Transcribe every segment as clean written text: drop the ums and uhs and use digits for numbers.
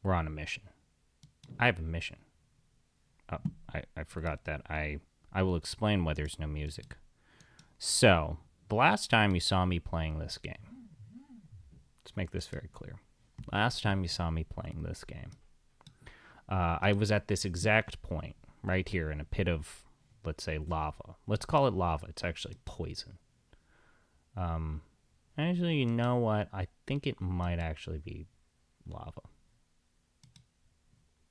We're on a mission. I have a mission. Oh, I forgot that. I will explain why there's no music. So, the last time you saw me playing this game, let's make this very clear. Last time you saw me playing this game, I was at this exact point right here in a pit of, let's say, lava. Let's call it lava. It's actually poison. Actually, you know what? I think it might actually be lava.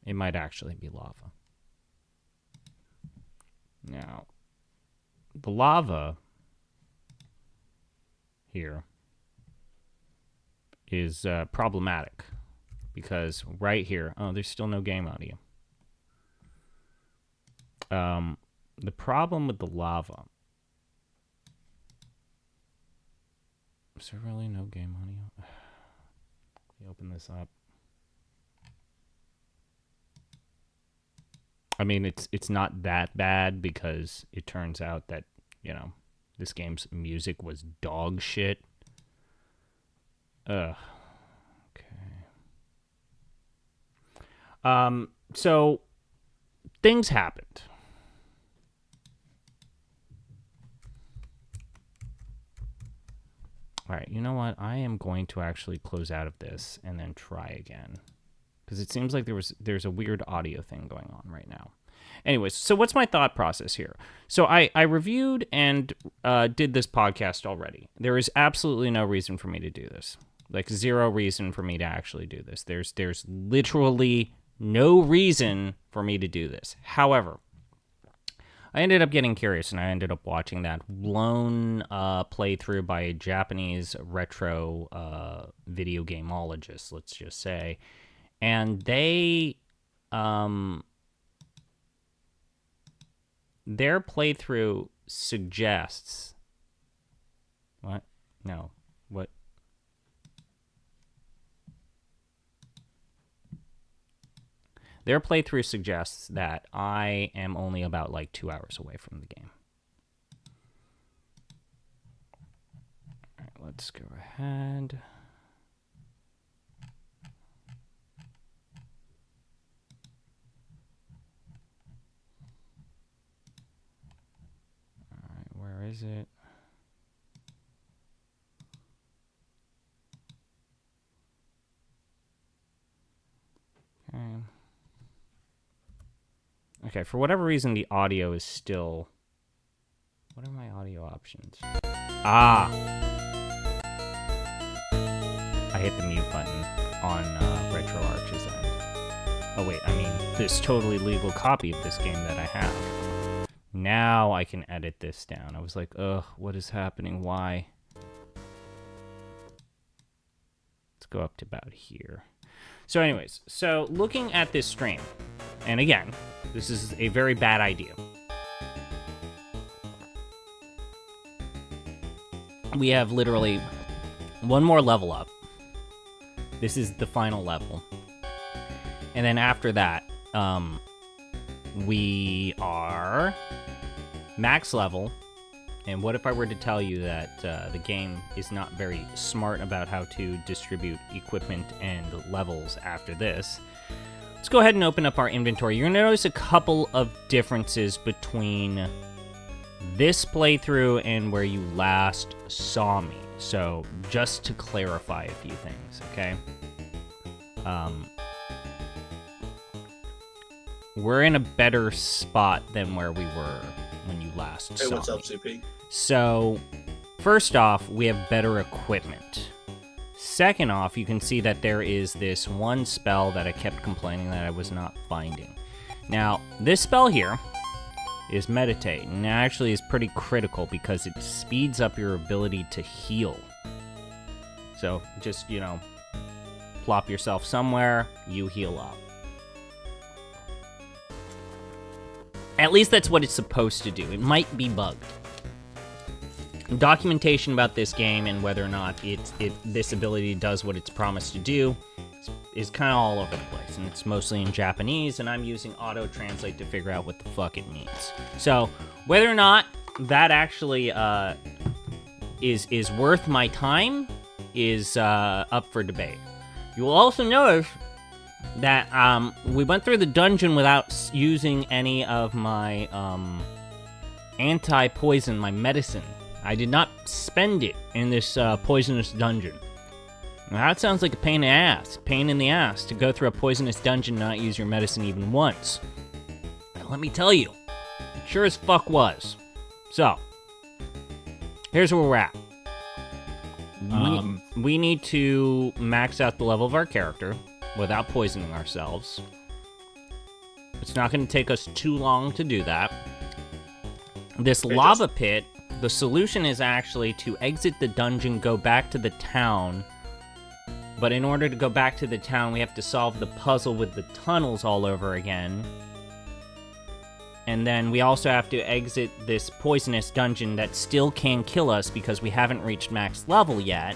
It might actually be lava. Now, the lava here is problematic because right here, oh, there's still no game audio. The problem with the lava, is there really no game audio? Let me open this up. I mean, it's not that bad because it turns out that, you know, this game's music was dog shit. Okay. So things happened. All right, you know what? I am going to actually close out of this and then try again. Because it seems like there's a weird audio thing going on right now. Anyways, so what's my thought process here? So I reviewed and did this podcast already. There is absolutely no reason for me to do this. Like, zero reason for me to actually do this. There's literally no reason for me to do this. However, I ended up getting curious, and I ended up watching that lone playthrough by a Japanese retro video gameologist, let's just say. And their playthrough suggests... What? No. What? Their playthrough suggests that I am only about, like, 2 hours away from the game. All right, let's go ahead. All right, where is it? Okay. Okay, for whatever reason, the audio is still... What are my audio options? Ah! I hit the mute button on RetroArch's end. Oh, wait, I mean, this totally legal copy of this game that I have. Now I can edit this down. I was like, ugh, what is happening? Why? Let's go up to about here. So anyways, so looking at this stream, and again, this is a very bad idea. We have literally one more level up. This is the final level. And then after that, we are max level. And what if I were to tell you that the game is not very smart about how to distribute equipment and levels after this? Let's go ahead and open up our inventory. You're going to notice a couple of differences between this playthrough and where you last saw me. So, just to clarify a few things, okay? We're in a better spot than where we were when you last saw me. Hey, what's up, CP? So, first off, we have better equipment. Second off, you can see that there is this one spell that I kept complaining that I was not finding. Now, this spell here is Meditate, and it actually is pretty critical because it speeds up your ability to heal. So, just, you know, plop yourself somewhere, you heal up. At least that's what it's supposed to do. It might be bugged. Documentation about this game and whether or not this ability does what it's promised to do is kind of all over the place, and it's mostly in Japanese, and I'm using auto-translate to figure out what the fuck it means. So, whether or not that actually is worth my time is up for debate. You will also notice that we went through the dungeon without using any of my anti-poison, my medicine. I did not spend it in this poisonous dungeon. Now, that sounds like a pain in the ass to go through a poisonous dungeon and not use your medicine even once. And let me tell you, it sure as fuck was. So, here's where we're at. We need to max out the level of our character without poisoning ourselves. It's not going to take us too long to do that. This lava pit, the solution is actually to exit the dungeon, go back to the town. But in order to go back to the town, we have to solve the puzzle with the tunnels all over again. And then we also have to exit this poisonous dungeon that still can kill us because we haven't reached max level yet.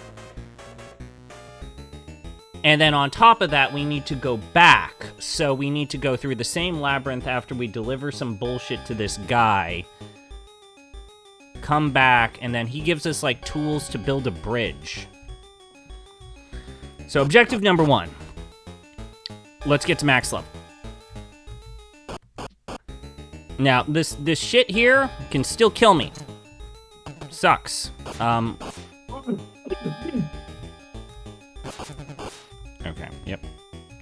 And then on top of that, we need to go back. So we need to go through the same labyrinth after we deliver some bullshit to this guy. Come back, and then he gives us, like, tools to build a bridge. So objective number 1. Let's get to max level. Now, this shit here can still kill me. Sucks. Okay, yep.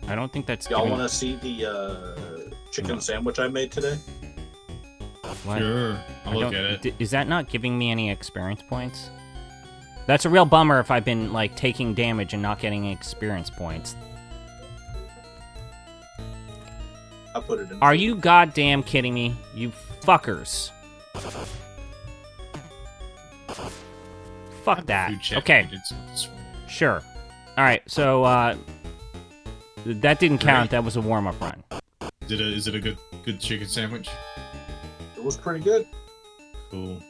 I don't think that's... Y'all want to see the chicken sandwich I made today? What? Sure, I'll look at it. Is that not giving me any experience points? That's a real bummer if I've been, like, taking damage and not getting experience points. I put it in. Are you goddamn kidding me? You fuckers. Fuck that. Okay. Sure. Alright, so, that didn't count. That was a warm-up run. Is it a good chicken sandwich? It was pretty good. Cool.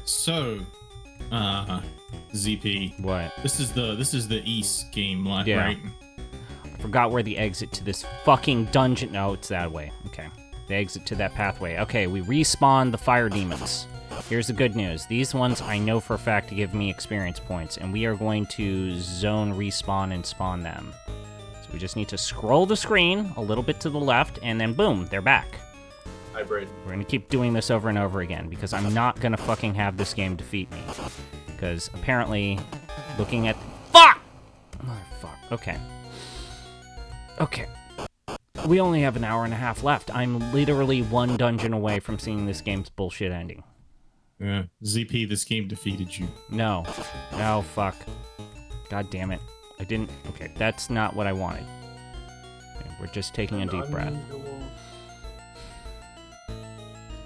So, ZP. What? This is the East game, like, Yeah. right? I forgot where the exit to this fucking dungeon... No, it's that way. Okay. The exit to that pathway. Okay, we respawn the fire demons. Here's the good news. These ones I know for a fact to give me experience points, and we are going to zone respawn and spawn them. So we just need to scroll the screen a little bit to the left, and then boom, they're back. Hi, Braden. We're gonna keep doing this over and over again, because I'm not gonna fucking have this game defeat me. Because apparently, looking at... Fuck! Motherfuck. Okay. Okay. We only have an hour and a half left. I'm literally one dungeon away from seeing this game's bullshit ending. Yeah. ZP, this game defeated you. No. No, fuck. God damn it. I didn't... Okay, that's not what I wanted. Okay, we're just taking a deep breath.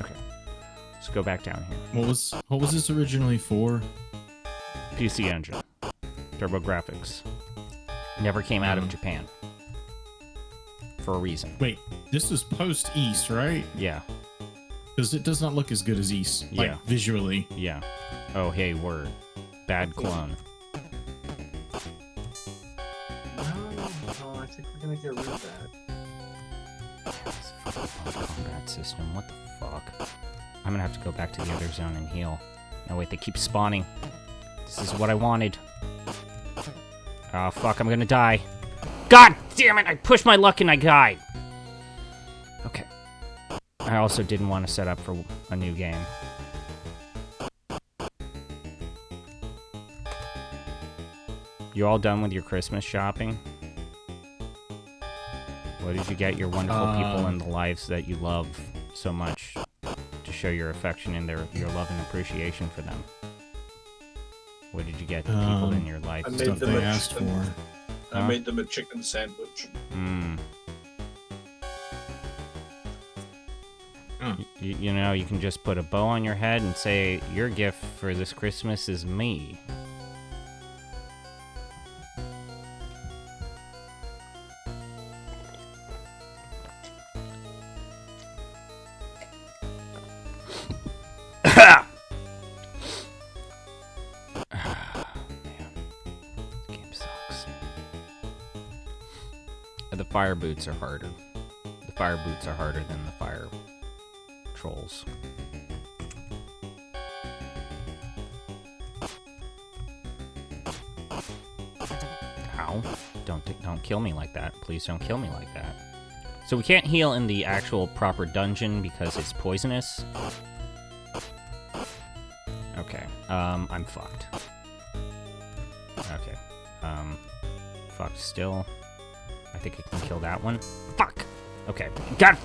Okay. Let's go back down here. What was this originally for? PC Engine. Turbo Graphics. Never came out of Japan. For a reason. Wait, this was post-East, right? Yeah. Because it does not look as good as East, like, Yeah. visually. Yeah. Oh, hey, word. Bad clone. No, I think we're gonna get rid of that. This fucking combat system. What the fuck? I'm gonna have to go back to the other zone and heal. No, wait, they keep spawning. This is what I wanted. Oh, fuck, I'm gonna die. God damn it! I pushed my luck and I died. Okay. I also didn't want to set up for a new game. You all done with your Christmas shopping? What did you get your wonderful people in the lives that you love so much to show your affection and your love and appreciation for them? What did you get the people in your life? I made Stuff them they a asked chicken. for. I made them a chicken sandwich. Mm. Huh. You know, you can just put a bow on your head and say, your gift for this Christmas is me. The fire boots are harder. The fire boots are harder than the fire trolls. No, don't kill me like that. Please don't kill me like that. So we can't heal in the actual proper dungeon because it's poisonous. Okay, I'm fucked. Okay, fucked still. I think I can kill that one. Fuck! Okay, God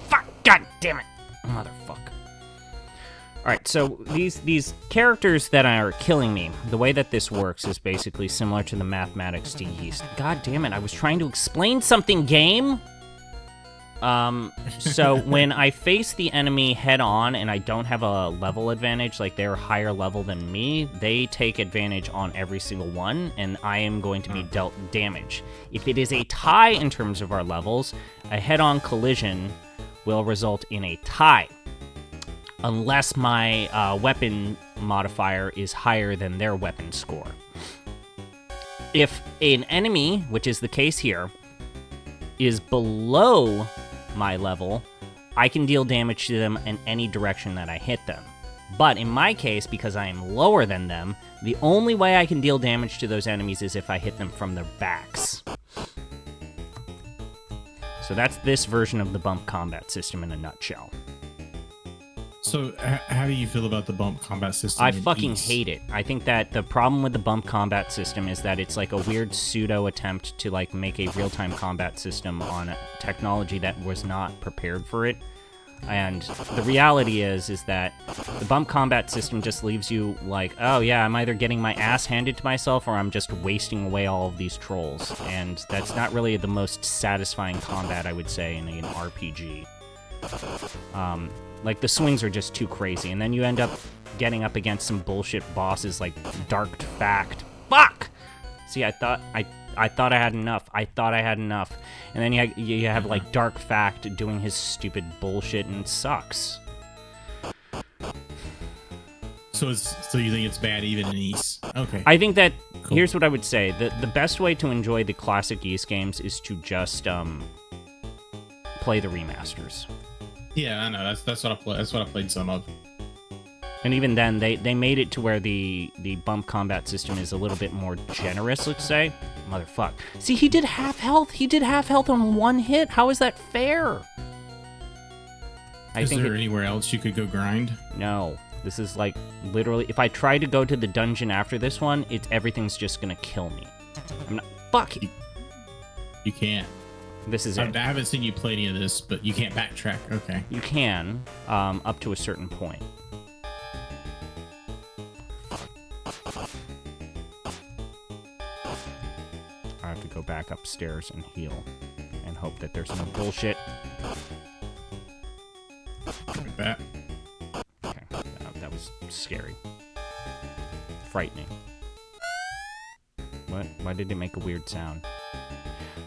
damn it! Motherfucker. Alright, so these characters that are killing me, the way that this works is basically similar to the mathematics to yeast. God damn it, I was trying to explain something, game! So when I face the enemy head on and I don't have a level advantage, like they're higher level than me, they take advantage on every single one, and I am going to be dealt damage. If it is a tie in terms of our levels, a head-on collision will result in a tie. Unless my weapon modifier is higher than their weapon score. If an enemy, which is the case here, is below my level, I can deal damage to them in any direction that I hit them. But in my case, because I am lower than them, the only way I can deal damage to those enemies is if I hit them from their backs. So that's this version of the bump combat system in a nutshell. So how do you feel about the bump combat system? I fucking hate it. I think that the problem with the bump combat system is that it's like a weird pseudo attempt to like make a real-time combat system on a technology that was not prepared for it. And the reality is that the bump combat system just leaves you like, oh yeah, I'm either getting my ass handed to myself or I'm just wasting away all of these trolls. And that's not really the most satisfying combat, I would say, in an RPG. Like, the swings are just too crazy, and then you end up getting up against some bullshit bosses like Dark Fact. Fuck! See, I thought I had enough. And then you have like Dark Fact doing his stupid bullshit, and it sucks. So you think it's bad even in Ys? Okay. I think that, cool. Here's what I would say. The best way to enjoy the classic Ys games is to just play the remasters. Yeah, I know. That's what I play. That's what I played some of. And even then, they made it to where the bump combat system is a little bit more generous, let's say. Motherfuck. See, he did half health. He did half health on one hit. How is that fair? Is there anywhere else you could go grind? No. This is like literally, if I try to go to the dungeon after this one, everything's just gonna kill me. I'm not. Fuck. You can't. This is it. I haven't seen you play any of this, but you can't backtrack. Okay. You can, up to a certain point. I have to go back upstairs and heal, and hope that there's no bullshit. Like that. Okay, that was scary. Frightening. What? Why did it make a weird sound?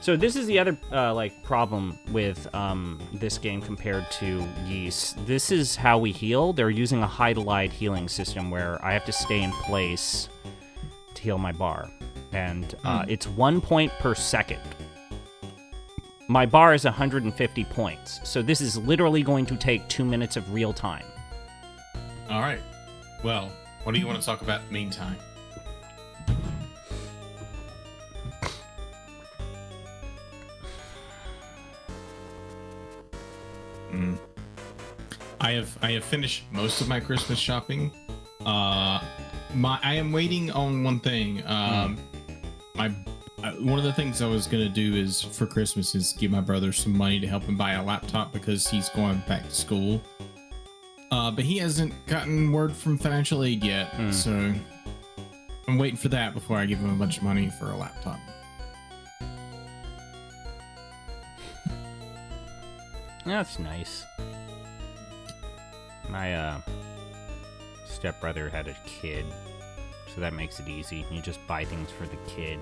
So this is the other problem with this game compared to Ys. This is how we heal. They're using a hide-a-light healing system where I have to stay in place to heal my bar. And it's 1 point per second. My bar is 150 points. So this is literally going to take 2 minutes of real time. All right. Well, what do you want to talk about in the meantime? I have finished most of my Christmas shopping. I am waiting on one thing. One of the things I was gonna do is for Christmas is give my brother some money to help him buy a laptop because he's going back to school. But he hasn't gotten word from financial aid yet, so I'm waiting for that before I give him a bunch of money for a laptop. That's nice. My stepbrother had a kid, so that makes it easy. You just buy things for the kid.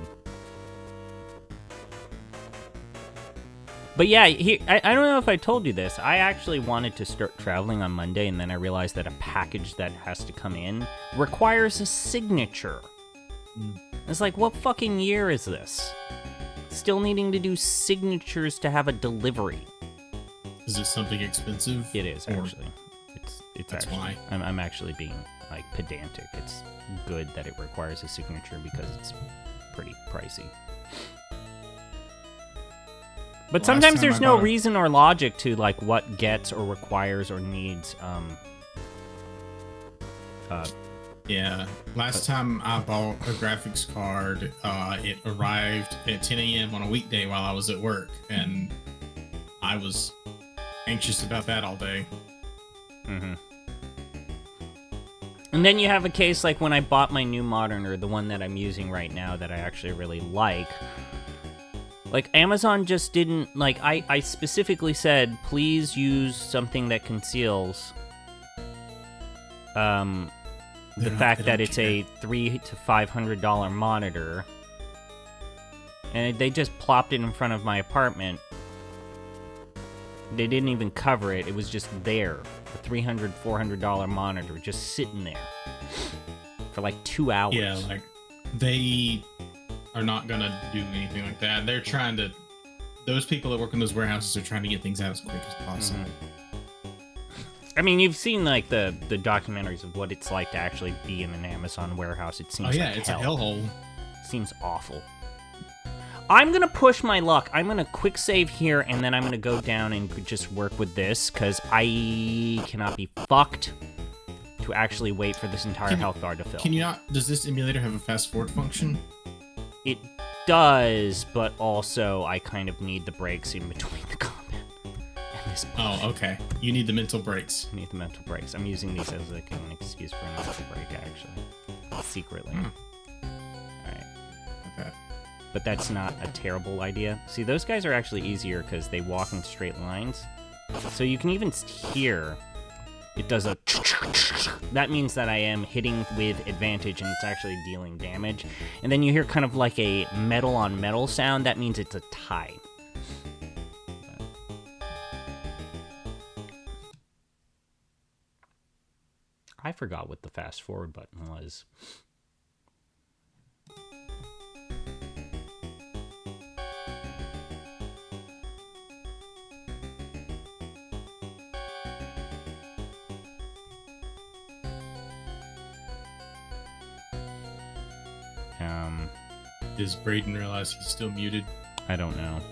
But yeah, I don't know if I told you this. I actually wanted to start traveling on Monday, and then I realized that a package that has to come in requires a signature. It's like, what fucking year is this? Still needing to do signatures to have a delivery. Is it something expensive? It is, actually. It's that's actually, why. I'm actually being, like, pedantic. It's good that it requires a signature because it's pretty pricey. But Last sometimes time there's I no bought a- reason or logic to like what gets or requires or needs. Yeah. Last time I bought a graphics card, it arrived at 10 a.m. on a weekday while I was at work, and I was anxious about that all day. Mm-hmm. And then you have a case like when I bought my new monitor, the one that I'm using right now that I actually really like. Like, Amazon just didn't, like, I specifically said, please use something that conceals the fact that it's a $300 to $500 monitor. And they just plopped it in front of my apartment. They didn't even cover it. It was just there. A $300, $400 monitor just sitting there for like 2 hours. Yeah, like, they are not gonna do anything like that. They're trying to. Those people that work in those warehouses are trying to get things out as quick as possible. I mean, you've seen like the documentaries of what it's like to actually be in an Amazon warehouse. It seems like it's hell. a hellhole. Seems awful. I'm gonna push my luck. I'm gonna quick save here, and then I'm gonna go down and just work with this because I cannot be fucked to actually wait for this entire health bar to fill. Can you not? Does this emulator have a fast forward function? It does, but also I kind of need the breaks in between the combat and this. Oh, okay. You need the mental breaks. I need the mental breaks. I'm using these as like an excuse for a mental break, actually, secretly. All right. Okay. But that's not a terrible idea. See, those guys are actually easier because they walk in straight lines. So you can even hear it does a... That means that I am hitting with advantage and it's actually dealing damage. And then you hear kind of like a metal on metal sound. That means it's a tie. I forgot what the fast forward button was. Does Braden realize he's still muted? I don't know. It'd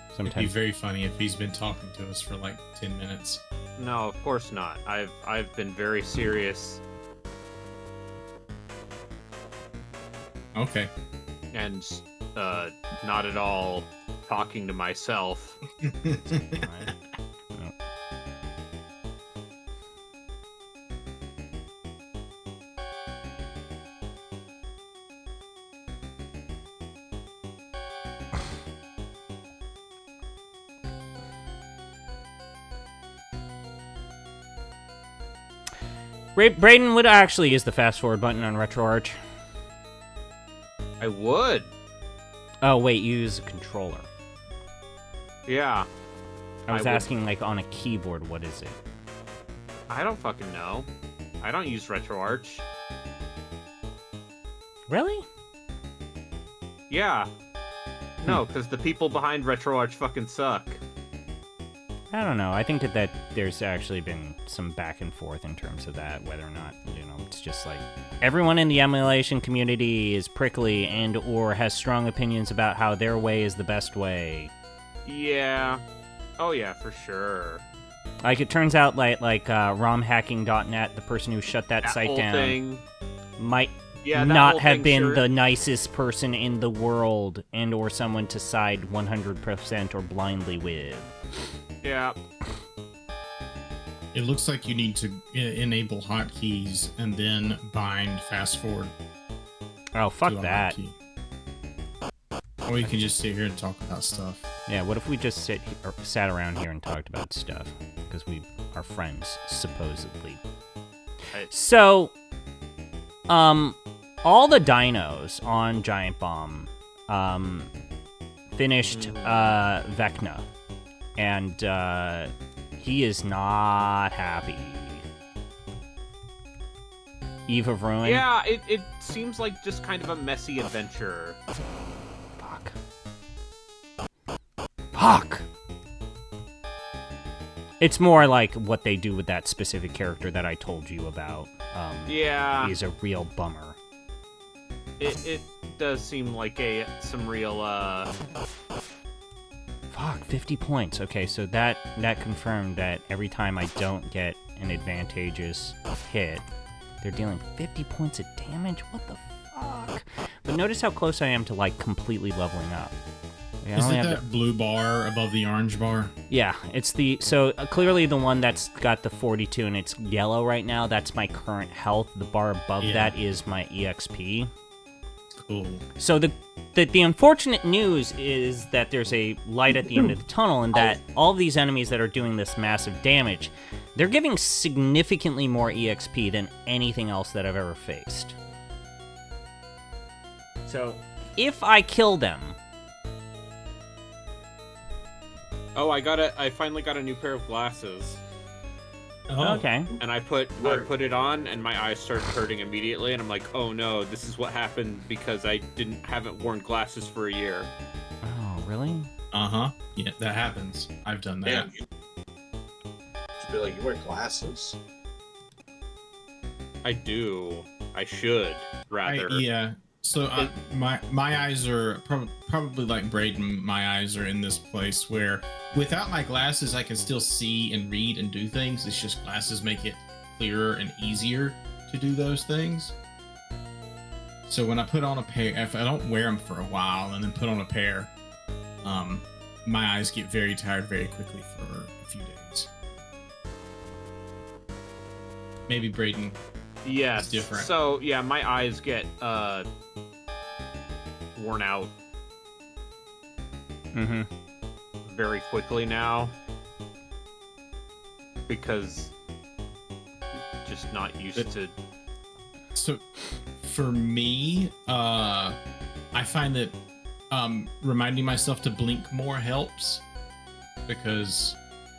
be Sometimes very funny if he's been talking to us for like 10 minutes. No, of course not. I've been very serious Okay. and not at all talking to myself. Right. No. Braden, what actually is the fast forward button on RetroArch? I would. Oh wait, you use a controller. Yeah. I was would. asking like on a keyboard, what is it? I don't fucking know. I don't use RetroArch. Really? Yeah. No, because the people behind RetroArch fucking suck. I don't know. I think that there's actually been some back and forth in terms of that, whether or not, it's just like everyone in the emulation community is prickly and or has strong opinions about how their way is the best way. Yeah. Oh yeah, for sure. Like it turns out like romhacking.net, the person who shut that site whole down, thing. might Yeah, that not whole have thing, been sure. the nicest person in the world and or someone to side 100% or blindly with. Yeah. It looks like you need to enable hotkeys and then bind fast forward. Oh, fuck to a that. hotkey. Or you can just sit here and talk about stuff. Yeah, what if we just sat around here and talked about stuff? Because we are friends, supposedly. So, all the dinos on Giant Bomb finished Vecna. And he is not happy. Eve of Ruin? Yeah, it seems like just kind of a messy adventure. Fuck! It's more like what they do with that specific character that I told you about. Yeah. Is a real bummer. It does seem like some real Fuck, 50 points. Okay, so that confirmed that every time I don't get an advantageous hit, they're dealing 50 points of damage? What the fuck? But notice how close I am to, like, completely leveling up. Like, I Is only it have that blue bar above the orange bar? Yeah, it's the... So, clearly the one that's got the 42 and it's yellow right now, that's my current health. The bar above that is my EXP. Cool. So the unfortunate news is that there's a light at the end of the tunnel, and that all of these enemies that are doing this massive damage, they're giving significantly more EXP than anything else that I've ever faced. So, if I kill them... Oh, I finally got a new pair of glasses. Oh. Okay. And I put it on, and my eyes started hurting immediately, and I'm like, oh no, this is what happened because I haven't worn glasses for a year. Oh, really? Uh-huh. Yeah, that happens. I've done that. Damn, you feel like you wear glasses. I do. I should, rather. Yeah. So my eyes are probably like Braden. My eyes are in this place where, without my glasses, I can still see and read and do things. It's just glasses make it clearer and easier to do those things. So when I put on a pair, if I don't wear them for a while and then put on a pair, my eyes get very tired very quickly for a few days. Maybe Braden. Yes. It's different. So yeah, my eyes get worn out very quickly now because just not used to. So for me, I find that reminding myself to blink more helps, because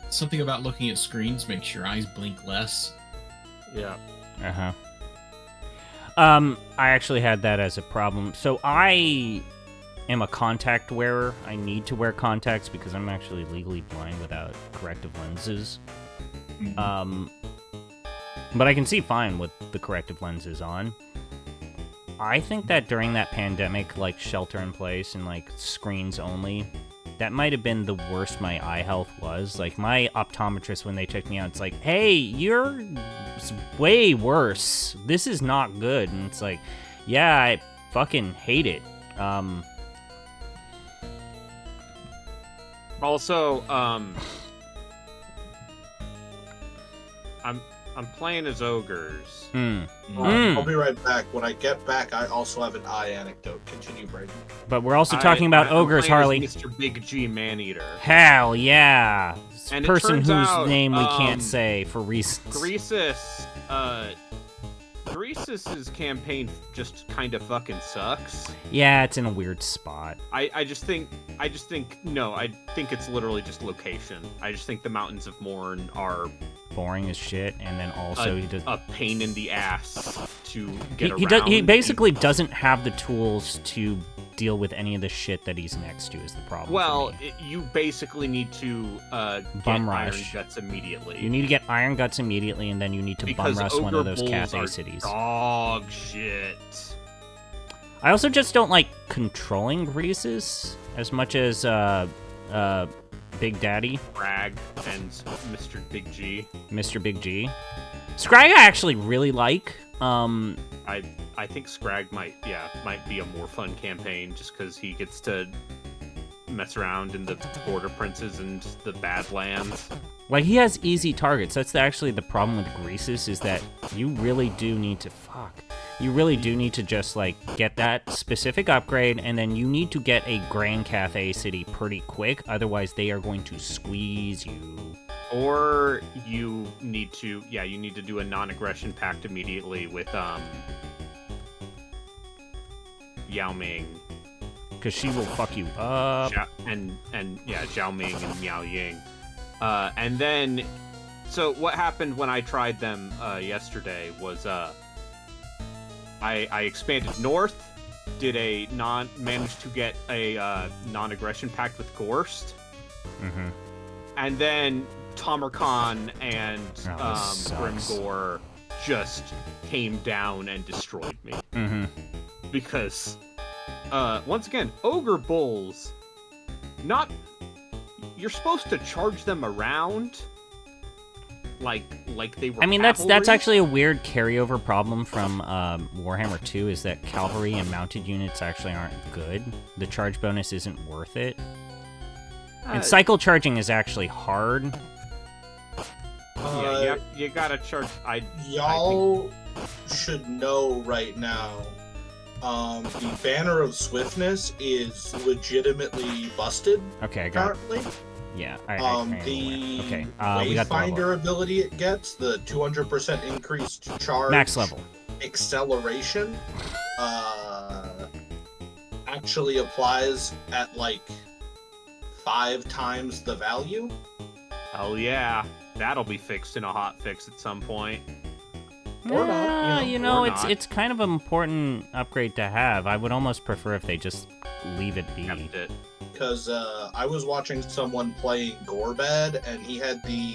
something about looking at screens makes your eyes blink less. Yeah. Uh-huh. I actually had that as a problem. So I am a contact wearer. I need to wear contacts because I'm actually legally blind without corrective lenses. Mm-hmm. But I can see fine with the corrective lenses on. I think that during that pandemic, like shelter in place and like screens only, that might have been the worst my eye health was. Like my optometrist, when they checked me out, it's like, hey, you're way worse. This is not good. And it's like, yeah, I fucking hate it. Also, I'm playing as ogres. I'll be right back. When I get back, I also have an eye anecdote. Continue, Brayden. But we're also talking about ogres, I'm Harley. playing as Mr. Big G Maneater. Hell yeah. And it Person turns whose out, name we can't say for reasons. Greasus's campaign just kind of fucking sucks. Yeah, it's in a weird spot. I think it's literally just location. I just think the Mountains of Morn are Boring as shit, and then also he does a pain in the ass to get around. He basically doesn't have the tools to deal with any of the shit that he's next to is the problem. Well, for me. you basically need to get Bum Iron rush. Guts immediately. You need to get Iron Guts immediately, and then you need to because bum rush ogre one of those bulls cafe are cities. Dog shit. I also just don't like controlling Greases as much as Big Daddy, Bragg and Mr. Big G. Mr. Big G. Scrag I actually really like. I think Scrag might be a more fun campaign just because he gets to mess around in the Border Princes and the Badlands. Like, he has easy targets. That's actually the problem with Greases, is that you really do need to... You really do need to just, like, get that specific upgrade, and then you need to get a Grand Cafe City pretty quick, otherwise they are going to squeeze you. Or you need to do a non-aggression pact immediately with, Yao Ming. Because she will fuck you up. Zhao Ming and Miao Ying. And then, so what happened when I tried them yesterday was I expanded north, managed to get a non-aggression pact with Gorst, and then Tamarkan and Grimgor just came down and destroyed me. Because once again, ogre bulls, not you're supposed to charge them around, like they were. I mean, that's cavalry. actually a weird carryover problem from Warhammer 2, is that cavalry and mounted units actually aren't good. The charge bonus isn't worth it. And cycle charging is actually hard. Yeah, you gotta charge. Y'all should know right now, the Banner of Swiftness is legitimately busted Okay, I got it. currently. Yeah, I The okay, we got the level. Wayfinder ability it gets, the 200% increased charge Max level. acceleration, actually applies at like 5 times the value. Oh yeah, that'll be fixed in a hot fix at some point. Or not, or not. it's kind of an important upgrade to have. I would almost prefer if they just leave it be. Kept it. Because I was watching someone playing Gorbad, and he had the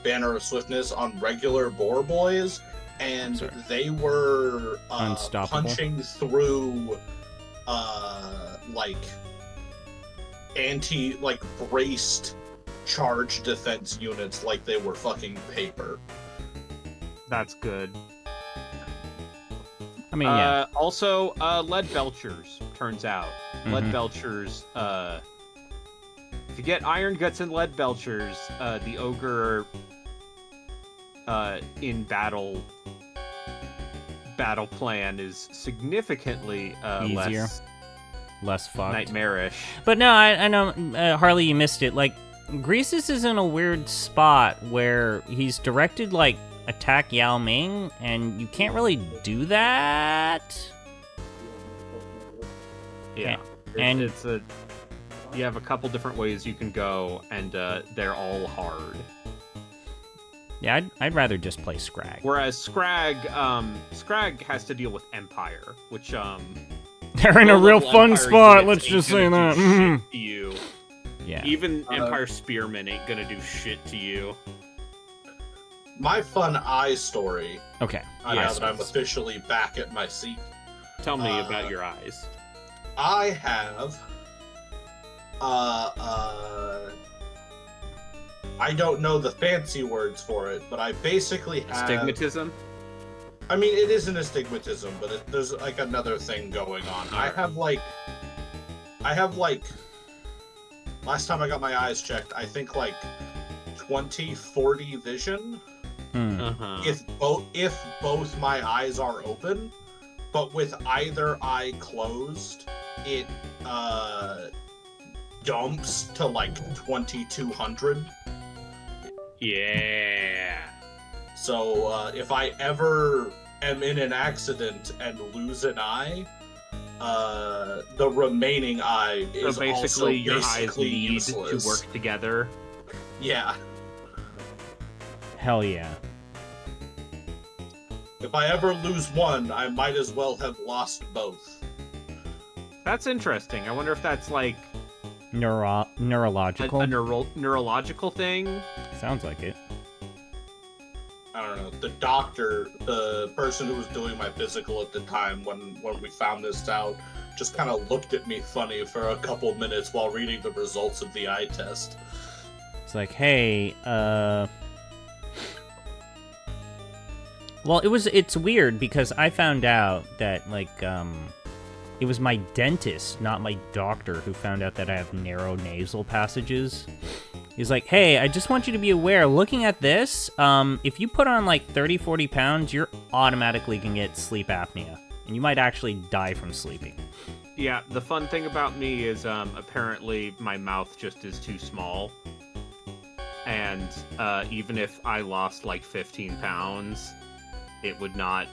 Banner of Swiftness on regular Boar Boys, and Sorry. they were Unstoppable? punching through braced charge defense units like they were fucking paper. That's good. I mean, yeah. Also, lead belchers, turns out. Lead Mhm. belchers, if you get iron guts and lead belchers, the ogre in battle plan is significantly Easier. Less fucked. nightmarish. But no, I know, Harley, you missed it. Like, Greasus is in a weird spot where he's directed, like, attack Yao Ming, and you can't really do that. Yeah. And- You have a couple different ways you can go, and they're all hard. Yeah, I'd rather just play Scrag. Whereas Scrag has to deal with Empire, which They're in a real low-level fun Empire spot, units let's ain't just say gonna that. do Mhm. shit to you. Yeah. Even Empire Spearmen ain't gonna do shit to you. My fun eye story, Okay. now Yes. that I'm officially back at my seat. Tell me about your eyes. I have I don't know the fancy words for it, but I basically have Astigmatism? I mean, it is an astigmatism, but there's like another thing going on. I have like last time I got my eyes checked, I think like 20/40 vision. Uh-huh. If both my eyes are open, but with either eye closed, it dumps to like 2200. Yeah. So if I ever am in an accident and lose an eye, the remaining eye is So basically, your eyes basically need useless. to work together. Yeah. Hell yeah. If I ever lose one, I might as well have lost both. That's interesting. I wonder if that's like Neurological? a neurological thing. Sounds like it. I don't know. The doctor, the person who was doing my physical at the time when we found this out, just kind of looked at me funny for a couple minutes while reading the results of the eye test. It's like, hey, well, it's weird because I found out that, like, it was my dentist, not my doctor, who found out that I have narrow nasal passages. He's like, hey, I just want you to be aware, looking at this, if you put on like 30, 40 pounds, you're automatically gonna get sleep apnea. And you might actually die from sleeping. Yeah, the fun thing about me is apparently my mouth just is too small. And even if I lost like 15 pounds, it would not...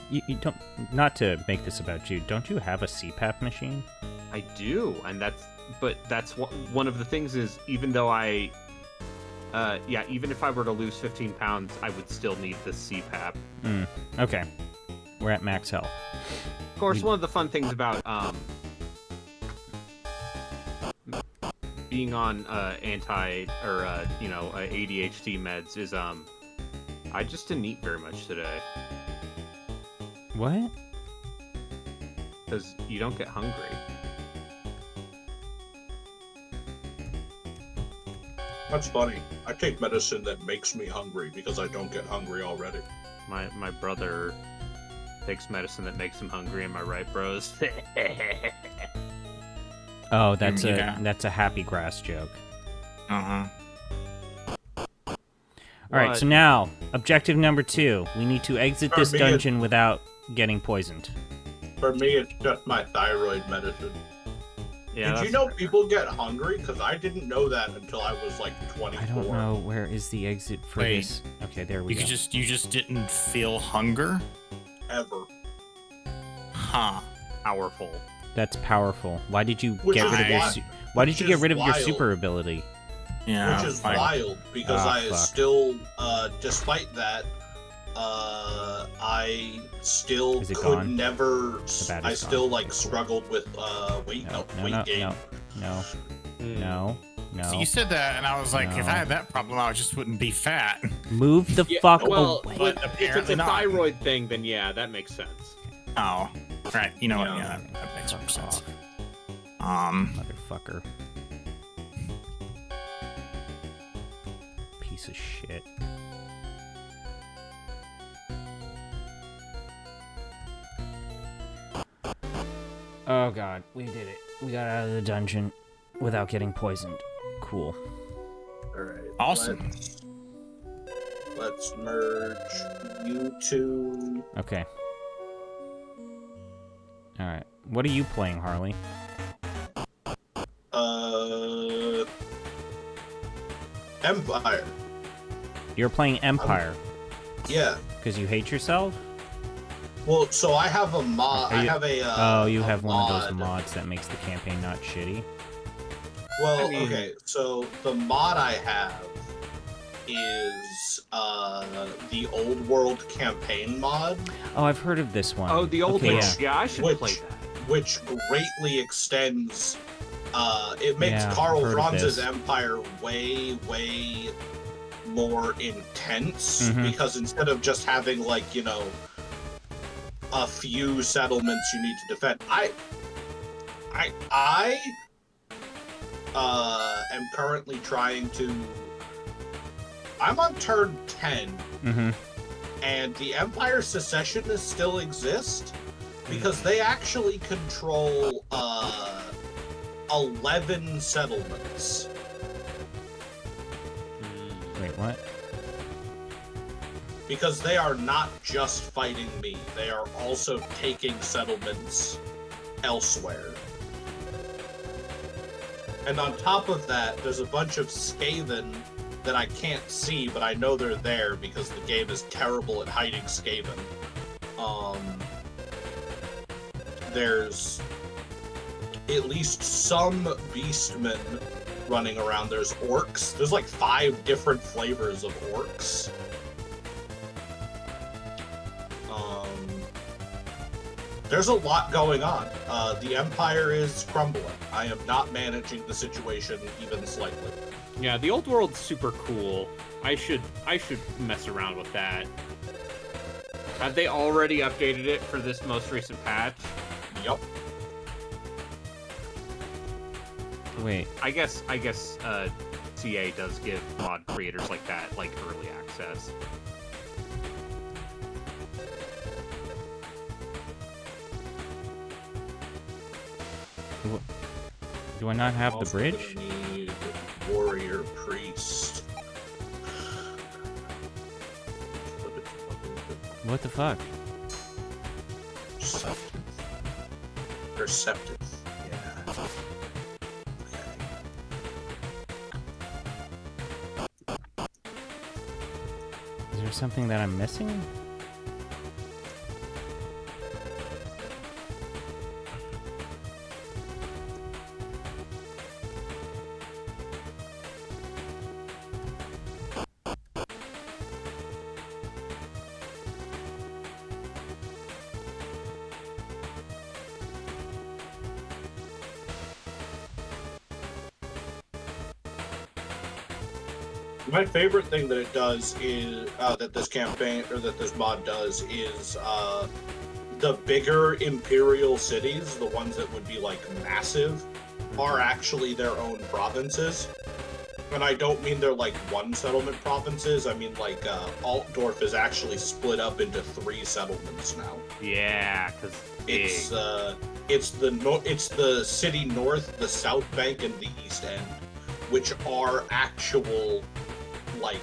You don't, not to make this about you, don't you have a CPAP machine? I do, and that's one of the things is even though even if I were to lose 15 pounds, I would still need the CPAP. Okay. We're at max health. Of course, one of the fun things about being on ADHD meds is I just didn't eat very much today What? because you don't get hungry. That's funny. I take medicine that makes me hungry because I don't get hungry already. My brother takes medicine that makes him hungry. Am I right, bros? Oh, that's Yeah. a happy grass joke. Uh-huh. All right, so now objective number 2: we need to exit this Me, dungeon without getting poisoned. For me, it's just my thyroid medicine. Yeah, Did you know people get hungry? Because I didn't know that until I was like 24. I don't know where is the exit for Wait. this. Okay, there we You go. just didn't feel hunger? Ever. Huh. powerful? That's powerful. Why did you Which get is rid of your? why- Why did which you get is rid of your wild. super ability? Yeah. Which is like- wild because Ah, I fuck. still, despite that, I still Is it could gone? never. The bat I is still gone. like struggled with weight weight gain. No. So you said that, and I was like, if No. I had that problem, I just wouldn't be fat. Move the Yeah, fuck well, away. but if it's apparently a not. thyroid thing, then yeah, that makes sense. Oh, right. You know what? Yeah. Yeah, that makes more Fuck sense. off, Um, motherfucker. Piece of shit. Oh god, we did it. We got out of the dungeon without getting poisoned. Cool. All right. Awesome. Let's merge you two. Okay. Alright. What are you playing, Harley? Empire. You're playing Empire Yeah. because you hate yourself? Well, so I have a mod. Are I you- have a. Oh, you a have one of those mod. mods that makes the campaign not shitty. Well, I mean- okay. So the mod I have is the old world campaign mod, Oh, I've heard of this one. Oh, the old okay, one. yeah. Yeah, I should Which- play that. which greatly extends. It makes Yeah, I've Karl heard of Franz's this. empire way more intense Mhm. because instead of just having like a few settlements you need to defend, I am currently trying to. I'm on turn 10, Mm-hmm. and the Empire Secessionists still exist because they actually control 11 settlements. Wait, what? Because they are not just fighting me, they are also taking settlements elsewhere. And on top of that, there's a bunch of Skaven that I can't see, but I know they're there because the game is terrible at hiding Skaven. There's at least some beastmen running around. There's orcs. There's like 5 different flavors of orcs. There's a lot going on. The Empire is crumbling. I am not managing the situation even slightly. Yeah, the old world's super cool. I should mess around with that. Have they already updated it for this most recent patch? Yup. Wait. I guess CA does give mod creators like that like early access. Do I not have the Also bridge? gonna need warrior priest. What the fuck? Perceptive. Yeah. Is there something that I'm missing? My favorite thing that it does is that this campaign or that this mod does is the bigger imperial cities, the ones that would be like massive, are actually their own provinces. And I don't mean they're like one settlement provinces. I mean like Altdorf is actually split up into 3 settlements now. Yeah, because It's the city north, the south bank, and the east end, which are actual like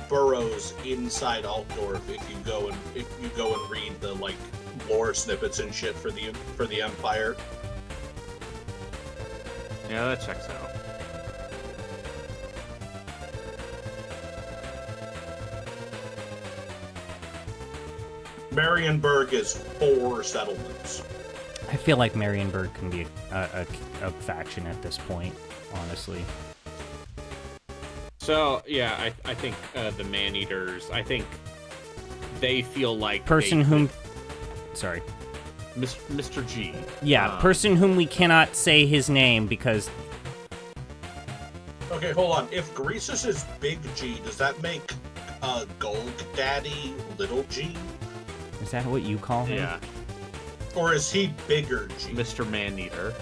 boroughs inside Altdorf. If you go and read the like lore snippets and shit for the Empire. Yeah, that checks out. Marienburg is 4 settlements. I feel like Marienburg can be a faction at this point, honestly. So, yeah, I think the Man-Eaters, I think they feel like... Sorry. Mr. G. Yeah, person whom we cannot say his name because... Okay, hold on. If Greasus is Big G, does that make Gulg Daddy Little G? Is that what you call him? Yeah. Or is he Bigger G? Mr. Man-Eater.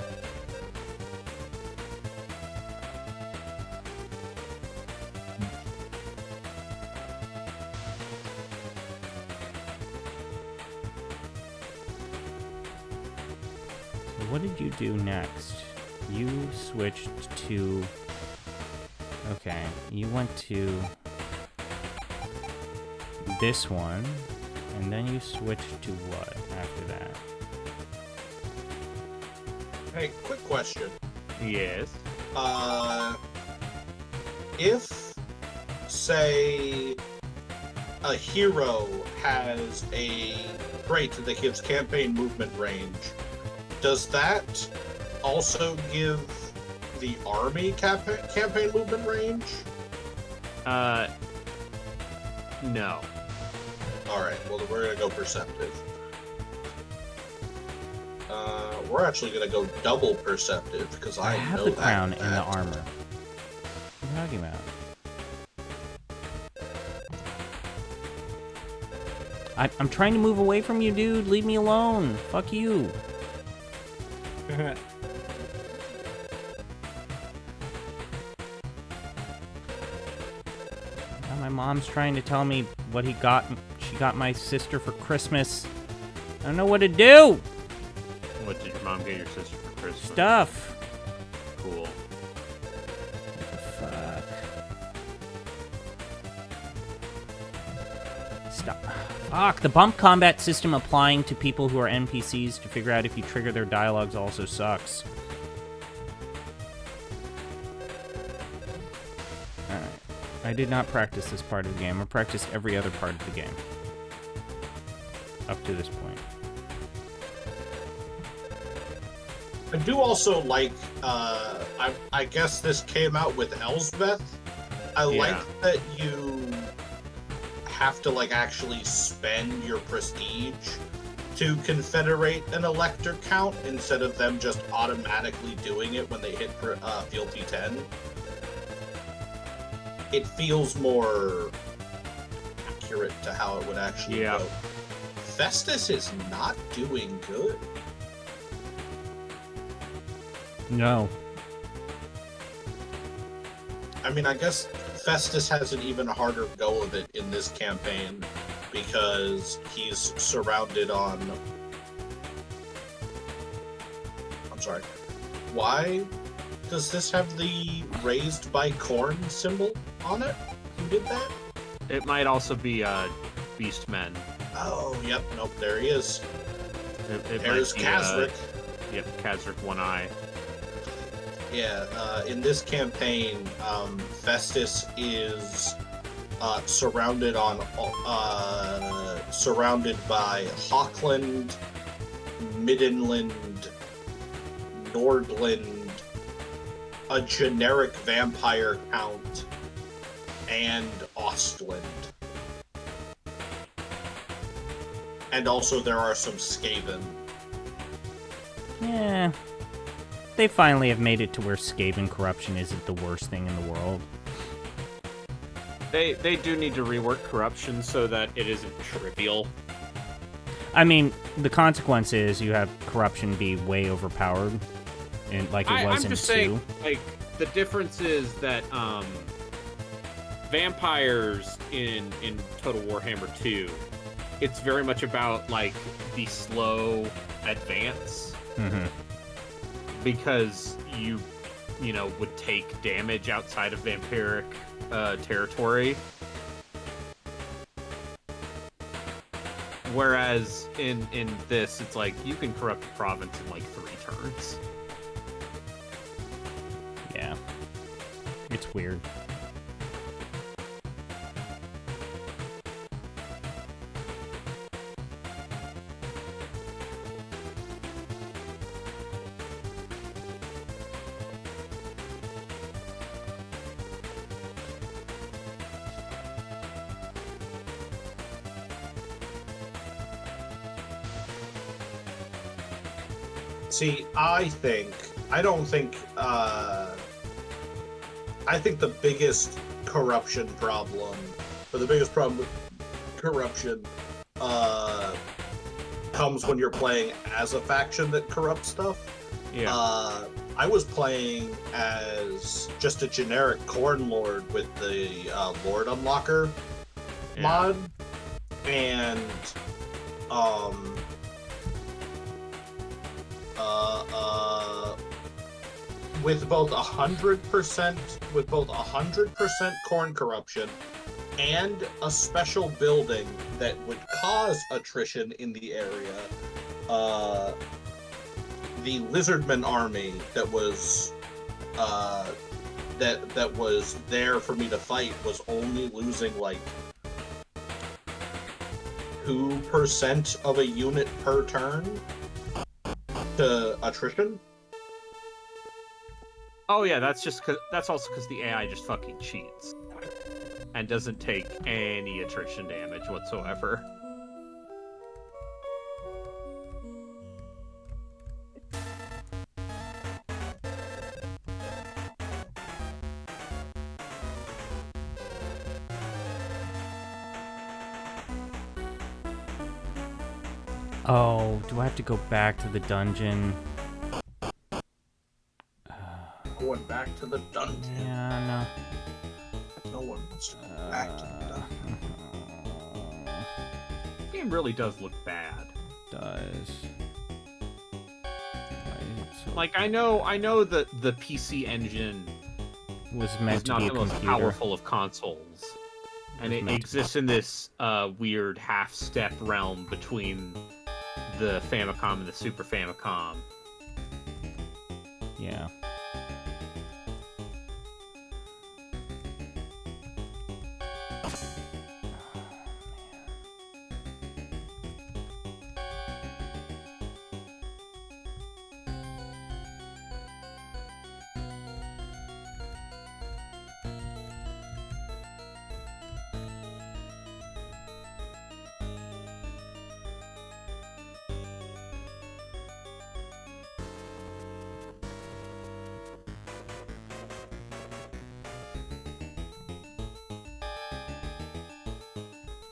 What did you do next? You switched to... Okay, you went to this one, and then you switched to what after that? Hey, quick question. Yes. If, say, a hero has a trait that gives campaign movement range, does that also give the army campaign movement range? No. Alright, well, we're gonna go perceptive. We're actually gonna go double perceptive, because I have know the that crown and the fact. armor. What are you talking about? I'm trying to move away from you, dude. Leave me alone. Fuck you. Now my mom's trying to tell me what she got my sister for Christmas. I don't know what to do. What did your mom get your sister for Christmas? Stuff. Cool. What the fuck? Stop. Fuck, the bump combat system applying to people who are NPCs to figure out if you trigger their dialogues also sucks. Alright. I did not practice this part of the game. I practiced every other part of the game. Up to this point. I do also like, I guess this came out with Elsbeth. I like that you have to, like, actually spend your prestige to confederate an elector count instead of them just automatically doing it when they hit fealty 10. It feels more accurate to how it would actually go. Festus is not doing good. No. I mean, I guess Festus has an even harder go of it in this campaign because he's surrounded on... I'm sorry. Why does this have the raised by corn symbol on it? Who did that? It might also be Beastmen. Oh, yep. Nope, there he is. It There's might be, Kazric. Yep, Kazric One Eye. Yeah, in this campaign, Festus is surrounded by Hochland, Middenland, Nordland, a generic vampire count, and Ostland. And also there are some Skaven. Yeah. They finally have made it to where Skaven corruption isn't the worst thing in the world. They do need to rework corruption so that it isn't trivial. I mean, the consequence is you have corruption be way overpowered, and like it was I'm in just 2. saying, like, the difference is that vampires in Total Warhammer 2, it's very much about like the slow advance, because you would take damage outside of vampiric territory. Whereas in this, it's like you can corrupt a province in like 3 turns. Yeah. It's weird. See, I think the biggest corruption problem, or the biggest problem with corruption, comes when you're playing as a faction that corrupts stuff. Yeah. I was playing as just a generic Corn Lord with the Lord Unlocker mod, and with both 100% corn corruption and a special building that would cause attrition in the area. The Lizardman army that was that was there for me to fight was only losing like 2% of a unit per turn to attrition. Oh yeah, that's also because the AI just fucking cheats and doesn't take any attrition damage whatsoever. Oh, do I have to go back to the dungeon? Going back to the dungeon. Yeah, No one wants to go back to the dungeon. The game really does look bad. Does. Like I know that the PC engine Was meant is to not be a the most computer. powerful of consoles, and Was it meant to exists in this weird half-step realm between the Famicom and the Super Famicom. Yeah.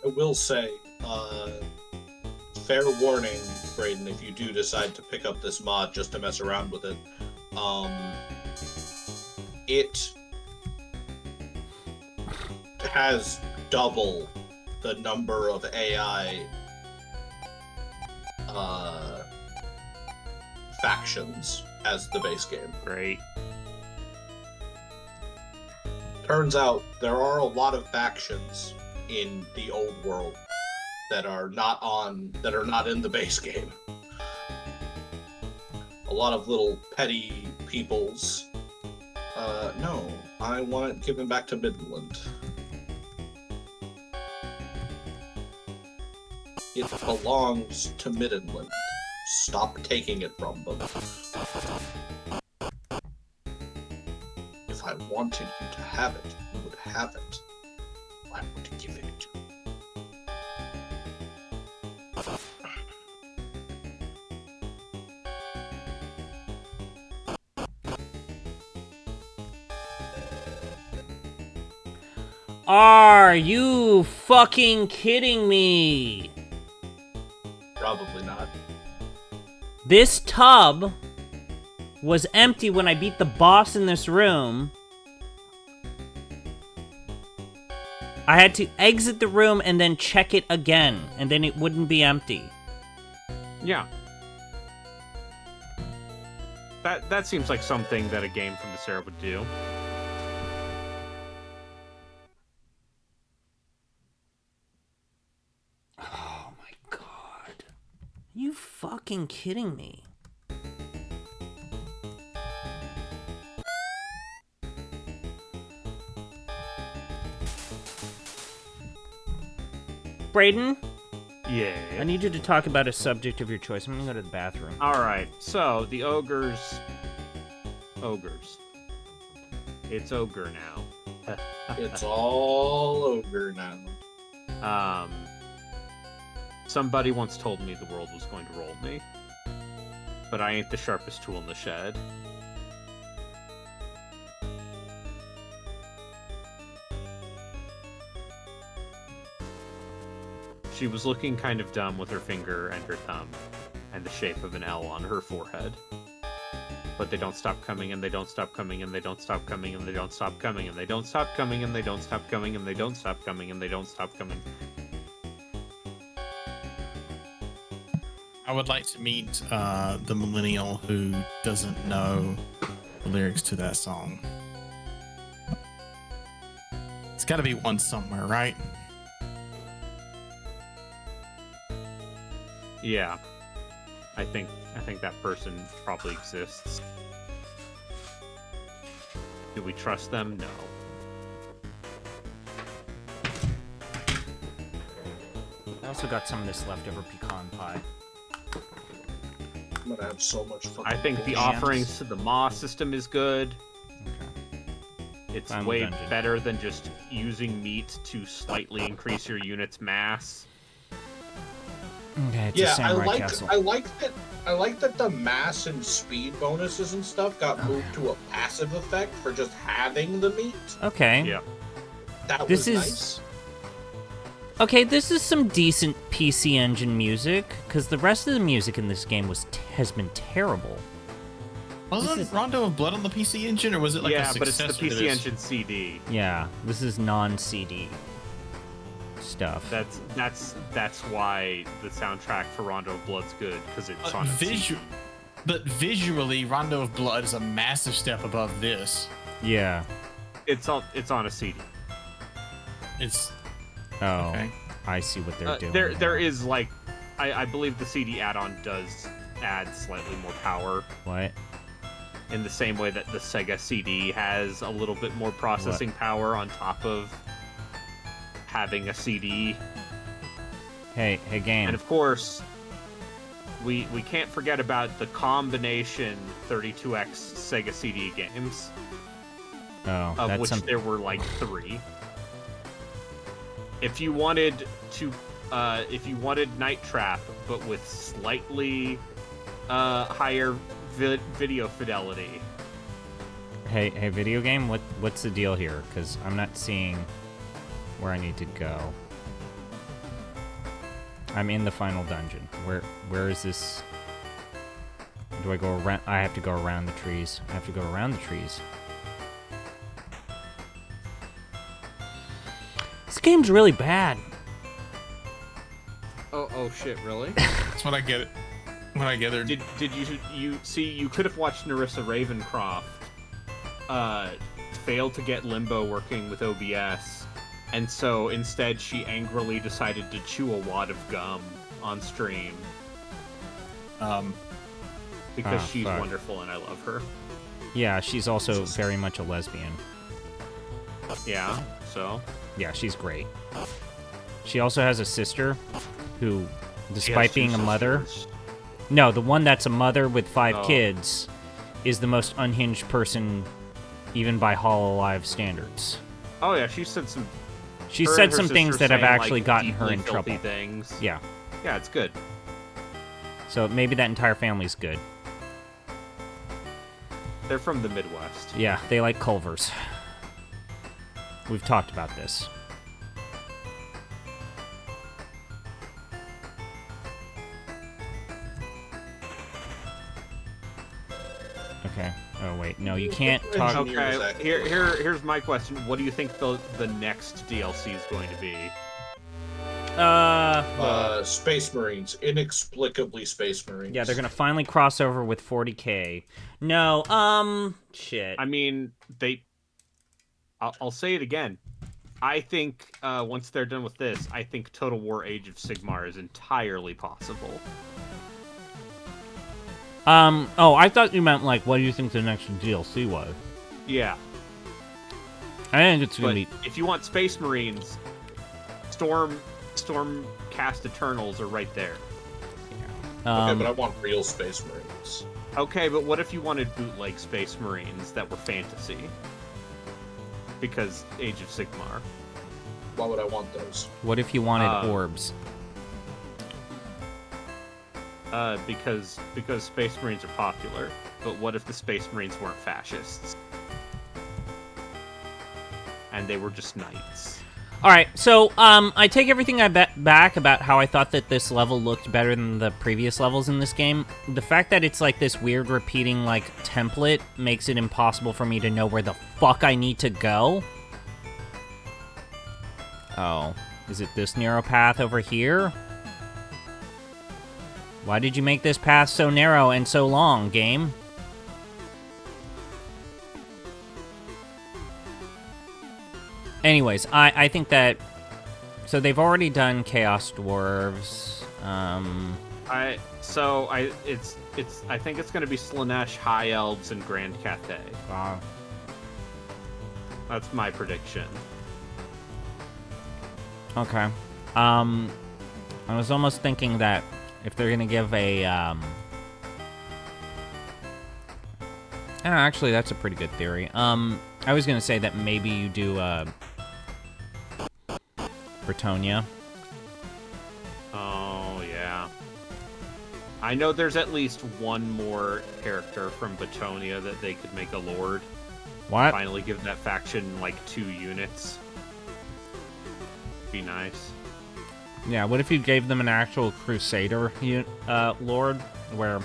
I will say, fair warning, Brayden, if you do decide to pick up this mod just to mess around with it, it has double the number of AI factions as the base game. Great. Turns out there are a lot of factions in the old world that are not in the base game. A lot of little petty peoples. No, I want it given back to Midland. It belongs to Midland. Stop taking it from them. If I wanted you to have it, you would have it. I would give it to you. Are you fucking kidding me? Probably not. This tub was empty when I beat the boss in this room. I had to exit the room and then check it again, and then it wouldn't be empty. Yeah. That seems like something that a game from this era would do. Oh my god. You fucking kidding me? Brayden, Yeah. I need you to talk about a subject of your choice. I'm gonna go to the bathroom. Alright, so the ogres. It's ogre now. It's all ogre now. Somebody once told me the world was going to roll me, but I ain't the sharpest tool in the shed. She was looking kind of dumb with her finger and her thumb, and the shape of an L on her forehead. But they don't stop coming, and they don't stop coming, and they don't stop coming, and they don't stop coming, and they don't stop coming, and they don't stop coming, and they don't stop coming, and they don't stop coming. I would like to meet the millennial who doesn't know the lyrics to that song. It's got to be one somewhere, right? Yeah, I think that person probably exists. Do we trust them? No. I also got some of this leftover pecan pie. I'm gonna have so much fun. I think the Jams. offerings to the Maw system is good. Okay. It's Final way dungeon. better than just using meat to slightly increase your unit's mass. Okay, it's a Yeah, I samurai castle. like that the mass and speed bonuses and stuff got moved to a passive effect for just having the meat. Okay. Yeah. That This was is- nice. Okay, this is some decent PC Engine music, because the rest of the music in this game has been terrible. Wasn't This is- Rondo of Blood on the PC Engine, or was it like a Yeah, but it's successor the to PC this? Engine CD. Yeah, this is non-CD stuff. That's why the soundtrack for Rondo of Blood's good, because it's on a CD. But visually, Rondo of Blood is a massive step above this. Yeah. It's on a CD. It's Oh, okay. I see what they're doing. There now. is like, I believe the CD add-on does add slightly more power, What? in the same way that the Sega CD has a little bit more processing power on top of having a CD. Hey, game. And of course, we can't forget about the combination 32X Sega CD games, Oh, of that's which some. there were like 3. If you wanted Night Trap, but with slightly higher video fidelity, Hey, video game. What's the deal here? Because I'm not seeing where I need to go. I'm in the final dungeon. Where is this? Do I go around? I have to go around the trees. I have to go around the trees. This game's really bad. oh shit, really? That's what I get. When I gathered. Did you see? You could have watched Narissa Ravencroft fail to get Limbo working with OBS, and so instead she angrily decided to chew a wad of gum on stream because Ah, she's fuck. wonderful and I love her. Yeah, she's also very much a lesbian. Yeah, so Yeah, she's great. She also has a sister who, despite Yes, being a she's mother, sisters. no, the one that's a mother with 5 Oh. kids is the most unhinged person, even by Hololive standards. Oh yeah, she said some. She her and said her some things sister that have saying, actually like, gotten her deeply in filthy trouble. Things. Yeah, Yeah, it's good. so maybe that entire family's good. They're from the Midwest. Yeah, they like Culvers. We've talked about this. Okay. Oh wait, no, you can't talk. Okay, here's my question. What do you think the next DLC is going to be? Space Marines. Inexplicably Space Marines. Yeah, they're gonna finally cross over with 40K. No, shit. I mean, I'll say it again. I think once they're done with this, I think Total War Age of Sigmar is entirely possible. Oh, I thought you meant, like, what do you think the next DLC was? Yeah. I think it's gonna be... If you want Space Marines, Stormcast Eternals are right there. Okay, but I want real Space Marines. Okay, but what if you wanted bootleg Space Marines that were fantasy? Because Age of Sigmar. Why would I want those? What if you wanted orbs? Because Space Marines are popular. But what if the Space Marines weren't fascists? And they were just knights. Alright, so, I take everything back about how I thought that this level looked better than the previous levels in this game. The fact that it's, like, this weird repeating, like, template makes it impossible for me to know where the fuck I need to go. Oh, is it this narrow path over here? Why did you make this path so narrow and so long, game? Anyways, I think that... So they've already done Chaos Dwarves. I think it's gonna be Slaanesh, High Elves, and Grand Cathay. Wow. That's my prediction. Okay. I was almost thinking that if they're gonna give a, actually, that's a pretty good theory. I was gonna say that maybe you do, Bretonia. Oh, yeah. I know there's at least one more character from Bretonia that they could make a lord. What? Finally give that faction, like, 2 units. Be nice. Yeah, what if you gave them an actual Crusader lord, where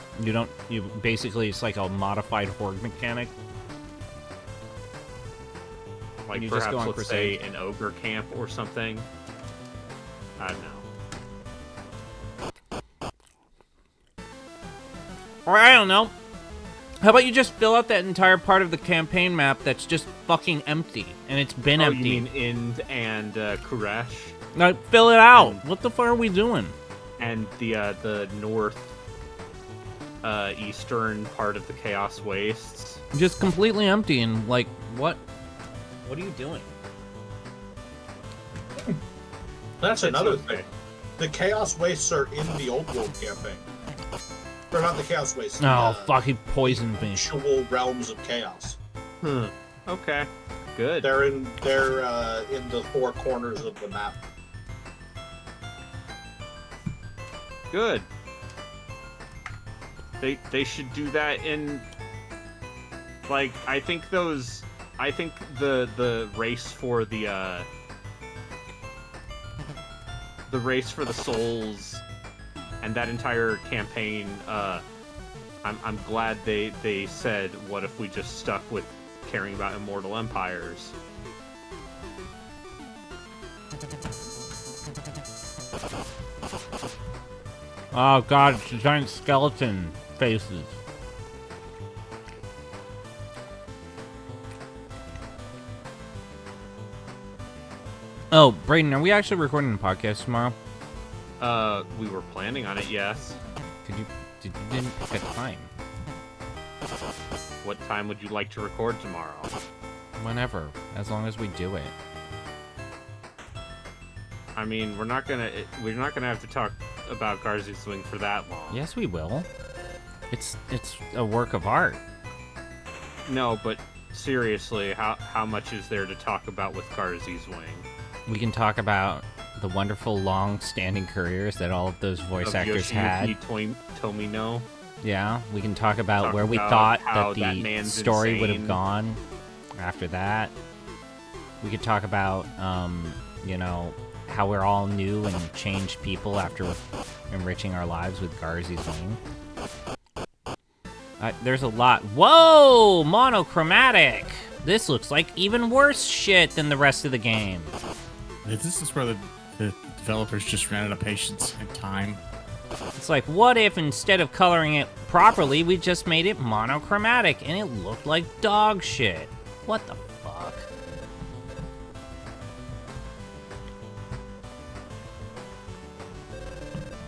you basically, it's like a modified horde mechanic? Like, you perhaps, just go on let's crusade. say, an ogre camp or something. I don't know. Or I don't know. How about you just fill out that entire part of the campaign map that's just fucking empty, and it's been empty. You mean Ind and Kuresh? No, fill it out. What the fuck are we doing? And the north eastern part of the Chaos Wastes. Just completely empty, and like, what? What are you doing? That's another thing. The Chaos Wastes are in the Old World campaign. Or not the Chaos Wastes. Oh, fuck, he poisoned me. Actual realms of chaos. Okay. Good. They're in the 4 corners of the map. Good. They should do that in, like, I think the race for the race for the souls and that entire campaign, I'm glad they said, what if we just stuck with caring about immortal empires? Oh god, it's giant skeleton faces. Oh, Brayden, are we actually recording a podcast tomorrow? We were planning on it, yes. You didn't pick a time. What time would you like to record tomorrow? Whenever, as long as we do it. I mean, we're not gonna have to talk about Garzy's Wing for that long. Yes, we will. It's a work of art. No, but seriously, how much is there to talk about with Garzy's Wing? We can talk about the wonderful, long-standing careers that all of those voice actors had. Tomino. Yeah, we can talk about where we about thought that that the man's story would have insane. gone after that. We could talk about, how we're all new and changed people after enriching our lives with Garzy's Wing. There's a lot. Whoa! Monochromatic! This looks like even worse shit than the rest of the game. This is where the developers just ran out of patience and time. It's like, what if instead of coloring it properly, we just made it monochromatic and it looked like dog shit? What the fuck?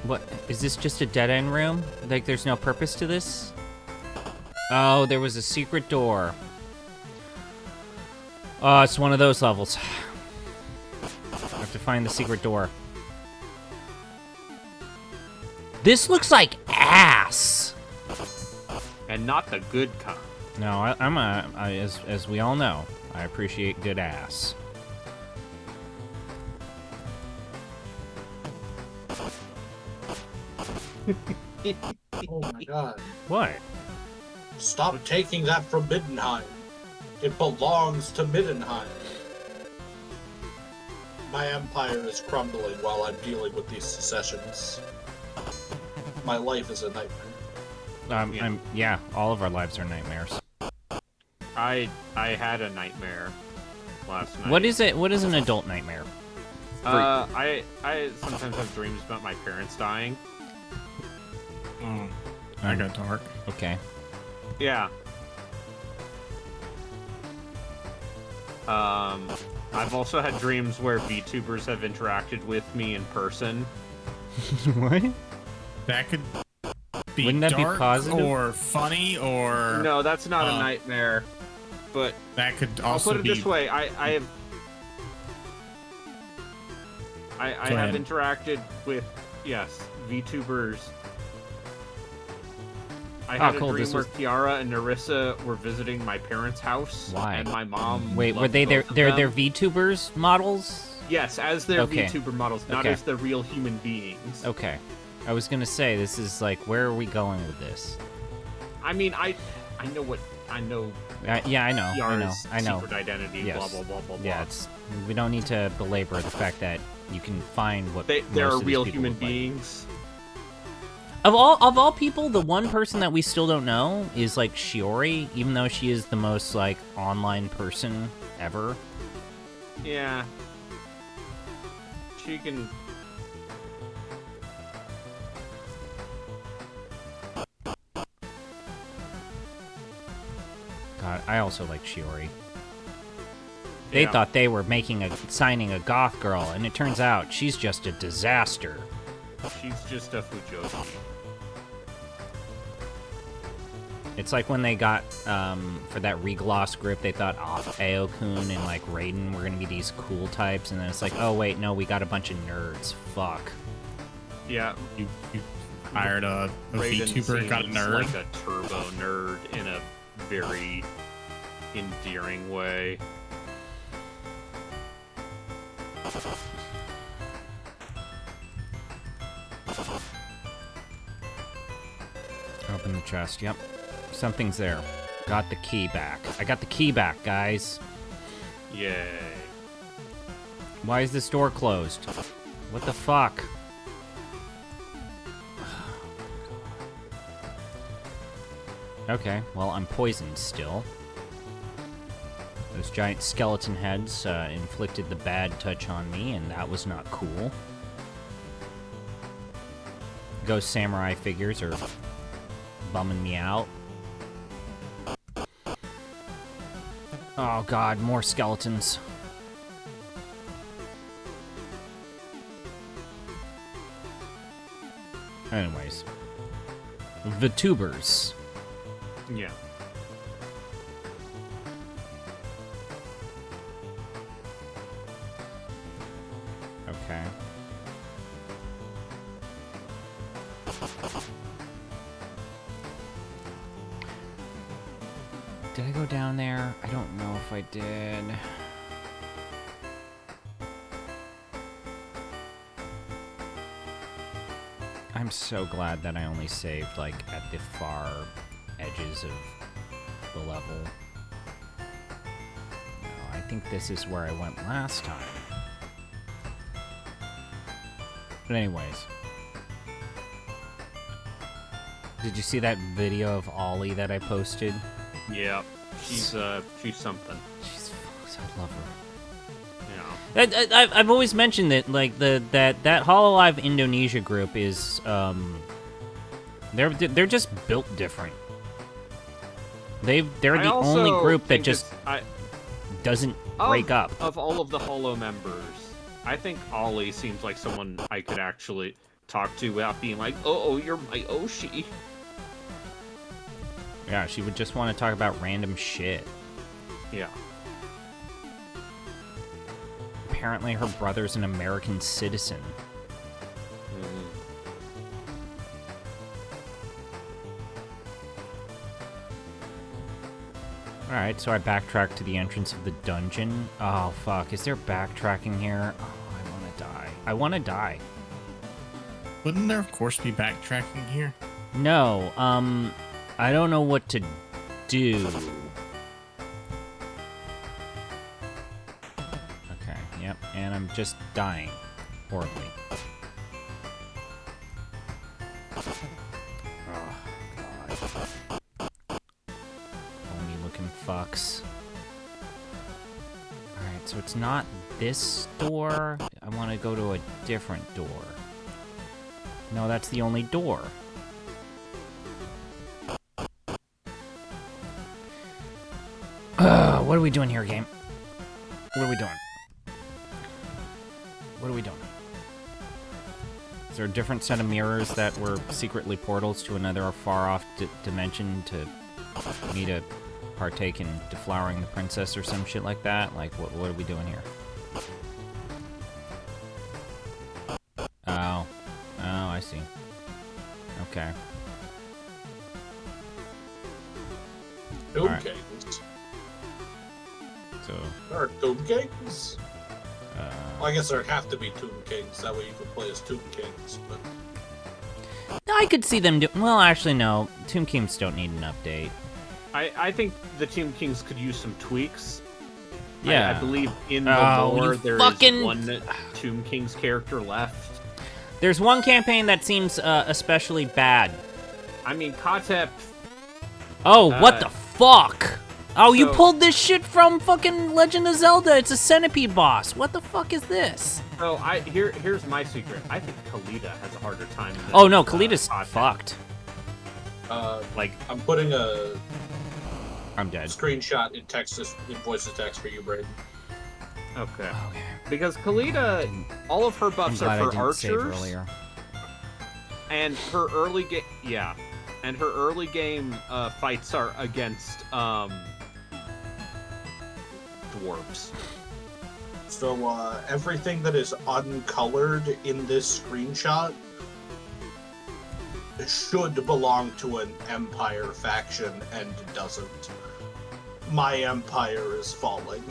What? Is this just a dead-end room? Like, there's no purpose to this? Oh, there was a secret door. Oh, it's one of those levels. I have to find the secret door. This looks like ass. And not the good kind. No, as we all know, I appreciate good ass. Oh my god. What? Stop taking that from Middenheim. It belongs to Middenheim. My empire is crumbling while I'm dealing with these secessions. My life is a nightmare. Yeah, all of our lives are nightmares. I had a nightmare last night. What is it? What is an adult nightmare? I sometimes have dreams about my parents dying. I got dark. Okay. Yeah. I've also had dreams where VTubers have interacted with me in person. What? That could be Wouldn't that be dark positive? or funny or... No, that's not a nightmare. But that could I'll also put it be... this way: I have Go ahead. interacted with VTubers. I had a cool, dream this where was- Kiara and Narissa were visiting my parents' house. Why? And my mom. Wait, were loved they both their of them. VTubers models? Yes, as their Okay. VTuber models, not Okay. as the real human beings. Okay. I was gonna say, this is like, where are we going with this? I mean, I know what I know. Yeah, I know. Kiara's I know. secret identity. Yes. Blah blah blah blah blah. Yeah, we don't need to belabor the fact that you can find what There most are of these real people human look like. beings. Of all people, the one person that we still don't know is like Shiori, even though she is the most like online person ever. Yeah. She can. God, I also like Shiori. They Yeah. thought they were signing a goth girl, and it turns out she's just a disaster. She's just a Fujoshi. It's like when they got, for that regloss group, they thought Aokun and, like, Raiden were gonna be these cool types, and then it's like, oh, wait, no, we got a bunch of nerds. Fuck. Yeah, You hired a Raiden VTuber, got a seems nerd. like a turbo nerd in a very endearing way. Open the chest, yep. Something's there. Got the key back. I got the key back, guys. Yay. Why is this door closed? What the fuck? Okay, well, I'm poisoned still. Those giant skeleton heads inflicted the bad touch on me, and that was not cool. Ghost samurai figures are bumming me out. Oh god, more skeletons. Anyways. VTubers. Yeah. Okay. Did I go down there? I don't know if I did. I'm so glad that I only saved, like, at the far edges of the level. No, I think this is where I went last time. But anyways. Did you see that video of Ollie that I posted? Yeah, she's something. She's, I love her. Yeah. I've always mentioned that, like, that Hololive Indonesia group is, they're just built different. They're the only group that just doesn't break up. Of all of the Holo members, I think Ollie seems like someone I could actually talk to without being like, oh, you're my Oshi. Yeah, she would just want to talk about random shit. Yeah. Apparently her brother's an American citizen. Alright, so I backtracked to the entrance of the dungeon. Oh, fuck. Is there backtracking here? Oh, I want to die. I want to die. Wouldn't there, of course, be backtracking here? No, I don't know what to do. Okay, yep, and I'm just dying. Horribly. Oh, God. Phony looking fucks. Alright, so it's not this door. I want to go to a different door. No, that's the only door. What are we doing here, game? What are we doing? What are we doing? Is there a different set of mirrors that were secretly portals to another far-off dimension to me to partake in deflowering the princess or some shit like that? Like, what are we doing here? Oh, I see. Okay. Tomb Alright. Kings. So, There are Tomb Kings? Well, I guess there have to be Tomb Kings. That way you can play as Tomb Kings. But I could see them do. Well, actually, no. Tomb Kings don't need an update. I think the Tomb Kings could use some tweaks. Yeah. I believe in the lore there is one Tomb Kings character left. There's one campaign that seems especially bad. I mean, Katep. Oh, what the fuck? Oh, you so- pulled this shit from fucking Legend of Zelda. It's a centipede boss. What the fuck is this? So here's my secret. I think Kalita has a harder time. Than, Oh no, Kalita's Katep. fucked. Like, I'm putting a I'm dead. screenshot in voice to text for you, Braden. okay. Okay. Because Kalita, all of her I'm buffs glad are I for didn't save archers, earlier. and her early game, and her early game fights are against dwarves. So everything that is uncolored in this screenshot should belong to an Empire faction, and it doesn't. My Empire is falling.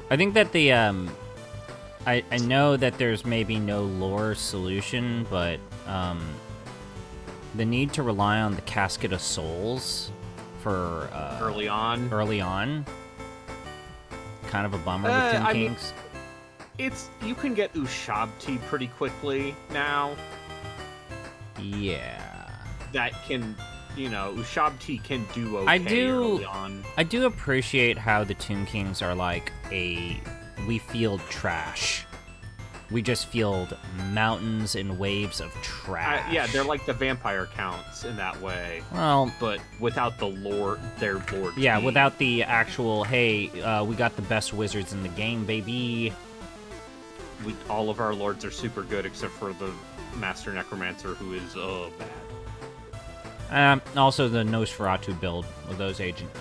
I think that the I know that there's maybe no lore solution, but the need to rely on the Casket of Souls for Early on, kind of a bummer with Tomb I mean- Kings. you can get Ushabti pretty quickly now. Yeah. That can, Ushabti can do okay I do- early on. I do appreciate how the Tomb Kings are like we field trash. We just field mountains and waves of trash. Yeah, they're like the vampire counts in that way, Well, but without the lore, their lore. yeah, team. without the actual, hey, we got the best wizards in the game, baby. all of our lords are super good except for the Master Necromancer, who is bad. Also the Nosferatu build with those agent.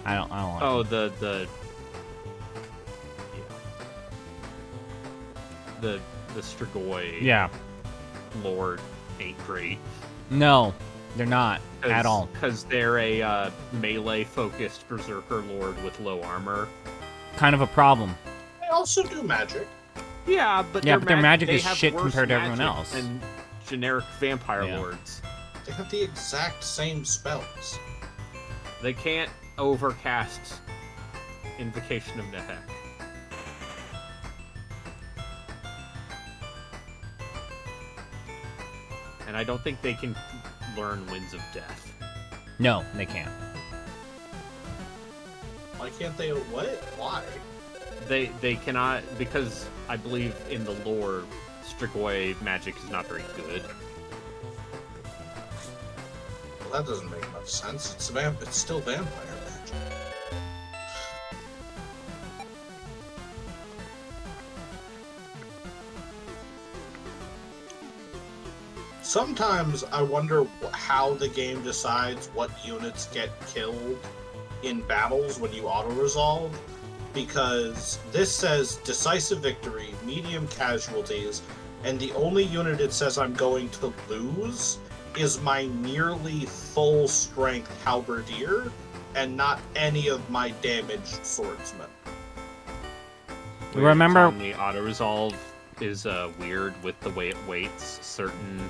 I don't like Oh, them. the Strigoi Yeah. lord ain't great. No, they're not at all. Because they're a melee-focused berserker lord with low armor. Kind of a problem. They also do magic. Yeah, but their magic they is have shit worse compared to everyone magic else. than generic vampire Yeah. lords. They have the exact same spells. They can't overcast Invocation of Nehek. And and I don't think they can learn Winds of Death. No, they can't. Why can't they? What? Why? They cannot, because I believe in the lore, Strigoi magic is not very good. Well, that doesn't make much sense. It's still vampire magic. Sometimes I wonder how the game decides what units get killed in battles when you auto-resolve, because this says decisive victory, medium casualties, and the only unit it says I'm going to lose is my nearly full strength halberdier, and not any of my damaged swordsmen. Remember, The auto-resolve is weird with the way it weights certain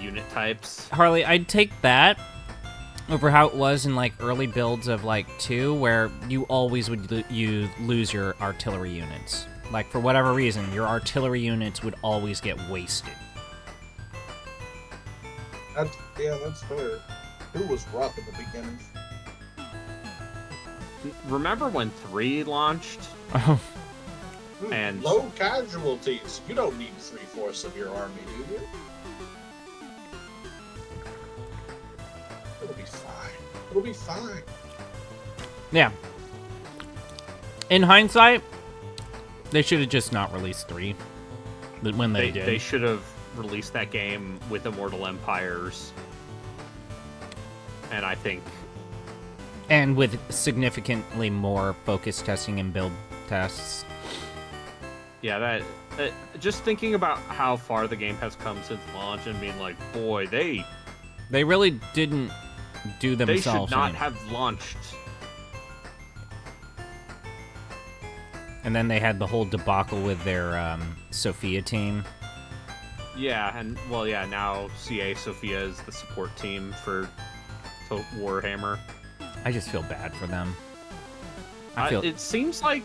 unit types. Harley, I'd take that over how it was in like early builds of like 2, where you always would you lose your artillery units. Like for whatever reason, your artillery units would always get wasted. That's fair. It was rough in the beginning. Remember when 3 launched? And low casualties. You don't need 3/4 of your army, do you? It'll be fine. It'll be fine. Yeah. In hindsight, they should have just not released 3. But when they did, they should have released that game with Immortal Empires. And I think... and with significantly more focus testing and build tests. Yeah, that just thinking about how far the game has come since launch and being like, boy, they really didn't do they themselves. should not any. have launched. And then they had the whole debacle with their Sophia team. Yeah, and well, yeah, now CA Sophia is the support team for Warhammer. I just feel bad for them. I feel it seems like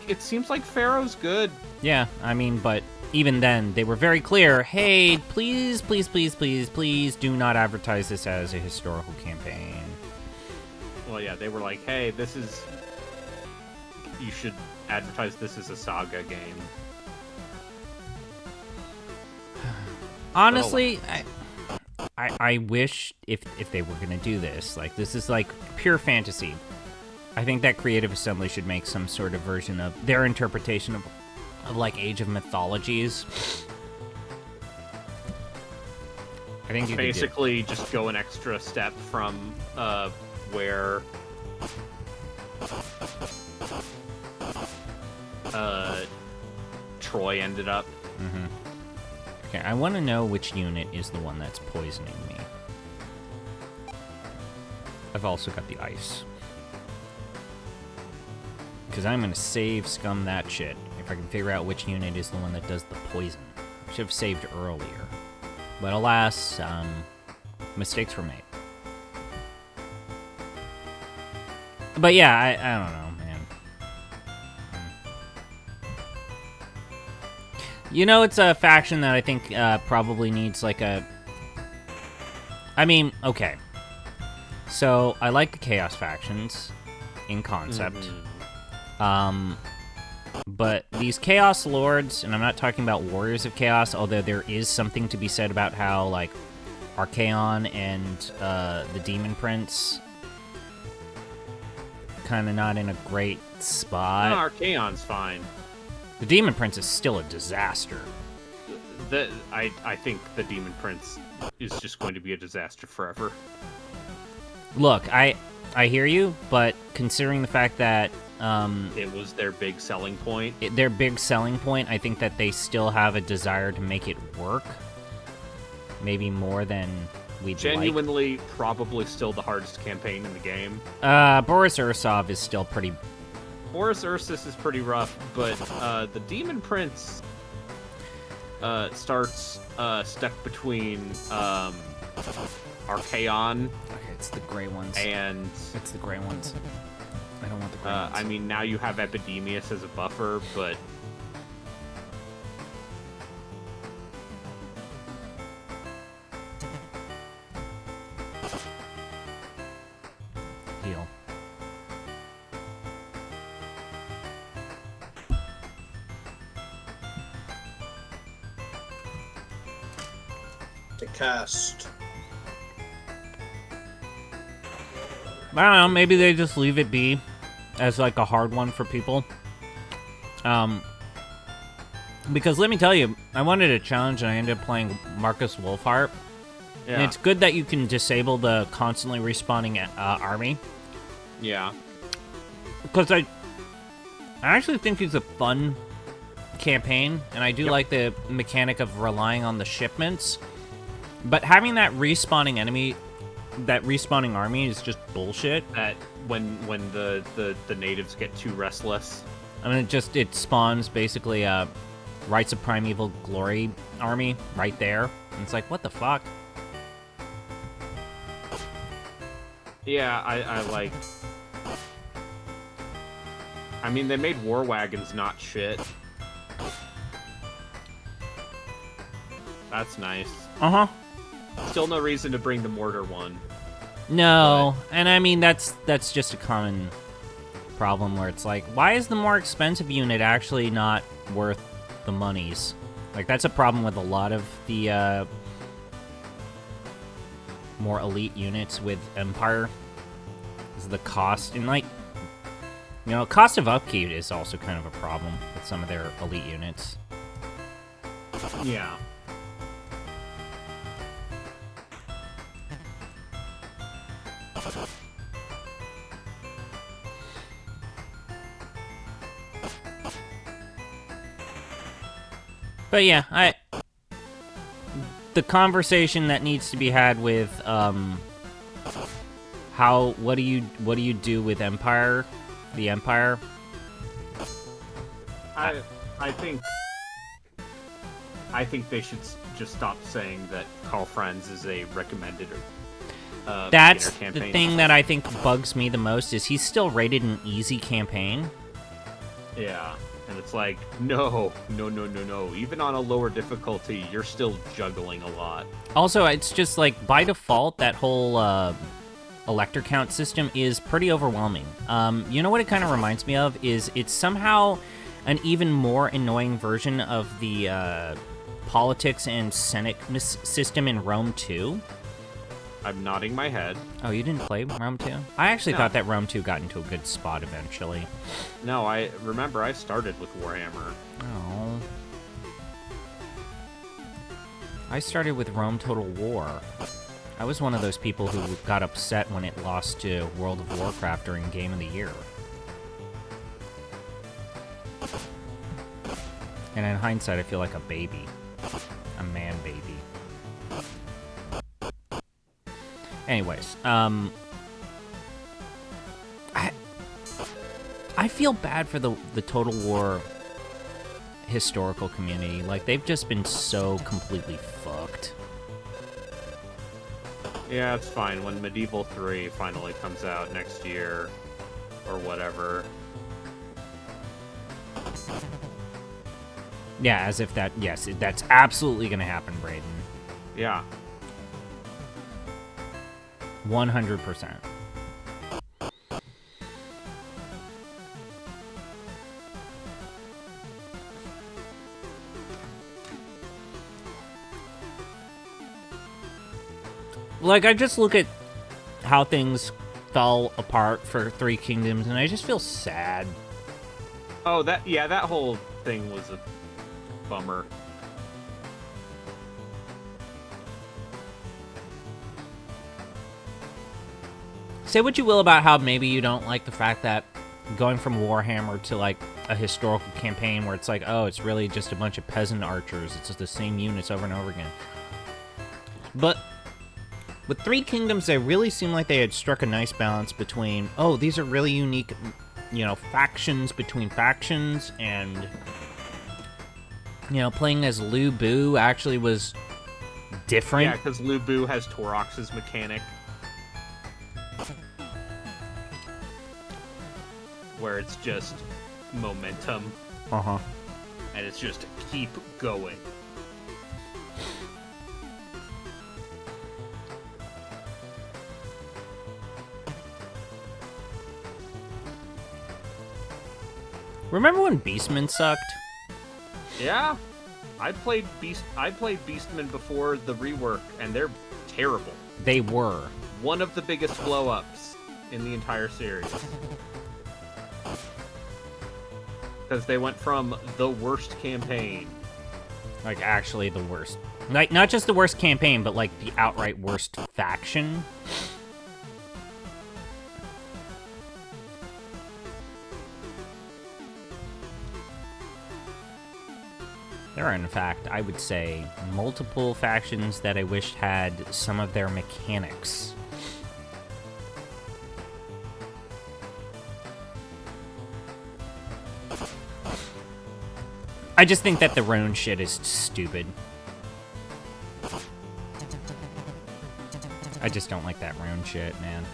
Pharaoh's good. yeah. I mean, but even then, they were very clear. Hey, please, please, please, please, please, do not advertise this as a historical campaign. Well, yeah, they were like, hey, you should advertise this as a saga game. Honestly, I wish if they were gonna do this, like this is like pure fantasy. I think that Creative Assembly should make some sort of version of their interpretation of like Age of Mythologies. I think you basically just go an extra step from where Troy ended up. Mm-hmm. Okay, I want to know which unit is the one that's poisoning me. I've also got the ice. Because I'm going to save scum that shit if I can figure out which unit is the one that does the poison. I should have saved earlier. But alas, mistakes were made. But yeah, I don't know, man. You know, it's a faction that I think probably needs like a... I mean, okay. So, I like the Chaos factions in concept. Mm-hmm. But these Chaos Lords, and I'm not talking about Warriors of Chaos, although there is something to be said about how, like, Archaon and the Demon Prince kind of not in a great spot. No, Archaon's fine. The Demon Prince is still a disaster. I think the Demon Prince is just going to be a disaster forever. Look, I hear you, but considering the fact that it was their big selling point. Their big selling point, I think that they still have a desire to make it work. Maybe more than we'd Genuinely, probably still the hardest campaign in the game. Boris Ursov is still pretty... Boris Ursus is pretty rough, but the Demon Prince starts stuck between Archaon. Okay, it's the gray ones. And it's the gray ones. I don't want the gray ones. I mean, now you have Epidemius as a buffer, but to cast. I don't know, maybe they just leave it be as like a hard one for people. Because let me tell you, I wanted a challenge and I ended up playing Marcus Wolfheart. Yeah. And it's good that you can disable the constantly respawning army. Yeah. Because I actually think it's a fun campaign, and I do like the mechanic of relying on the shipments. But having that respawning enemy, that respawning army is just bullshit. That when the natives get too restless. I mean, it spawns basically a Rites of Primeval Glory army right there. And it's like, what the fuck? Yeah, I like... I mean, they made war wagons not shit. That's nice. Uh-huh. Still no reason to bring the mortar one. No, and I mean, that's just a common problem where it's like, why is the more expensive unit actually not worth the monies? Like, that's a problem with a lot of the more elite units with Empire, is the cost. And, like, you know, cost of upkeep is also kind of a problem with some of their elite units. Yeah. But yeah, the conversation that needs to be had with what do you do with Empire, the Empire? I think they should just stop saying that Call Friends is a recommended That's beginner the campaign. thing that I think bugs me the most is he's still rated an easy campaign. Yeah. And it's like, no. Even on a lower difficulty, you're still juggling a lot. Also, it's just like by default that whole elector count system is pretty overwhelming. You know what it kind of reminds me of is it's somehow an even more annoying version of the politics and Senate system in Rome 2. I'm nodding my head. Oh, you didn't play Rome 2? I actually No. thought that Rome 2 got into a good spot eventually. No, I remember I started with Warhammer. Oh. I started with Rome Total War. I was one of those people who got upset when it lost to World of Warcraft during Game of the Year. And in hindsight, I feel like a baby. A man baby. Anyways, I feel bad for the Total War historical community. Like, they've just been so completely fucked. Yeah, it's fine. When Medieval 3 finally comes out next year, or whatever. Yeah, as if that, yes, that's absolutely gonna happen, Brayden. Yeah. 100%. Like, I just look at how things fell apart for Three Kingdoms, and I just feel sad. Oh, that whole thing was a bummer. Say what you will about how maybe you don't like the fact that going from Warhammer to, like, a historical campaign where it's like, oh, it's really just a bunch of peasant archers. It's just the same units over and over again. But with Three Kingdoms, they really seemed like they had struck a nice balance between, oh, these are really unique, you know, factions between factions, and, you know, playing as Lu Bu actually was different. Yeah, because Lu Bu has Torox's mechanic. Where it's just momentum, Uh-huh. and it's just keep going. Remember when Beastmen sucked? Yeah? I played Beastmen before the rework, and they're terrible. They were. One of the biggest blow-ups in the entire series. Because they went from the worst campaign. Like, actually the worst. Like, not just the worst campaign, but, like, the outright worst faction. There are, in fact, I would say, multiple factions that I wished had some of their mechanics. I just think that the Roan shit is stupid. I just don't like that Roan shit, man.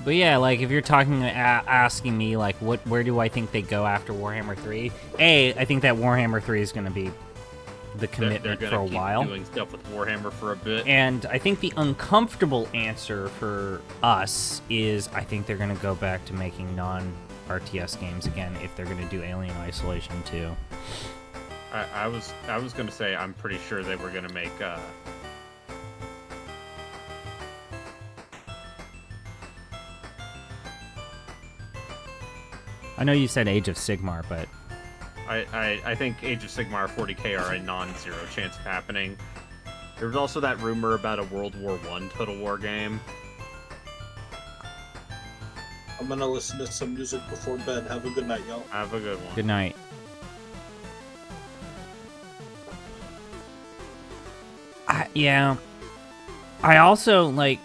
But yeah, like, if you're asking me, like, where do I think they go after Warhammer 3? I think that Warhammer 3 is going to be the commitment they're for a gonna keep while. doing stuff with Warhammer for a bit. And I think the uncomfortable answer for us is I think they're going to go back to making non-RTS games again if they're going to do Alien Isolation 2. I was gonna say I'm pretty sure they were gonna make I know you said Age of Sigmar, but I think Age of Sigmar 40k are a non-zero chance of happening. There was also that rumor about a World War I Total War game. I'm gonna listen to some music before bed. Have a good night, y'all. Have a good one. good night. Yeah. I also, like...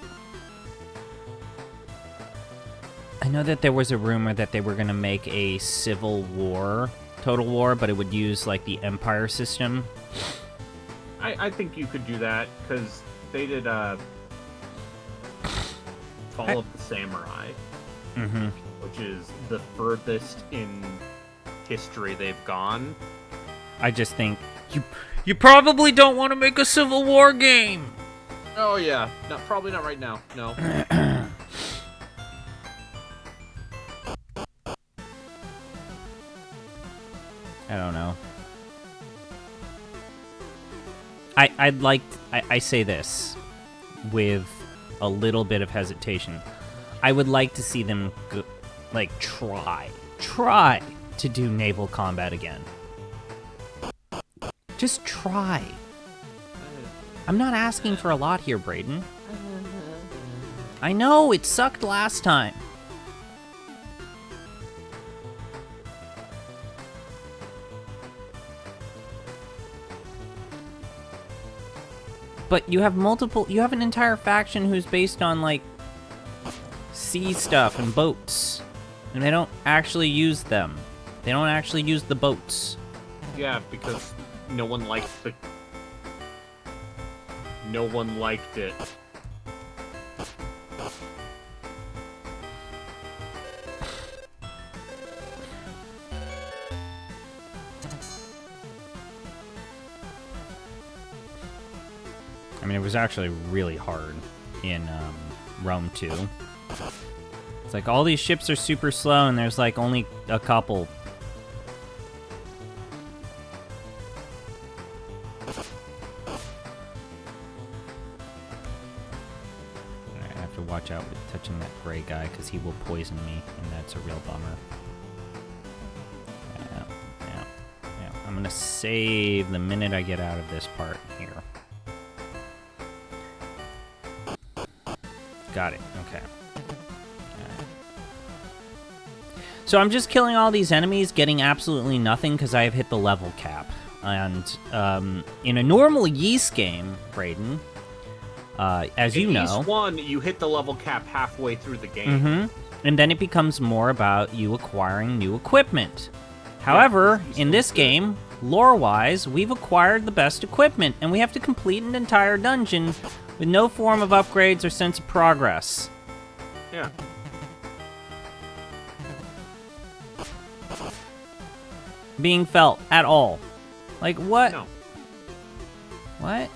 I know that there was a rumor that they were going to make a Civil War Total War, but it would use, like, the Empire system. I think you could do that, because they did Fall of the Samurai, which is the furthest in history they've gone. I just think you probably don't want to make a Civil War game. Oh yeah, no, probably not right now. No. I don't know. I say this with a little bit of hesitation. I would like to see them try to do naval combat again. Just try. I'm not asking for a lot here, Brayden. I know, it sucked last time. But you have an entire faction who's based on, like, sea stuff and boats. And they don't actually use them. They don't actually use the boats. Yeah, because no one liked it. I mean, it was actually really hard in Rome 2. It's like all these ships are super slow and there's like only a couple. I have to watch out with touching that gray guy because he will poison me, and that's a real bummer. Yeah. I'm gonna save the minute I get out of this part here. Got it. Okay. Alright. So I'm just killing all these enemies, getting absolutely nothing because I have hit the level cap. And in a normal Yeast game, Brayden, as you know... In Yeast 1, you hit the level cap halfway through the game. And then it becomes more about you acquiring new equipment. However, in this game, lore-wise, we've acquired the best equipment, and we have to complete an entire dungeon with no form of upgrades or sense of progress. Yeah. Being felt at all. Like, what? No. What?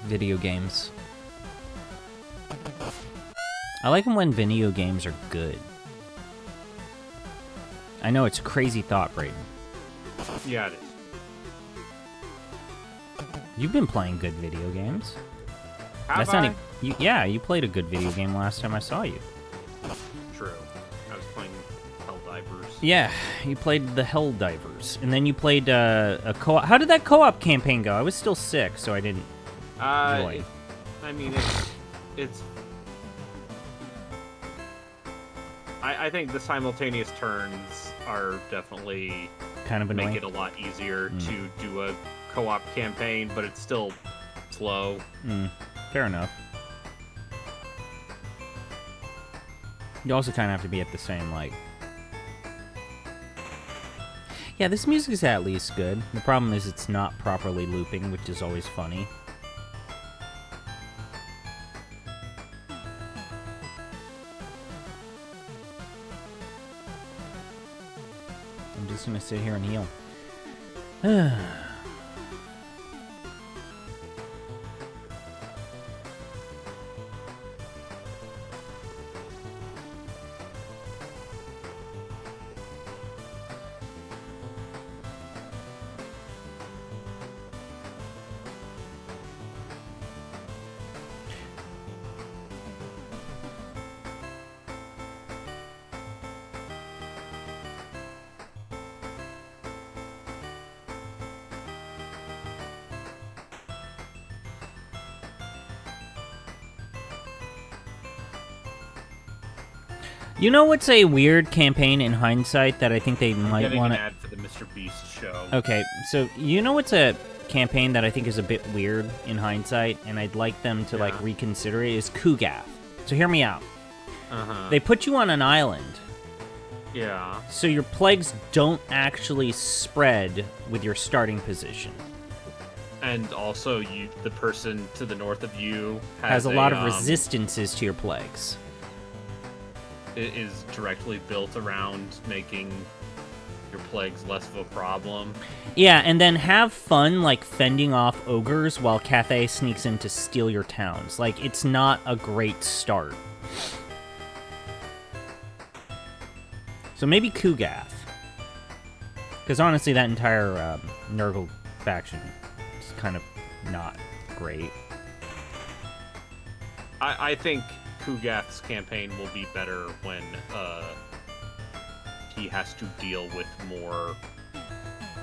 Video games. I like them when video games are good. I know it's a crazy thought, Brayden. Yeah, it is. You've been playing good video games. Have Not I? yeah, you played a good video game last time I saw you. True. I was playing Helldivers. Yeah, you played the Helldivers, and then you played a co-op. How did that co-op campaign go? I was still sick, so I didn't enjoy. I mean, it's. I think the simultaneous turns are definitely Kind of annoying. make it a lot easier to do a co-op campaign, but it's still slow. Fair enough. You also kind of have to be at the same, like... Yeah, this music is at least good. The problem is it's not properly looping, which is always funny. I'm just gonna sit here and heal. You know what's a weird campaign in hindsight that I think they might Getting want an to... ad for the Mr. Beast show. Okay, so you know what's a campaign that I think is a bit weird in hindsight, and I'd like them to like reconsider it, is Kugath. So hear me out. They put you on an island, Yeah. so your plagues don't actually spread with your starting position. And also, the person to the north of you Has a lot of resistances to your plagues. It is directly built around making your plagues less of a problem. Yeah, and then have fun, like, fending off ogres while Cathay sneaks in to steal your towns. Like, it's not a great start. So maybe Kugath. Because honestly, that entire Nurgle faction is kind of not great. I think Kugath's campaign will be better when he has to deal with more.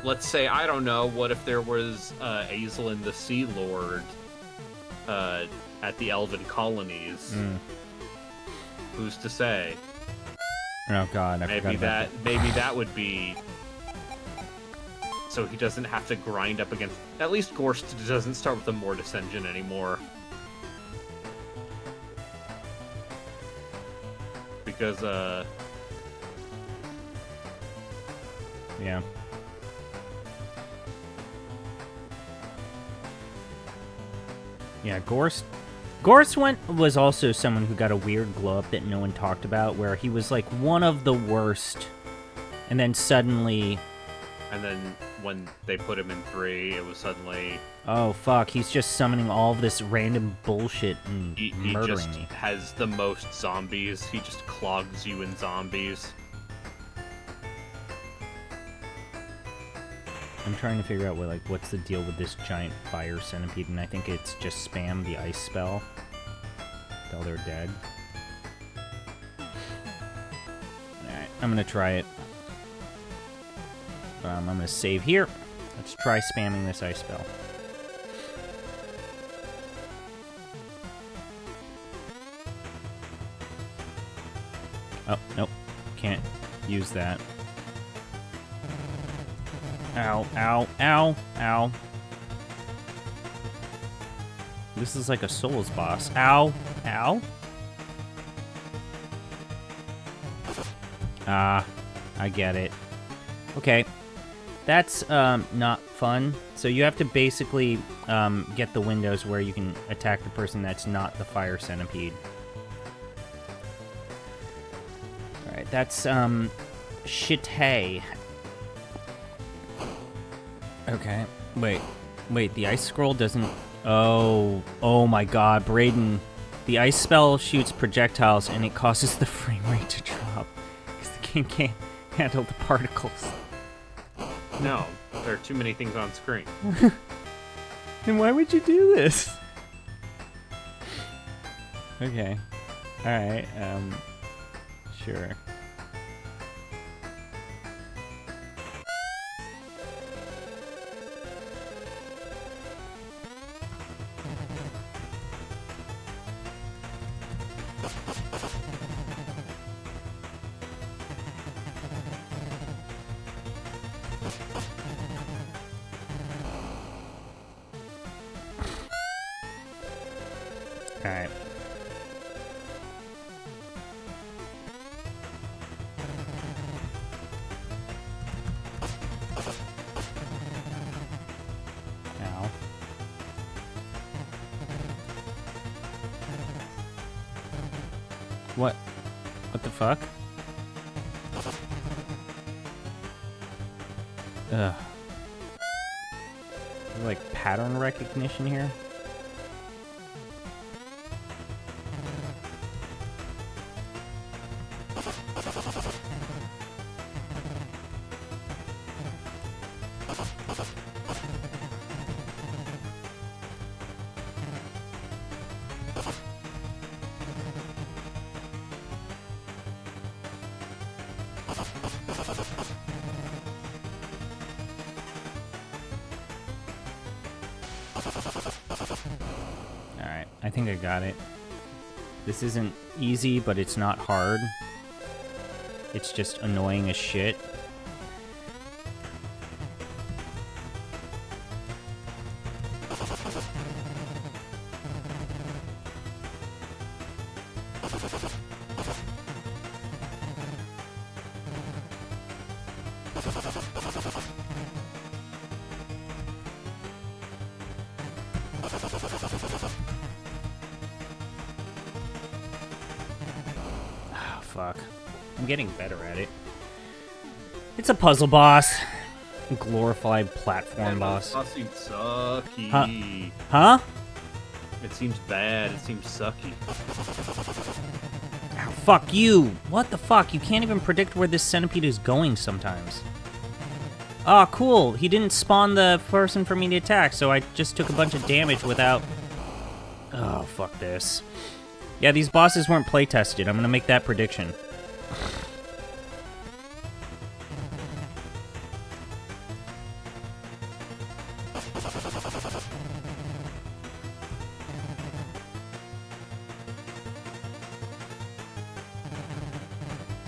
Let's say, I don't know, what if there was Azelin the Sea Lord at the Elven colonies? Who's to say? Oh god, I forgot about Maybe that would be so he doesn't have to grind up against. At least Gorst doesn't start with the Mortis engine anymore. Because yeah. Yeah, Gorst was also someone who got a weird glow up that no one talked about, where he was like one of the worst, and then suddenly... And then when they put him in 3, it was suddenly... Oh, fuck, he's just summoning all of this random bullshit and He murdering just me. has the most zombies. He just clogs you in zombies. I'm trying to figure out what's the deal with this giant fire centipede, and I think it's just spam the ice spell till they're dead. Alright, I'm gonna try it. I'm gonna save here. Let's try spamming this ice spell. Oh, nope. Can't use that. Ow, ow, ow, ow. This is like a Souls boss. Ow, ow. Ah, I get it. Okay. That's not fun. So you have to basically get the windows where you can attack the person that's not the fire centipede. Alright, that's shitay. Okay. Wait, the ice scroll doesn't... Oh my god, Brayden. The ice spell shoots projectiles and it causes the frame rate to drop. Because the game can't handle the particles. No, there are too many things on screen. Then why would you do this? Okay. Alright, sure. Alright. Ow. What? What the fuck? Ugh. Like pattern recognition here? Alright, I think I got it. This isn't easy, but it's not hard. It's just annoying as shit. Oh, fuck. I'm getting better at it. It's a puzzle boss. A glorified platform boss. Boss seems sucky. Huh? It seems bad. It seems sucky. Ow, fuck you! What the fuck? You can't even predict where this centipede is going sometimes. Ah, cool. He didn't spawn the person for me to attack, so I just took a bunch of damage without... Oh, fuck this. Yeah, these bosses weren't play-tested. I'm gonna make that prediction.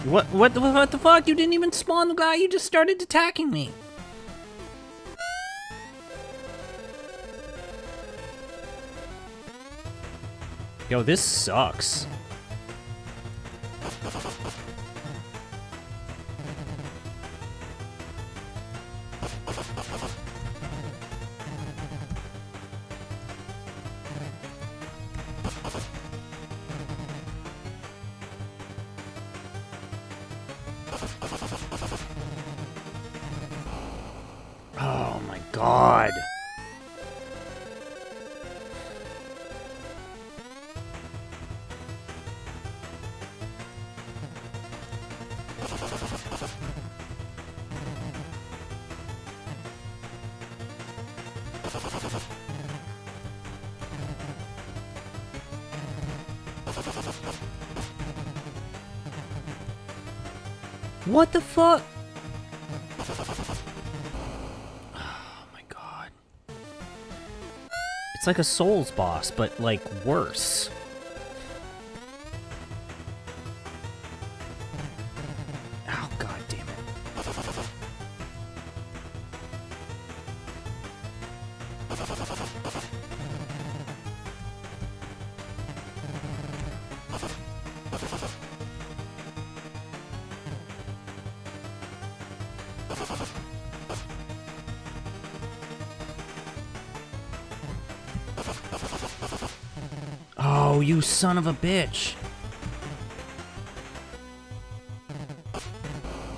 What the fuck? You didn't even spawn the guy, you just started attacking me. Yo, this sucks. Oh my god. What the fuck? Oh my god. It's like a Souls boss, but like worse. Oh god damn it. Oh, you son of a bitch.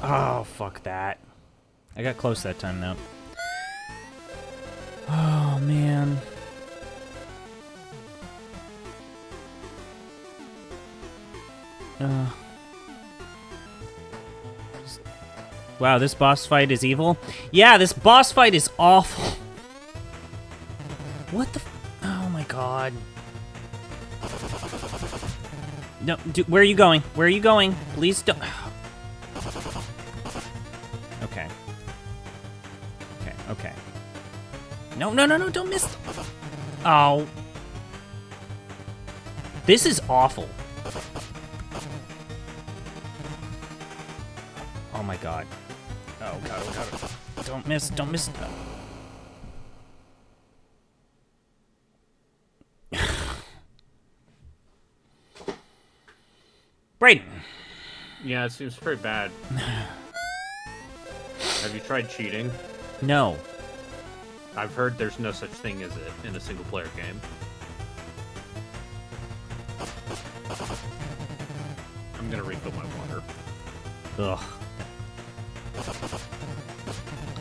Oh, fuck that. I got close that time, though. Oh, man. Wow, this boss fight is evil? Yeah, this boss fight is awful. What the oh my god. No, where are you going? Where are you going? Please don't. Okay. Okay, okay. No, no, no, no, don't miss. Oh. This is awful. Oh my god. Oh god, oh god. Don't miss, don't miss. Brayden. Yeah, it seems pretty bad. Have you tried cheating? No. I've heard there's no such thing as it in a single-player game. I'm gonna refill my water. Ugh.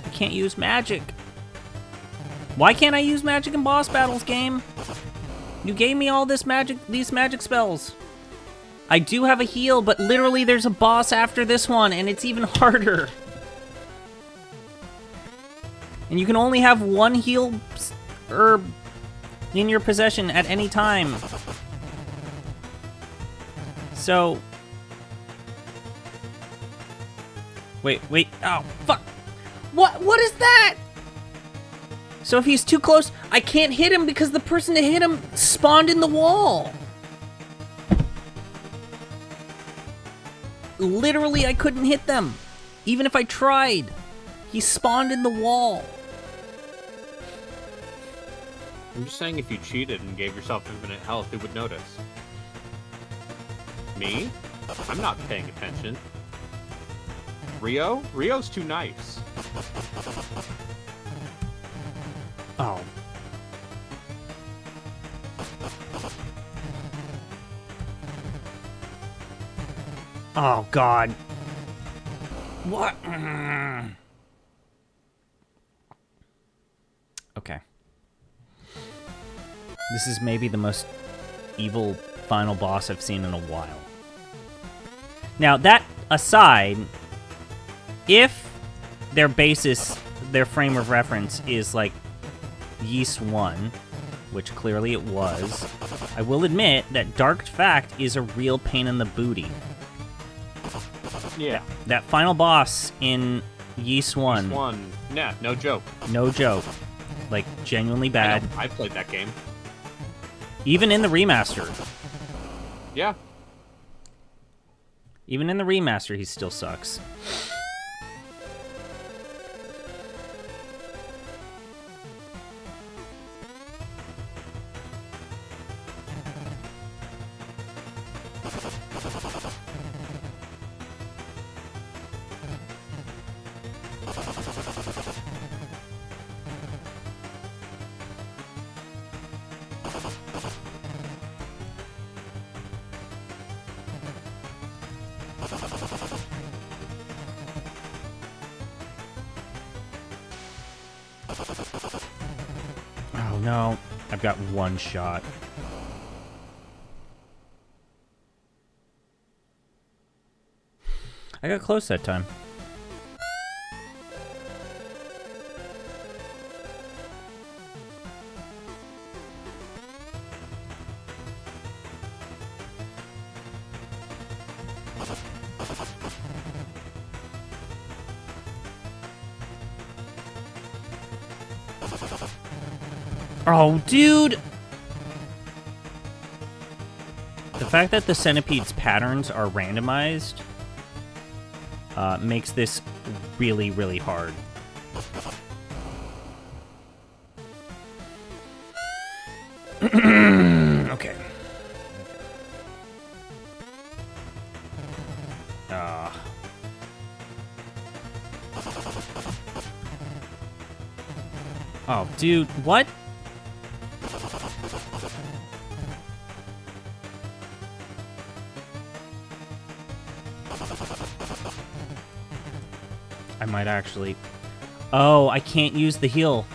I can't use magic. Why can't I use magic in boss battles, game? You gave me all this magic, these magic spells. I do have a heal, but literally there's a boss after this one, and it's even harder. And you can only have one heal herb in your possession at any time. So... Wait, oh, fuck! What is that? So if he's too close, I can't hit him because the person that hit him spawned in the wall. Literally, I couldn't hit them. Even if I tried. He spawned in the wall. I'm just saying if you cheated and gave yourself infinite health, who would notice? Me? I'm not paying attention. Rio? Rio's too nice. Oh. Oh, God. What? Okay. This is maybe the most evil final boss I've seen in a while. Now, that aside, if their basis, their frame of reference is like Ys 1, which clearly it was, I will admit that Dark Fact is a real pain in the booty. Yeah. That final boss in Ys 1. Ys 1. Nah, no joke. No joke. Like, genuinely bad. I played that game. Even in the remaster. Yeah. Even in the remaster, he still sucks. Oh no, I've got one shot. I got close that time. Oh, dude! The fact that the centipede's patterns are randomized makes this really, really hard. Okay. Oh, dude, what? I might actually... Oh, I can't use the heal.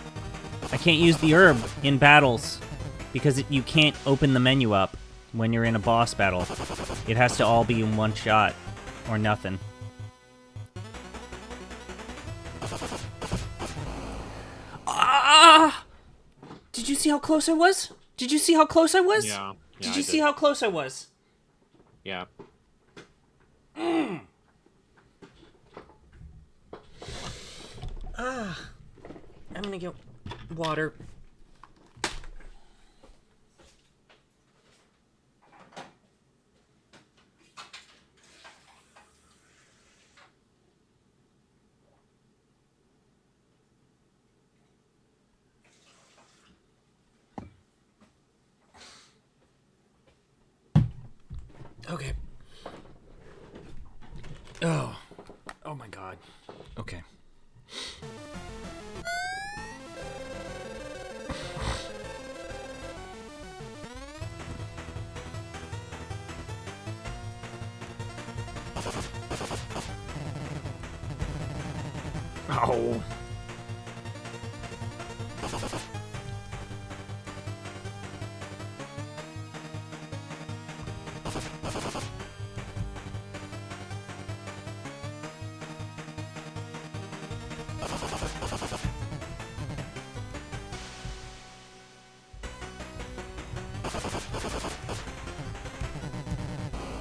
I can't use the herb in battles because you can't open the menu up when you're in a boss battle. It has to all be in one shot or nothing. Ah! Did you see how close I was? Did you see how close I was? Yeah. Did you see how close I was? Yeah. I'm gonna get water. Okay. Oh. Oh my god. Okay. Oh.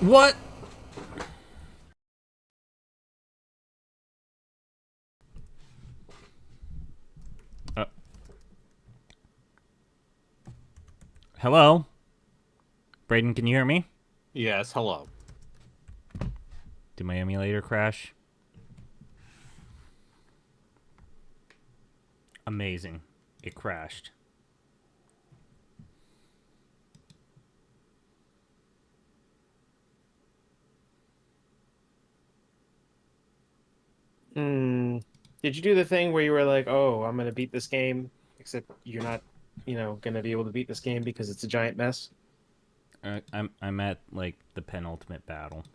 What? Hello? Brayden, can you hear me? Yes, hello. Did my emulator crash? Amazing. It crashed. Did you do the thing where you were like, "Oh, I'm gonna beat this game," except you're not, gonna be able to beat this game because it's a giant mess? I'm at, like, the penultimate battle.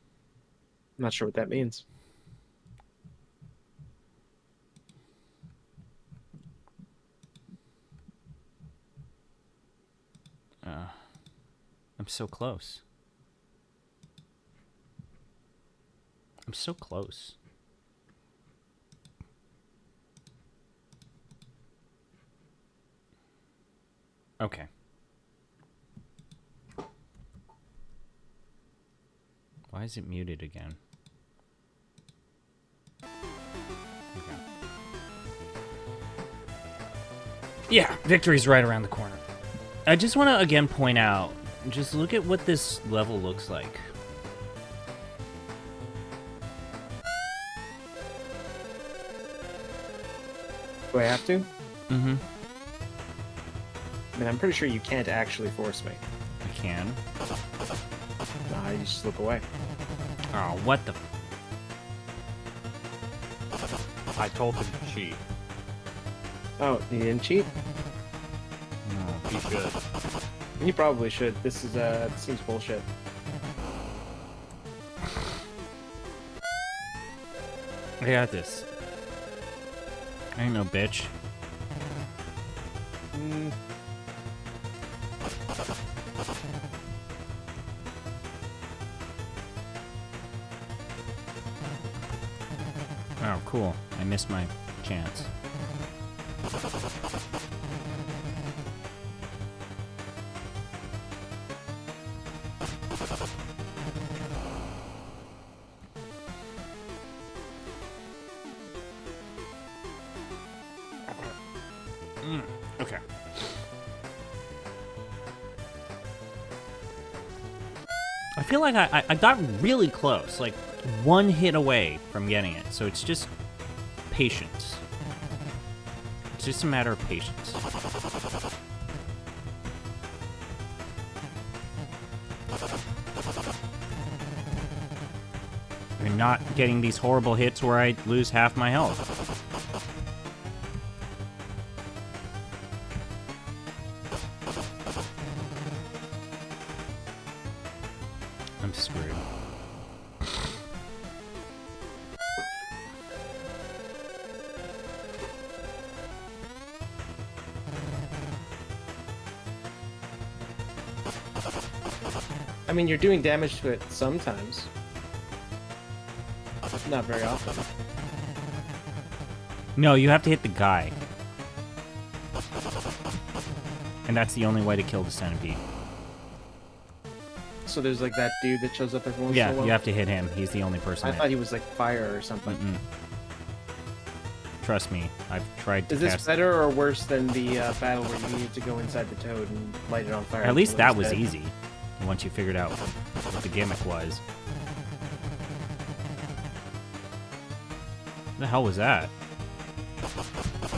I'm not sure what that means. I'm so close. I'm so close. Okay. Why is it muted again? Okay. Yeah, victory's right around the corner. I just want to again point out, just look at what this level looks like. Do I have to? Mm-hmm. I mean, I'm pretty sure you can't actually force me. I can. Nah, you just look away. Oh, what the... I told him to cheat. Oh, you didn't cheat? No. He should. You probably should. This seems bullshit. I got this. I ain't no bitch. Oh, cool. I missed my chance. Okay. I feel like I got really close, like one hit away from getting it. So it's just patience. It's just a matter of patience. And not getting these horrible hits where I lose half my health. I'm screwed. I mean, you're doing damage to it sometimes. Not very often. No, you have to hit the guy. And that's the only way to kill the centipede. So there's like that dude that shows up every once in a Yeah, while? you have to hit him. He's the only person. I thought he was like fire or something. Trust me, I've tried to Is this cast... better or worse than the battle where you needed to go inside the toad and light it on fire? At least until it that was dead? easy. Once you figured out what the gimmick was. What the hell was that?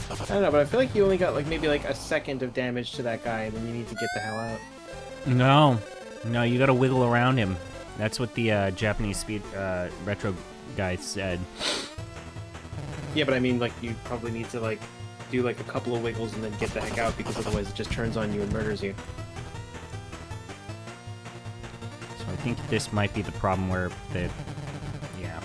I don't know, but I feel like you only got like maybe like a second of damage to that guy, and then you need to get the hell out. No. No, you gotta wiggle around him. That's what the Japanese speed retro guy said. Yeah, but I mean, like, you probably need to like do like a couple of wiggles and then get the heck out, because otherwise it just turns on you and murders you. So I think this might be the problem where the... Yeah.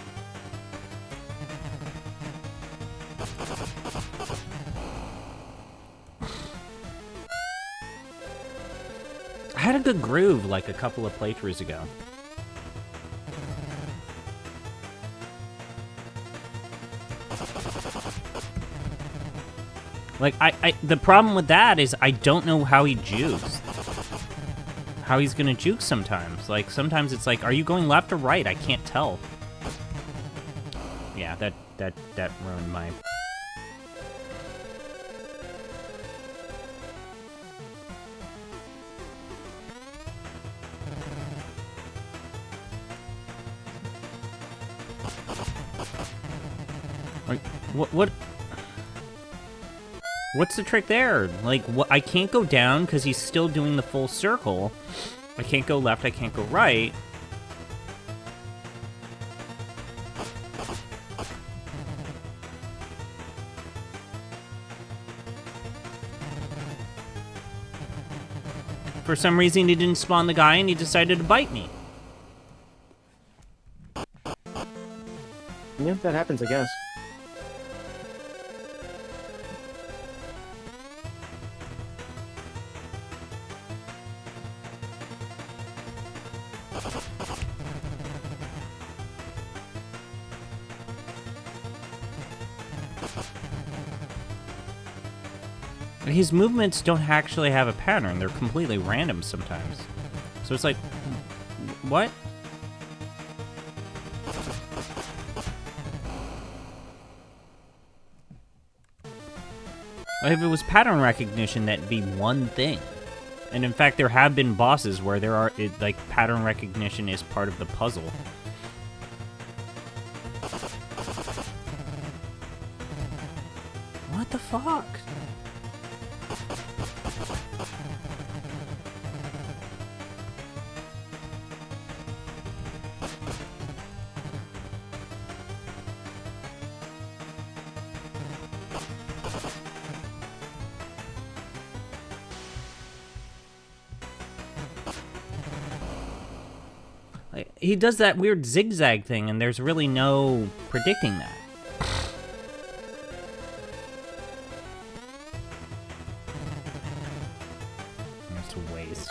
I had a good groove like a couple of playthroughs ago. Like, the problem with that is I don't know how he jukes. How he's gonna juke sometimes. Like, sometimes it's like, are you going left or right? I can't tell. Yeah, that ruined my... Like, what? What's the trick there? Like, what? I can't go down because he's still doing the full circle. I can't go left, I can't go right. For some reason, he didn't spawn the guy and he decided to bite me. Yeah, that happens, I guess. His movements don't actually have a pattern. They're completely random sometimes. So it's like, what? If it was pattern recognition, that'd be one thing. And in fact, there have been bosses where there are, like, pattern recognition is part of the puzzle. What the fuck? He does that weird zigzag thing, and there's really no predicting that. That's a waste.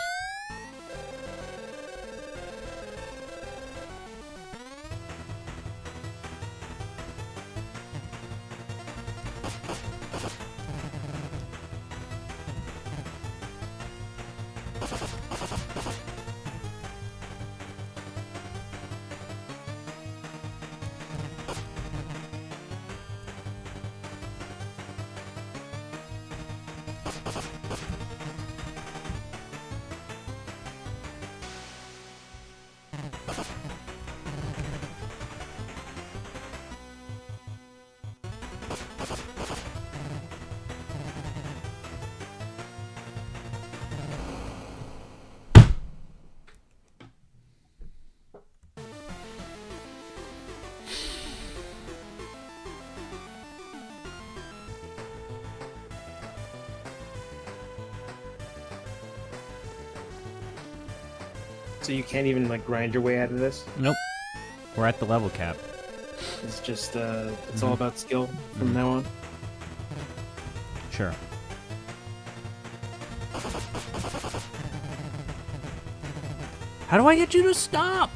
So you can't even like grind your way out of this. Nope. We're at the level cap. It's just it's all about skill from now on. Sure. How do I get you to stop?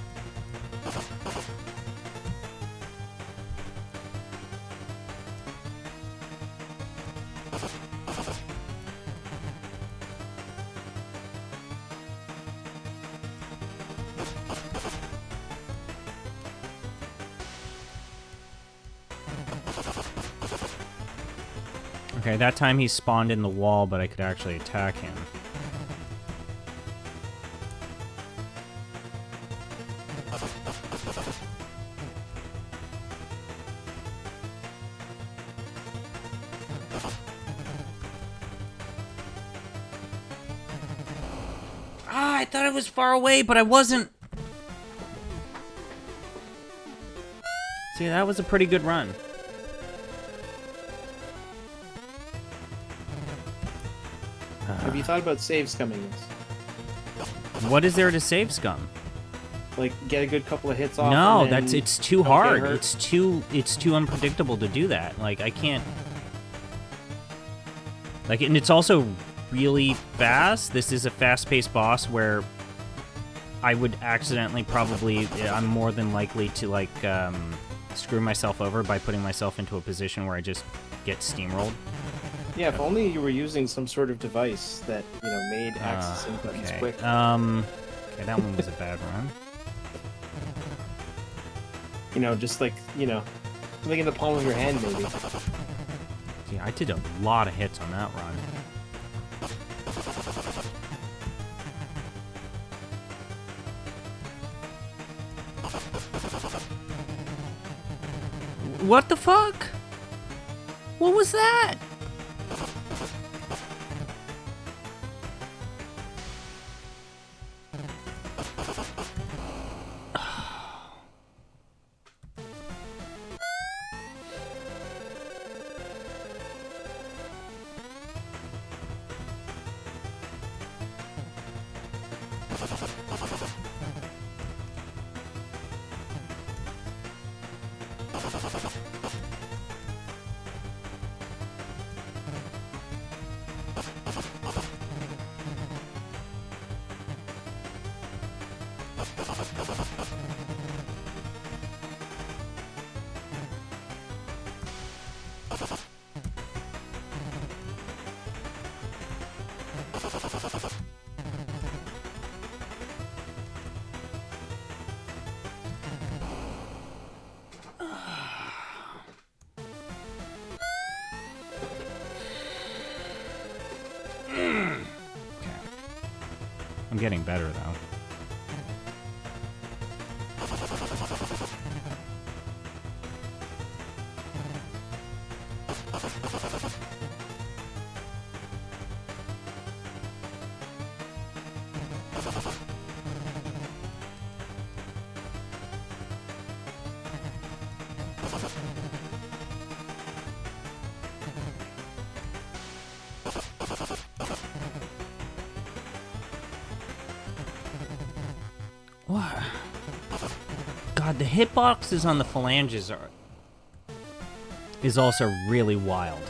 Okay, that time he spawned in the wall, but I could actually attack him. Ah, I thought I was far away, but I wasn't. See, that was a pretty good run. Have you thought about save scumming this? What is there to save scum? Like get a good couple of hits off. No, and then it's too don't get hard. hurt? It's too unpredictable to do that. Like I can't. Like, and it's also really fast. This is a fast-paced boss where I would accidentally I'm more than likely to like screw myself over by putting myself into a position where I just get steamrolled. Yeah, if only you were using some sort of device that made accessing buttons Okay. quick. Okay, that one was a bad run. Just like something in the palm of your hand, maybe. Yeah, I did a lot of hits on that run. What the fuck? What was that? I'm getting better, though. What? God, the hitboxes on the phalanges is also really wild.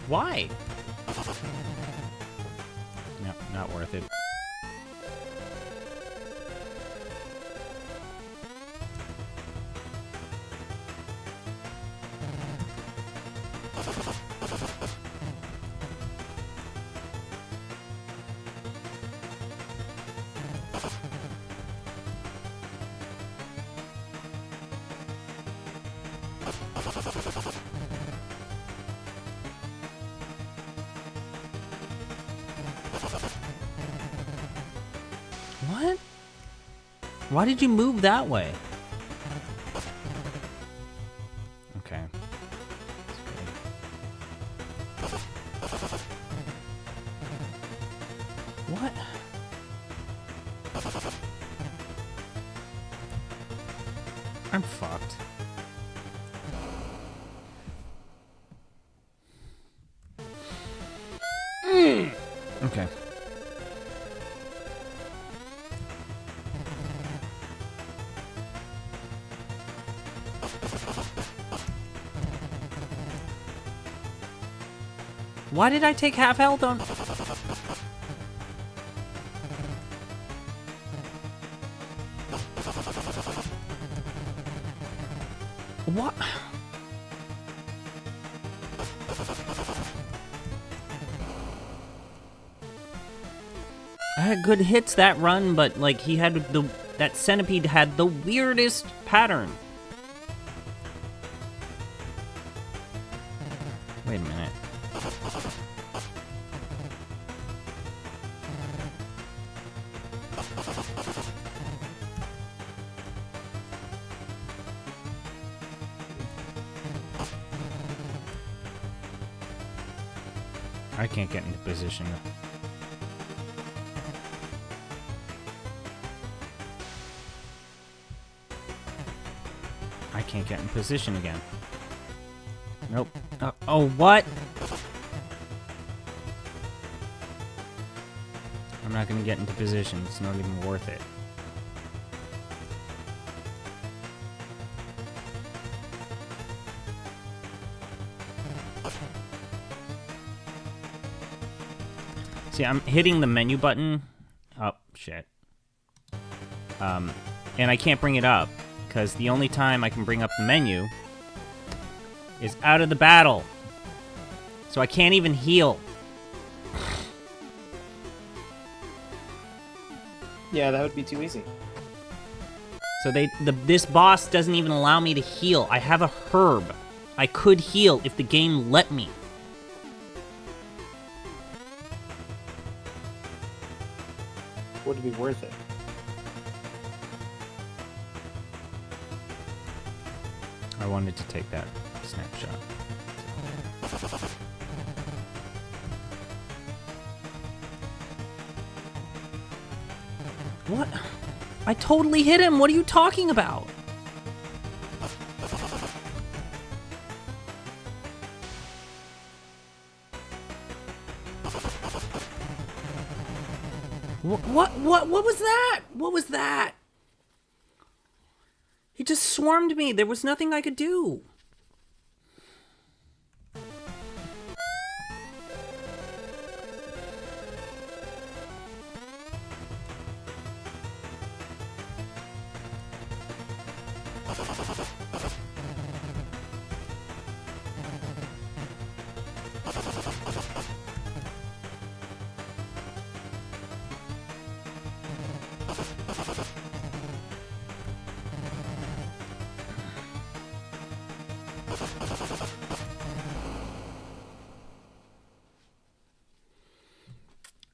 Why? No, not worth it. What? Why did you move that way? Okay. That's good. What? I'm fucked. Okay. Why did I take half health on? What? I had good hits that run, but like he had that centipede had the weirdest pattern. Wait a minute. I can't get into position. I can't get in position again. Nope. Oh, what? I'm not gonna get into position. It's not even worth it. See, I'm hitting the menu button. Oh, shit. And I can't bring it up, because the only time I can bring up the menu is out of the battle. So I can't even heal. Yeah, that would be too easy. So this boss doesn't even allow me to heal. I have a herb. I could heal if the game let me. Would it be worth it? I wanted to take that snapshot. What? I totally hit him. What are you talking about? What was that? What was that? He just swarmed me. There was nothing I could do.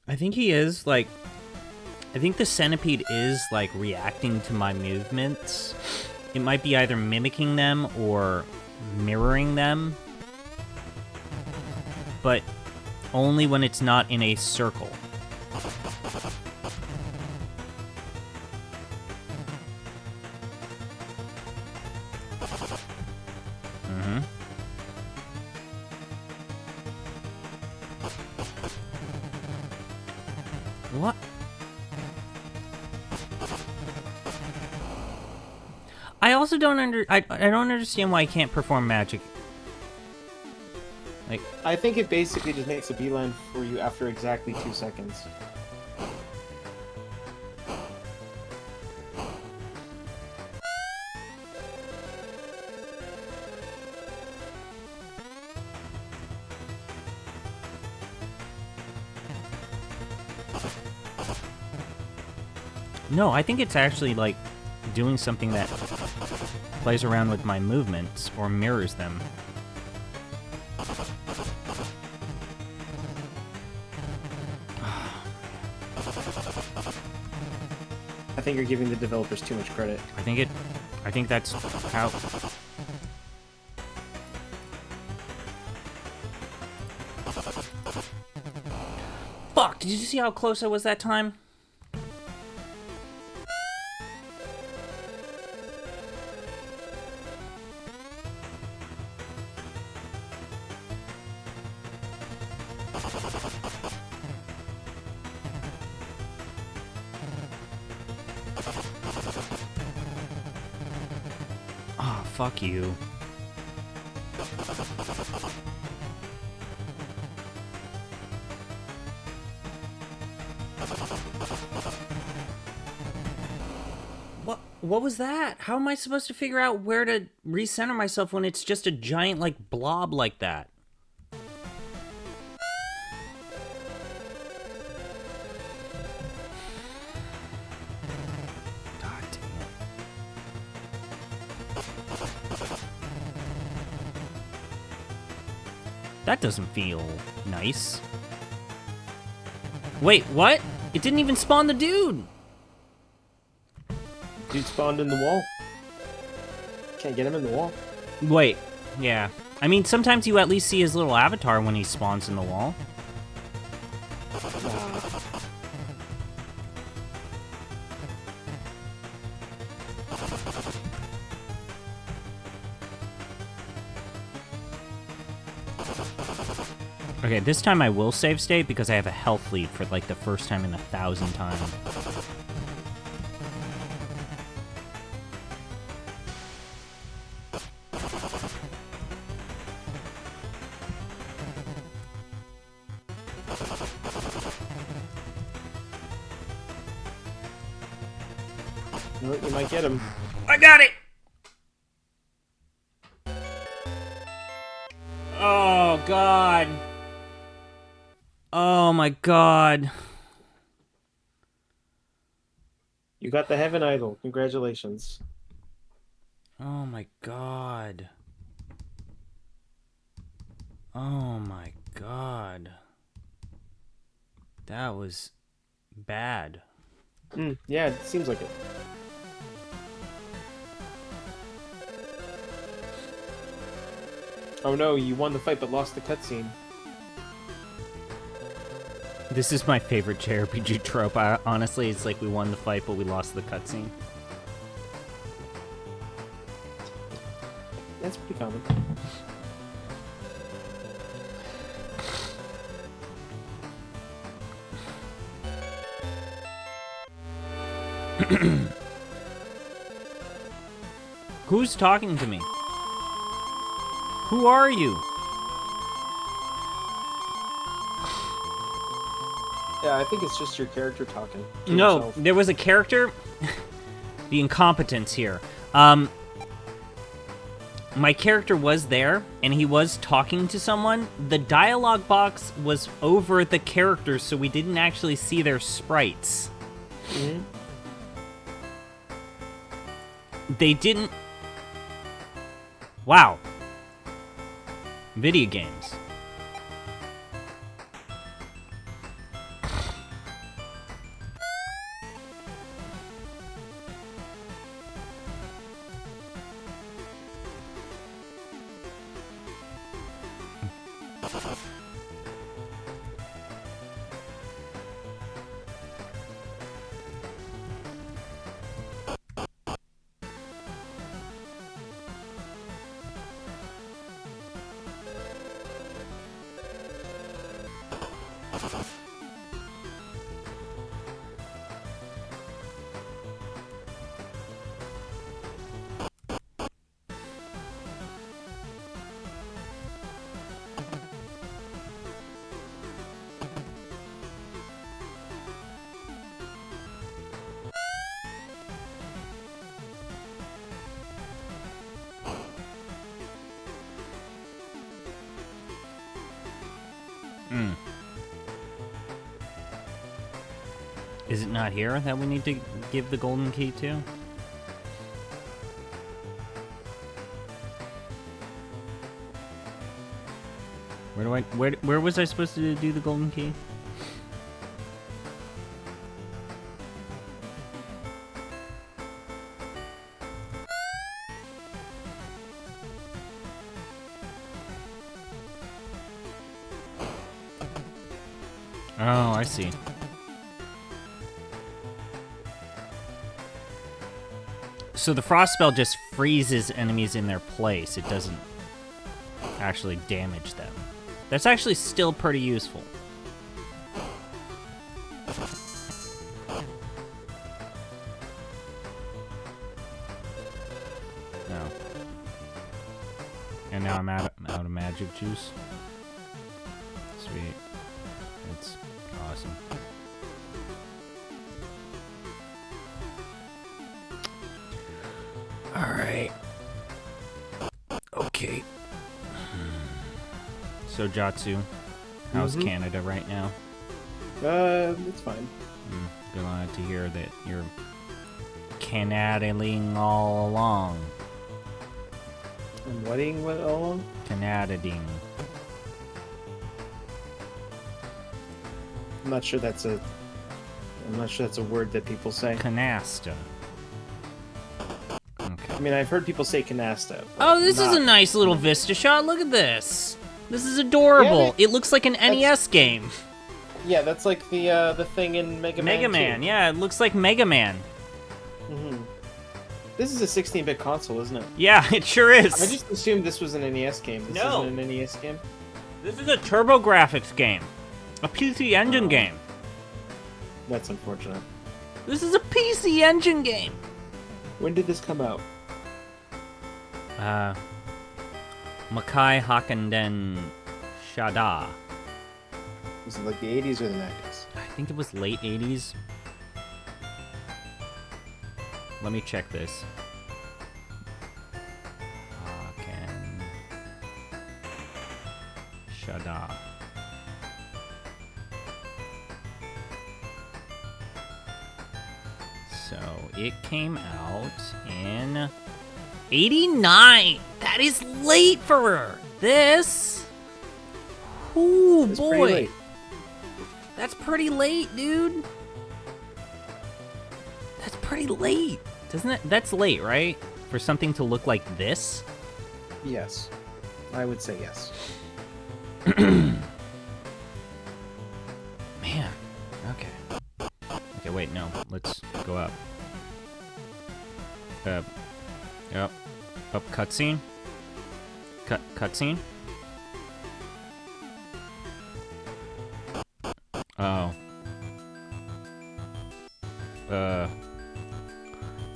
I think he is, like... I think the centipede is, like, reacting to my movements. It might be either mimicking them or mirroring them. But only when it's not in a circle. What? I also don't I don't understand why I can't perform magic. Like, I think it basically just makes a beeline for you after exactly 2 seconds. no, I think it's actually like doing something that plays around with my movements or mirrors them. I think you're giving the developers too much credit. I think that's how... Fuck, did you see how close I was that time? Oh, fuck you. What was that? How am I supposed to figure out where to recenter myself when it's just a giant, like, blob like that? God damn it. That doesn't feel nice. Wait, what? It didn't even spawn the dude! Dude spawned in the wall. Can't get him in the wall. Wait, yeah. I mean, sometimes you at least see his little avatar when he spawns in the wall. Okay, this time I will save state because I have a health lead for like the first time in 1,000 times. You might get him. I got it! Oh, God. Oh, my God. You got the Heaven Idol. Congratulations. Oh, my God. Oh, my God. That was bad. Yeah, it seems like it. Oh no, you won the fight but lost the cutscene. This is my favorite JRPG trope. Honestly, it's like we won the fight, but we lost the cutscene. That's pretty common. Who's talking to me? Who are you? Yeah, I think it's just your character talking to No, himself. there was a character. The incompetence here. My character was there, and he was talking to someone. The dialogue box was over the characters, so we didn't actually see their sprites. Mm-hmm. They didn't... Wow. Video games. Is it not here that we need to give the golden key to? Where was I supposed to do the golden key? Oh, I see. So the frost spell just freezes enemies in their place. It doesn't actually damage them. That's actually still pretty useful. No. And now I'm out of magic juice. Sweet. That's awesome. Alright. Okay. So, Jatsu, how's Canada right now? It's fine. Glad to hear that you're Canadaing all along. I'm wedding what along? Canadaing. I'm not sure that's a word that people say. Canasta. I Okay. mean, I've heard people say canasta. Oh, this is a not- nice little Vista shot. Look at this. This is adorable. Yeah, It looks like an NES game. Yeah, that's like the thing in Mega Man. Mega Man, yeah, it looks like Mega Man. Mm-hmm. This is a 16-bit console, isn't it? Yeah, it sure is. I just assumed this was an NES game. This No. isn't an NES game. This is a TurboGrafx game. A PC Engine game. That's unfortunate. This is a PC Engine game. When did this come out? Makai Hakkenden Shada. Was it like the 80s or the 90s? I think it was late 80s. Let me check this. Hakken Shada. So it came out in 89. That is late for her. This. Ooh, It's boy. pretty late. That's pretty late, dude. That's pretty late. Doesn't it? That's late, right? For something to look like this? Yes. I would say yes. Man. Okay. Okay, wait, no. Let's go up. Yep. Up cutscene. Cutscene. Oh.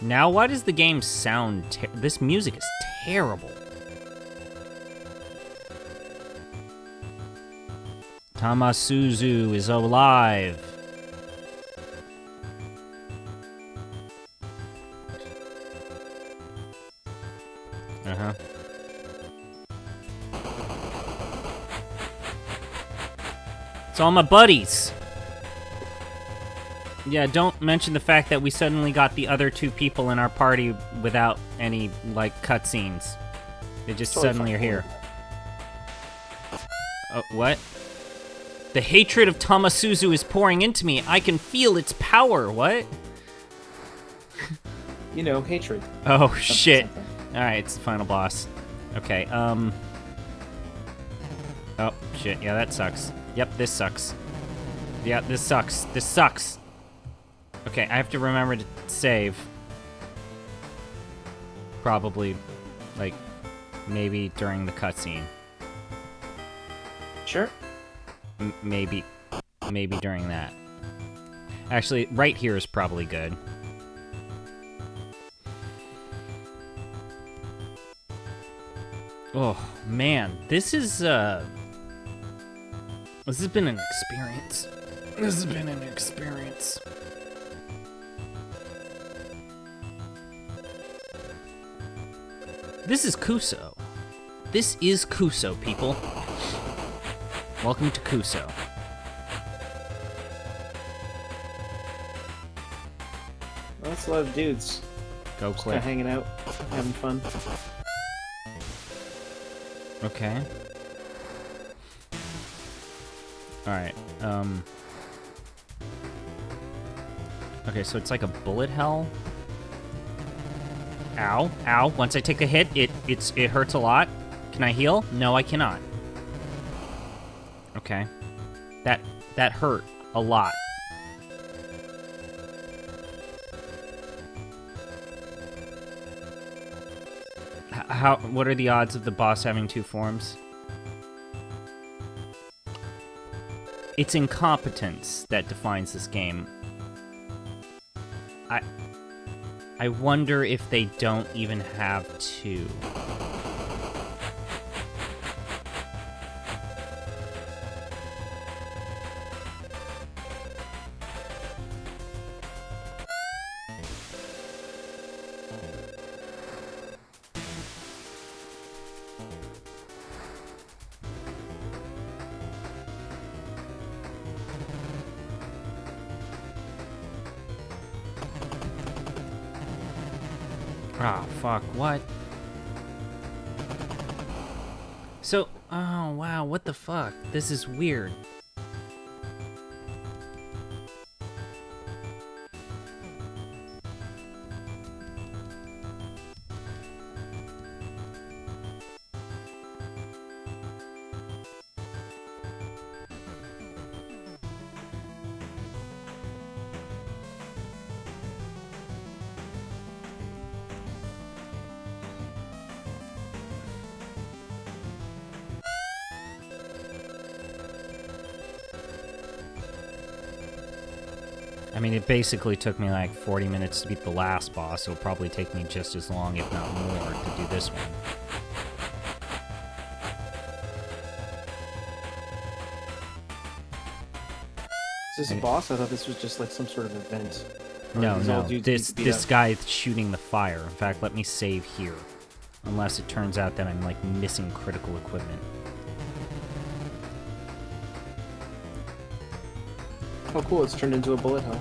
Now why does the game sound this music is terrible. Tamasuzu is alive. Uh-huh. It's all my buddies. Yeah, don't mention the fact that we suddenly got the other two people in our party without any, like, cutscenes. They just Totally suddenly fine. are here. Oh, what? The hatred of Tamasuzu is pouring into me. I can feel its power. What? You know, hatred. Oh, Something, shit. something. Alright, it's the final boss. Okay, Oh, shit. Yeah, that sucks. Yep, this sucks. Yeah, this sucks. This sucks. Okay, I have to remember to save. Probably, like, maybe during the cutscene. Sure. Maybe during that. Actually, right here is probably good. Oh, man. This has been an experience. This has been an experience. This is Kuso. This is Kuso, people. Welcome to Kuso. Well, that's a lot of dudes. Go Kind click. of hanging out, having fun. Okay. Alright, okay, so it's like a bullet hell. Ow, ow. Once I take a hit, it hurts a lot. Can I heal? No, I cannot. Okay. That hurt a lot. What are the odds of the boss having two forms? it's incompetence that defines this game. I wonder if they don't even have to. Ah, fuck, what? So, oh wow, what the fuck? This is weird. I mean, it basically took me like 40 minutes to beat the last boss, so it'll probably take me just as long, if not more, to do this one. Is this a boss? I thought this was just like some sort of event. No, These all no, dudes beat this up. guy shooting the fire. In fact, let me save here. Unless it turns out that I'm like missing critical equipment. Oh, cool! It's turned into a bullet hell.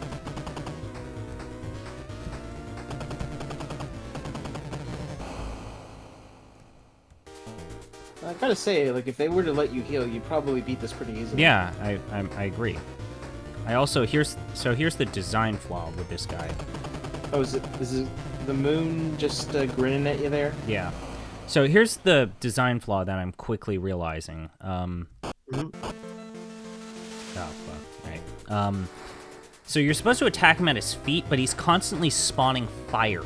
I gotta say, like, if they were to let you heal, you'd probably beat this pretty easily. Yeah, I agree. I also here's the design flaw with this guy. Oh, is it the moon just grinning at you there? Yeah. So here's the design flaw that I'm quickly realizing. Mhm. Oh, fuck. Right. So you're supposed to attack him at his feet, but he's constantly spawning fire.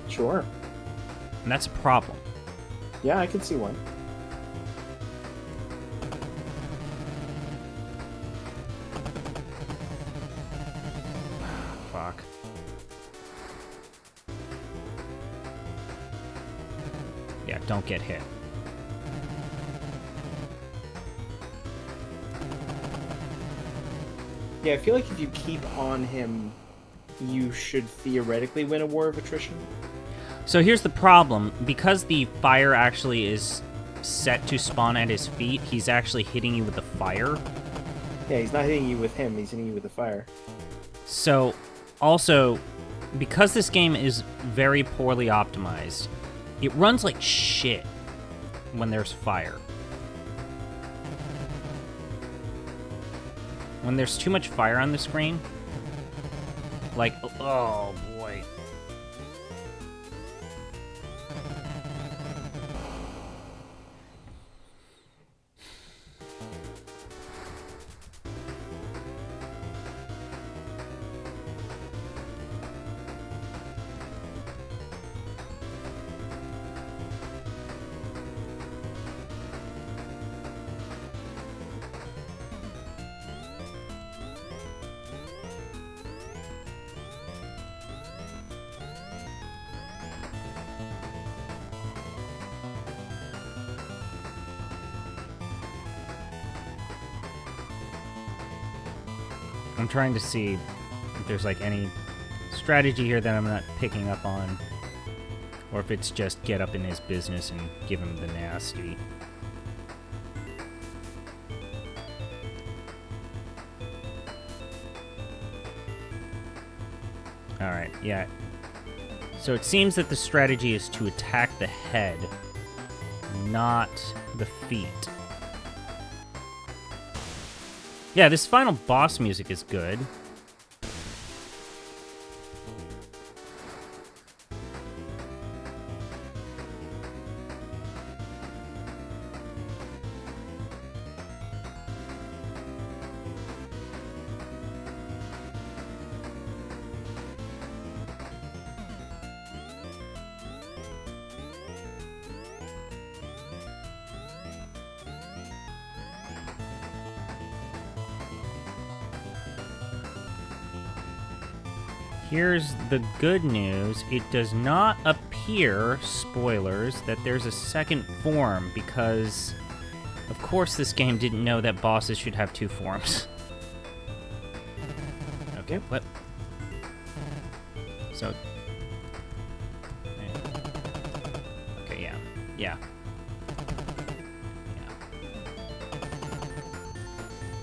Sure. And that's a problem. Yeah, I can see one. Fuck. Yeah, don't get hit. Yeah, I feel like if you keep on him, you should theoretically win a war of attrition. So here's the problem. Because the fire actually is set to spawn at his feet, he's actually hitting you with the fire. Yeah, he's not hitting you with him, he's hitting you with the fire. So, also, because this game is very poorly optimized, it runs like shit when there's fire. When there's too much fire on the screen, like, oh boy. I'm trying to see if there's like any strategy here that I'm not picking up on, or if it's just get up in his business and give him the nasty. Alright, yeah. So it seems that the strategy is to attack the head, not the feet. Yeah, this final boss music is good. Here's the good news. It does not appear, spoilers, that there's a second form because, of course, this game didn't know that bosses should have 2 forms. Okay, what? So... Okay, yeah. Yeah.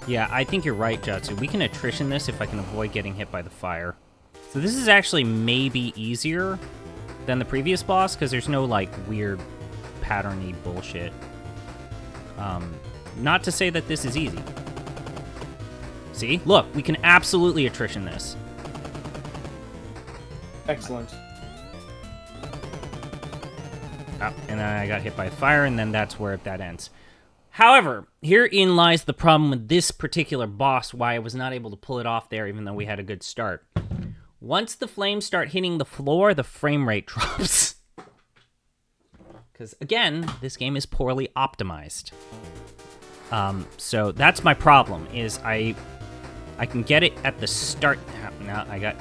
Yeah, I think you're right, Jatsu. We can attrition this if I can avoid getting hit by the fire. So this is actually maybe easier than the previous boss, because there's no, like, weird pattern-y bullshit. Not to say that this is easy. See? Look, we can absolutely attrition this. Excellent. Oh, and then I got hit by fire, and then that's where that ends. However, herein lies the problem with this particular boss, why I was not able to pull it off there, even though we had a good start. Once the flames start hitting the floor, the frame rate drops. Because, again, this game is poorly optimized. So that's my problem, is I can get it at the start. No,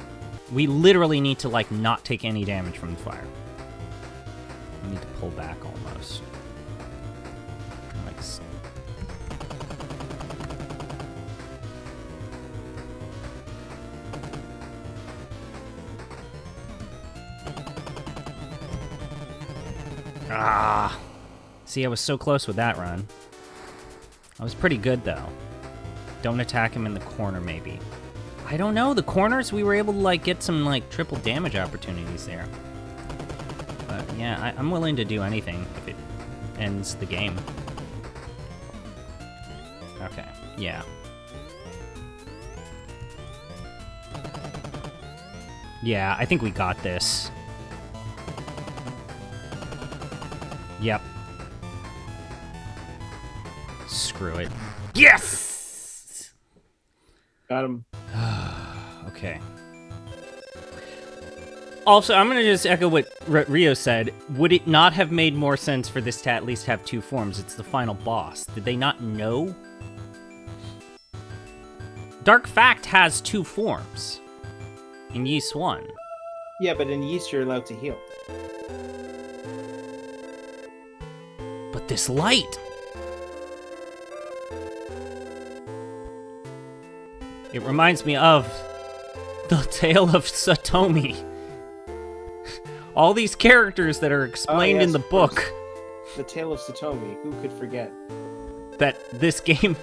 we literally need to, like, not take any damage from the fire. I need to pull back almost. Like, see, I was so close with that run. I was pretty good, though. Don't attack him in the corner, maybe. I don't know. The corners, we were able to, like, get some, like, triple damage opportunities there. But, yeah, I'm willing to do anything if it ends the game. Okay, yeah. Yeah, I think we got this. Yep. Screw it. Yes! Got him. Okay. Also, I'm going to just echo what Rio said. Would it not have made more sense for this to at least have 2 forms? It's the final boss. Did they not know? Dark Fact has 2 forms. In Ys 1. Yeah, but in Ys you're allowed to heal. But this light... It reminds me of the Tale of Satomi. All these characters that are explained in the book. The Tale of Satomi, who could forget? That this game...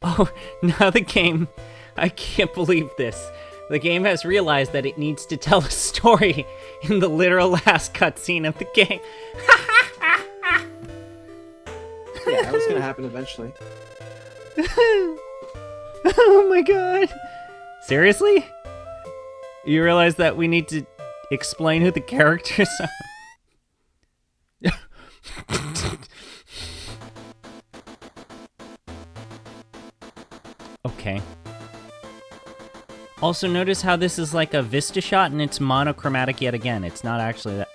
Oh, now the game... I can't believe this. The game has realized that it needs to tell a story in the literal last cutscene of the game. Yeah, that was gonna happen eventually. Oh my god. Seriously? You realize that we need to explain who the characters are? Okay. Also, notice how this is like a vista shot and it's monochromatic yet again. It's not actually that.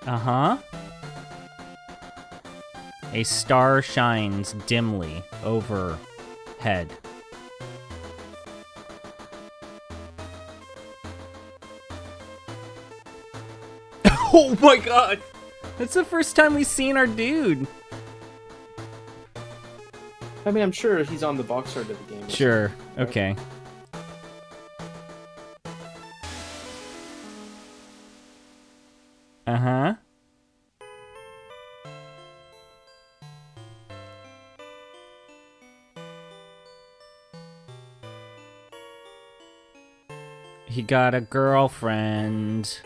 Uh-huh. A star shines dimly overhead. Oh my god! That's the first time we've seen our dude. I mean, I'm sure he's on the box art of the game. Sure. Okay. Uh-huh. He got a girlfriend.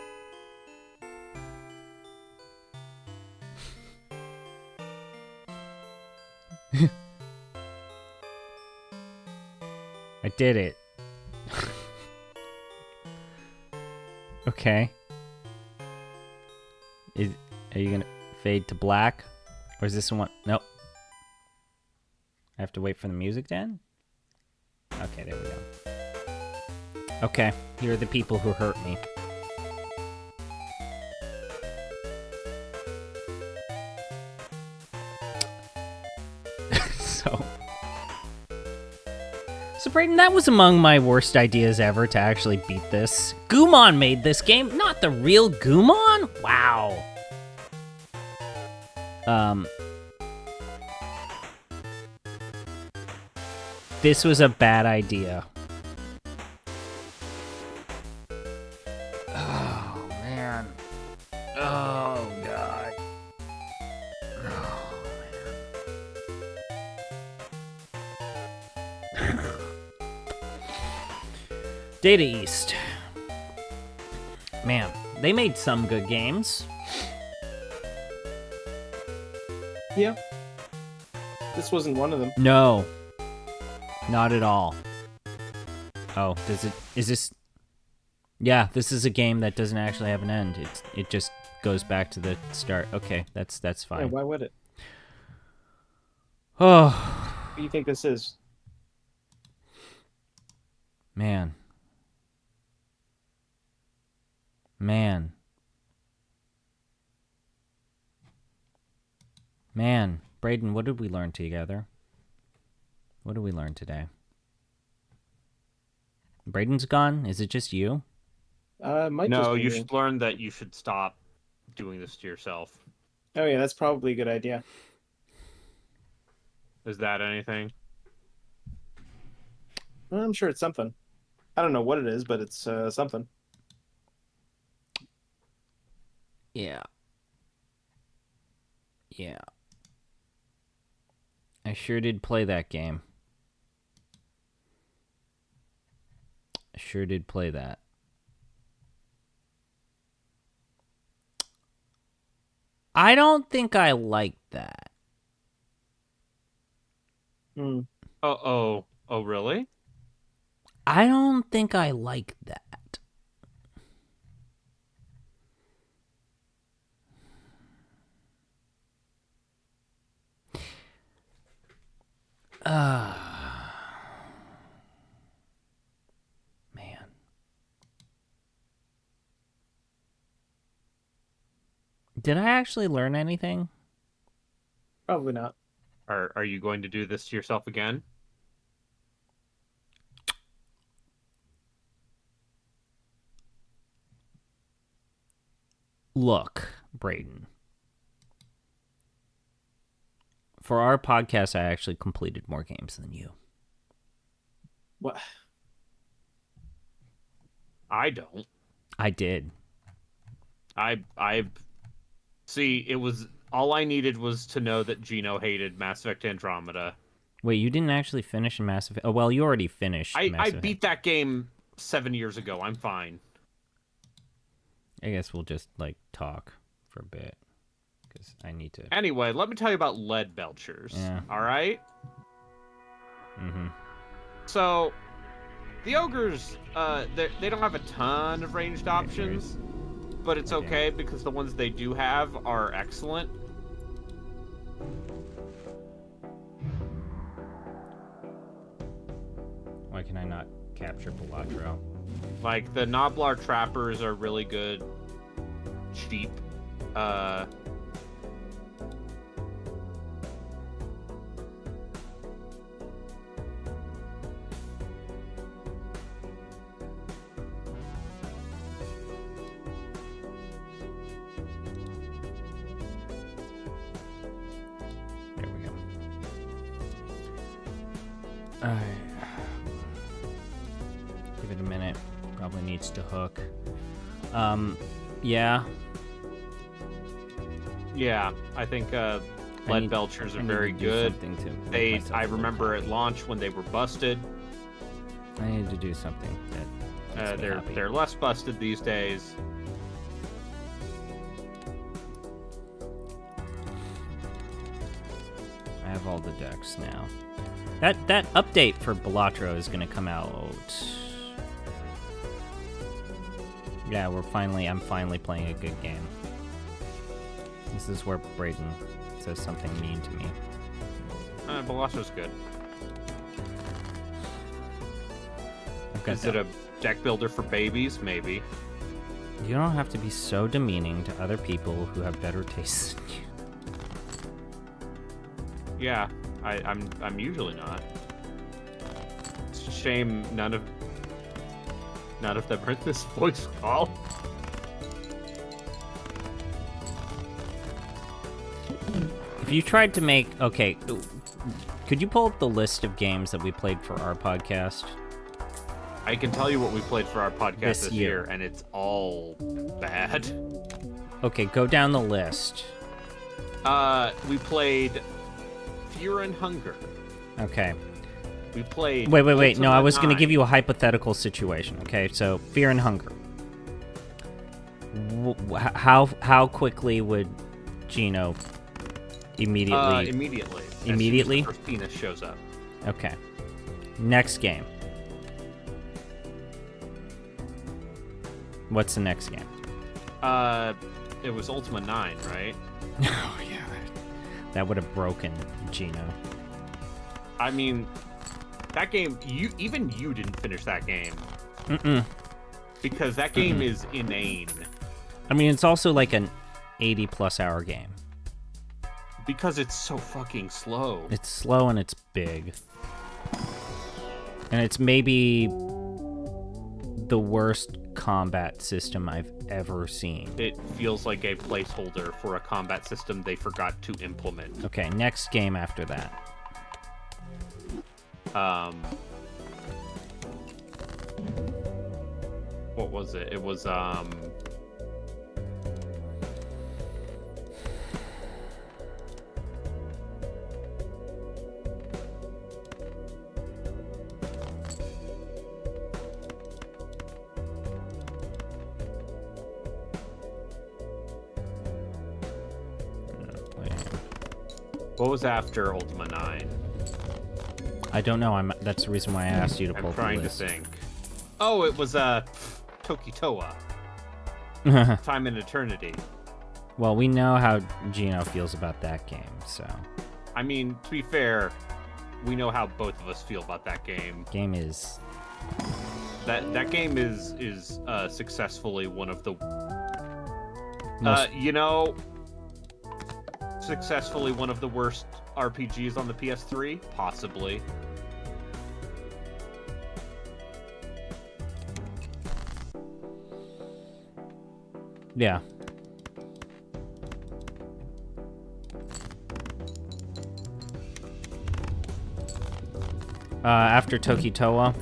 I did it. Okay. Are you gonna fade to black? Or is this one? Nope. I have to wait for the music to end? Okay, there we go. Okay, here are the people who hurt me. So, Brayden, that was among my worst ideas ever to actually beat this. Gumon made this game, not the real Gumon? Wow. This was a bad idea. Oh, man. Oh, God. Oh, man. Data East. Man, they made some good games. Yeah. This wasn't one of them. No. Not at all. Oh, is this... Yeah, this is a game that doesn't actually have an end. It just goes back to the start. Okay, that's Yeah, fine. why would it? Oh, What do you think this is? man. Man. Man. Brayden, what did we learn together? What did we learn today? Brayden's gone? Is it just you? Might No, just be you me. should learn that you should stop doing this to yourself. Oh yeah, that's probably a good idea. Is that anything? Well, I'm sure it's something. I don't know what it is, but it's something. Yeah. Yeah. I sure did play that game. I sure did play that. I don't think I liked that. Hmm. Oh, really? I don't think I like that. Man. Did I actually learn anything? Probably not. Are you going to do this to yourself again? Look, Brayden. For our podcast, I actually completed more games than you. What? I don't. I did. I see. It was all I needed was to know that Gino hated Mass Effect Andromeda. Wait, you didn't actually finish Mass Effect? Oh, well, you already finished Mass I Effect. beat that game 7 years ago. I'm fine. I guess we'll just, talk for a bit. Because I need to... Anyway, let me tell you about lead belchers. Yeah. All right? Mm-hmm. So, the ogres, they don't have a ton of ranged options, but it's okay because the ones they do have are excellent. Why can I not capture Balatro? Like, the Noblar trappers are really good, cheap. There we go. Alright. Give it a minute. Probably needs to hook. Yeah. Yeah, I think lead belchers are very good. I remember at launch when they were busted. I need to do something that makes me happy. They're less busted these days. I have all the decks now. That update for Balatro is gonna come out. Yeah, I'm finally playing a good game. This is where Brayden says something mean to me. Balatro's good. I've got Is it a deck builder for babies? Maybe. You don't have to be so demeaning to other people who have better taste than you. Yeah, I'm usually not. It's a shame none of them heard this voice call. If you tried to make... Okay, could you pull up the list of games that we played for our podcast? I can tell you what we played for our podcast This this year. year, and it's all bad. Okay, go down the list. We played Fear and Hunger. Okay. We played. Wait. No, I was going to Ultima give you a hypothetical situation, okay? So, Fear and Hunger. How quickly would Gino immediately... Immediately. Immediately? As soon as the first penis shows up. Okay. Next game. What's the next game? It was Ultima 9, right? Oh, yeah. That would have broken Gino. I mean, that game, even you didn't finish that game. Mm-mm. Because that game is inane. I mean, it's also like an 80-plus hour game. Because it's so fucking slow. It's slow and it's big. And it's maybe the worst combat system I've ever seen. It feels like a placeholder for a combat system they forgot to implement. Okay, next game after that. What was it? It was what was after Ultima 9? I don't know. That's the reason why I asked you to pull I'm up the trying to list. think. Oh, it was Tokitoa. Time and Eternity. Well, we know how Gino feels about that game, so... I mean, to be fair, we know how both of us feel about that game. Game is... That game is successfully one of the Most- successfully one of the worst RPGs on the PS3, possibly. Yeah. After Tokitoa,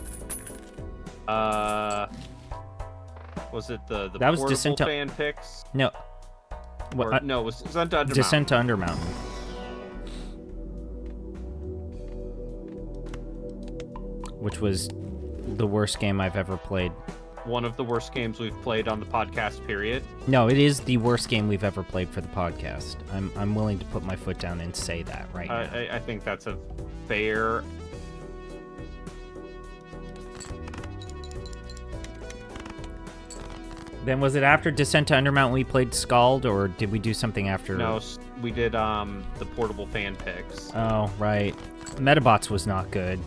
Was it the That was portable Descent to- fan picks? no, Or, what, no, it was Descent to Undermountain. Descent to Undermountain. Which was the worst game I've ever played. One of the worst games we've played on the podcast, period. No, it is the worst game we've ever played for the podcast. I'm willing to put my foot down and say that right now. I think that's a fair... Then was it after Descent to Undermountain we played Scald, or did we do something after? No, we did the portable fan picks. Oh, right. Metabots was not good.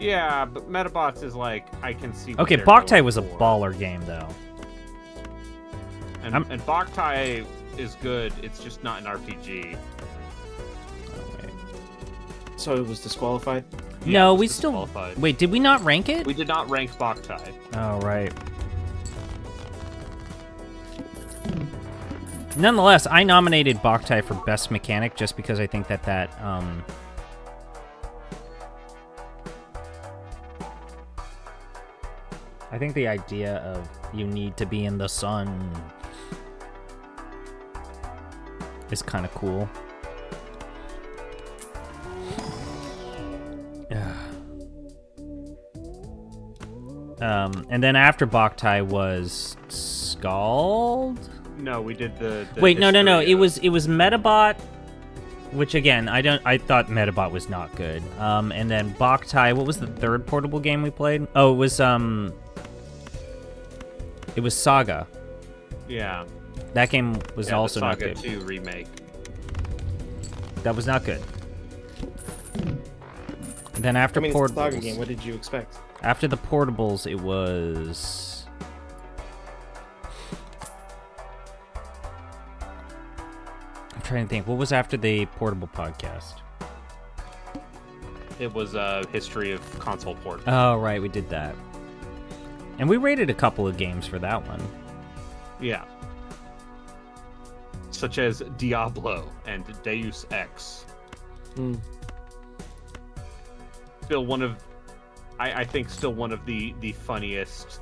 Yeah, but Metabots is like, I can see what Okay, they're Boktai going was a for. baller game, though. And Boktai is good, it's just not an RPG. Oh, wait. So it was disqualified? No, it was we still... disqualified. Wait, did we not rank it? We did not rank Boktai. Oh, right. Nonetheless, I nominated Boktai for Best Mechanic just because I think that I think the idea of you need to be in the sun is kind of cool. And then after Boktai was Scald? No, we did the Wait, no. history It of- was Metabot, which again, I thought Metabot was not good. And then Boktai, what was the third portable game we played? Oh, it was Saga. Yeah. That game was Yeah, also the not Saga good. 2 remake. That was not good. And then after I mean, it's a Saga portables, game. What did you expect? after the portables, it was. I'm trying to think. What was after the portable podcast? It was a history of console ports. Oh, right, we did that. And we rated a couple of games for that one. Yeah. Such as Diablo and Deus Ex. Still one of, I think, still one of the funniest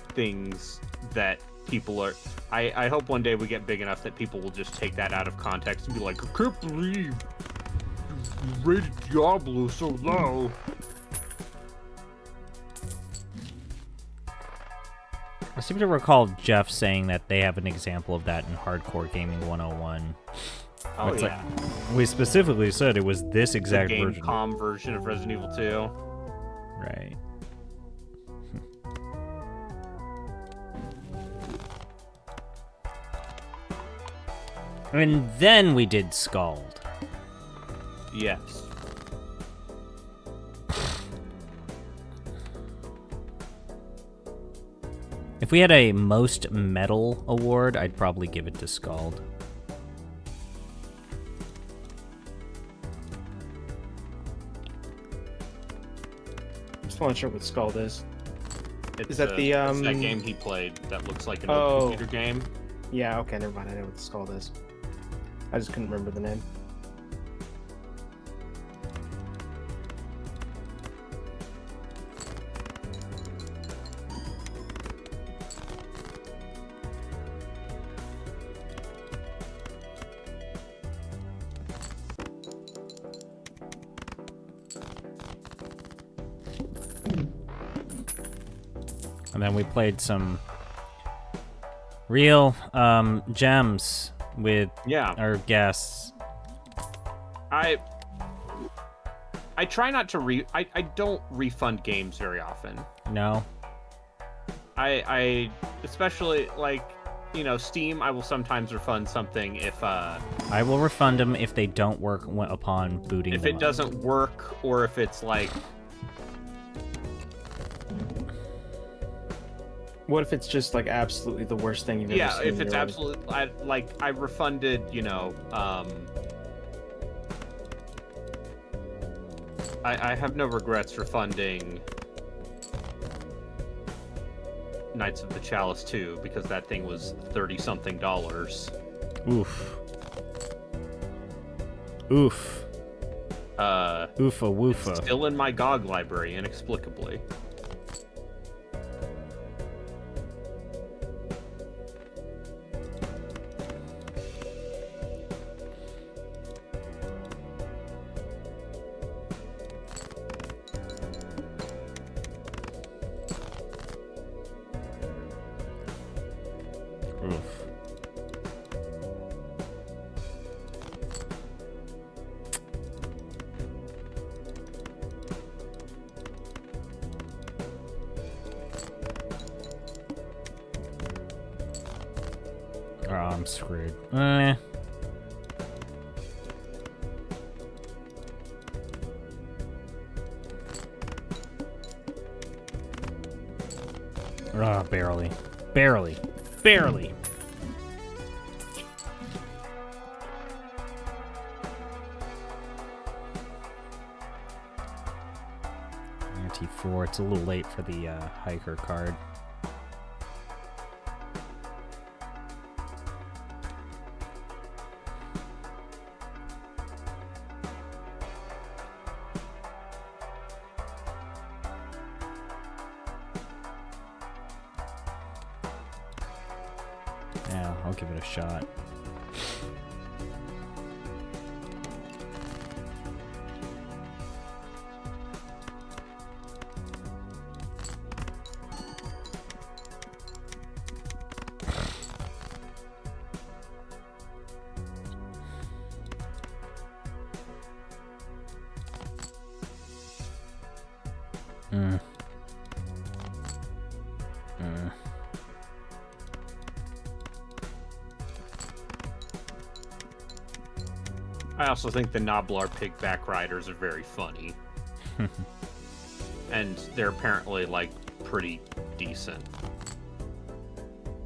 things that people are. I hope one day we get big enough that people will just take that out of context and be like, I can't believe you rated Diablo so low. I seem to recall Jeff saying that they have an example of that in Hardcore Gaming 101. Oh, It's yeah. We specifically said it was this The exact version. Gamecom version of Resident Evil 2. Right. And then we did Scald. Yes. If we had a most metal award, I'd probably give it to Scald. I'm still not sure what Scald is. It's Is that it's that game he played that looks like an Oh. old computer game? Yeah, okay, never mind. I know what the Scald is. I just couldn't remember the name. And then we played some real gems with Yeah. our guests. I try not to I don't refund games very often. No? I especially like, you know, Steam, I will sometimes refund something if I will refund them if they don't work upon booting if them it up. doesn't work, or if it's like, What if it's just like absolutely the worst thing you've ever yeah, seen? if in it's your life? absolutely I refunded, you know, I have no regrets refunding Knights of the Chalice 2 because that thing was $30-something. Oof. Oof. Oofa woofa. Still in my GOG library, inexplicably. Oof. Oh, I'm screwed. Oh, barely. Barely. Barely. Anti-4. It's a little late for the hiker card. Yeah, I'll give it a shot. Mm. Mm. I also think the Noblar pigback riders are very funny. And they're apparently, like, pretty decent.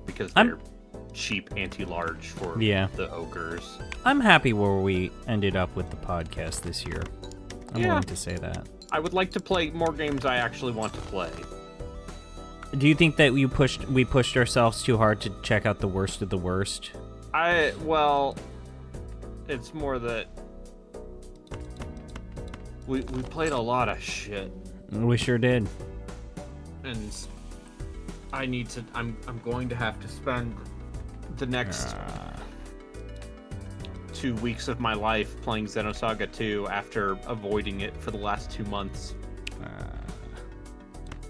Because they're cheap anti-large for Yeah. the ogres. I'm happy where we ended up with the podcast this year. I'm Yeah. willing to say that. I would like to play more games I actually want to play. Do you think that we pushed ourselves too hard to check out the worst of the worst? Well, it's more that we played a lot of shit, We sure did. and I'm going to have to spend the next 2 weeks of my life playing Xenosaga 2 after avoiding it for the last 2 months.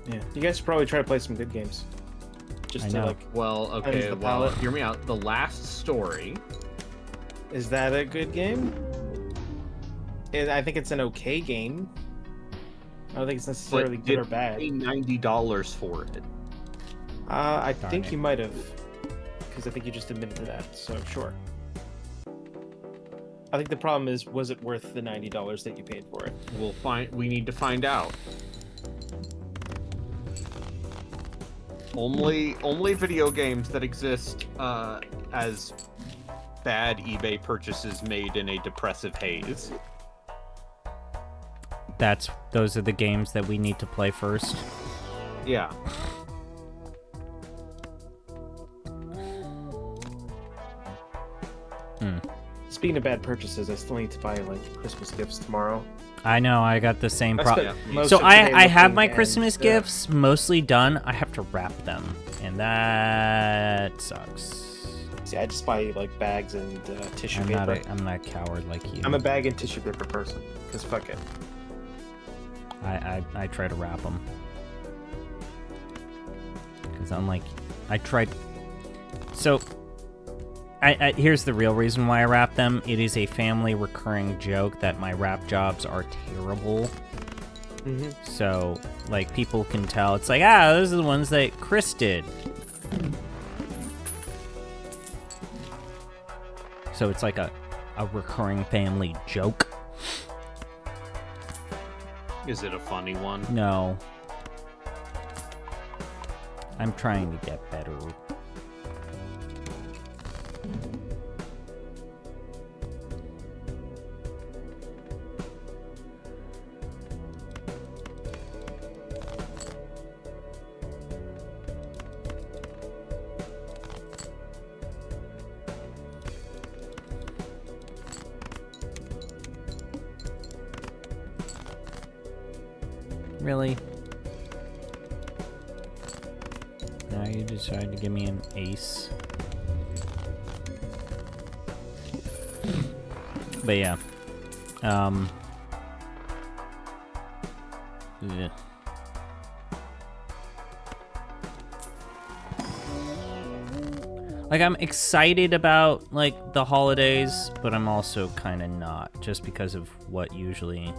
Yeah, you guys should probably try to play some good games. Just I to know. like, Well, okay, the well, palette. hear me out. The Last Story. is that a good game? I think it's an okay game. I don't think it's necessarily but good or did bad. pay $90 for it. I Darn think it. you might have, because I think you just admitted to that. So sure. I think the problem is, was it worth the $90 that you paid for it? We need to find out. Only video games that exist as bad eBay purchases made in a depressive haze. Those are the games that we need to play first. Yeah. Speaking of bad purchases, I still need to buy like Christmas gifts tomorrow. I know, I got the same I problem. spent most So of today I have looking my and, Christmas gifts mostly done. I have to wrap them, and that sucks. See, I just buy like bags and tissue I'm paper. not a coward like you. I'm a bag and tissue paper person. Cause fuck it. I try to wrap them. Because unlike, I tried. So, here's the real reason why I wrap them. It is a family recurring joke that my wrap jobs are terrible. Mm-hmm. So, like, people can tell. It's like, those are the ones that Chris did. So it's like a recurring family joke. Is it a funny one? No. I'm trying to get better. Really? Now you decide to give me an ace. But yeah. Yeah. Like, I'm excited about, like, the holidays, but I'm also kind of not, just because of what usually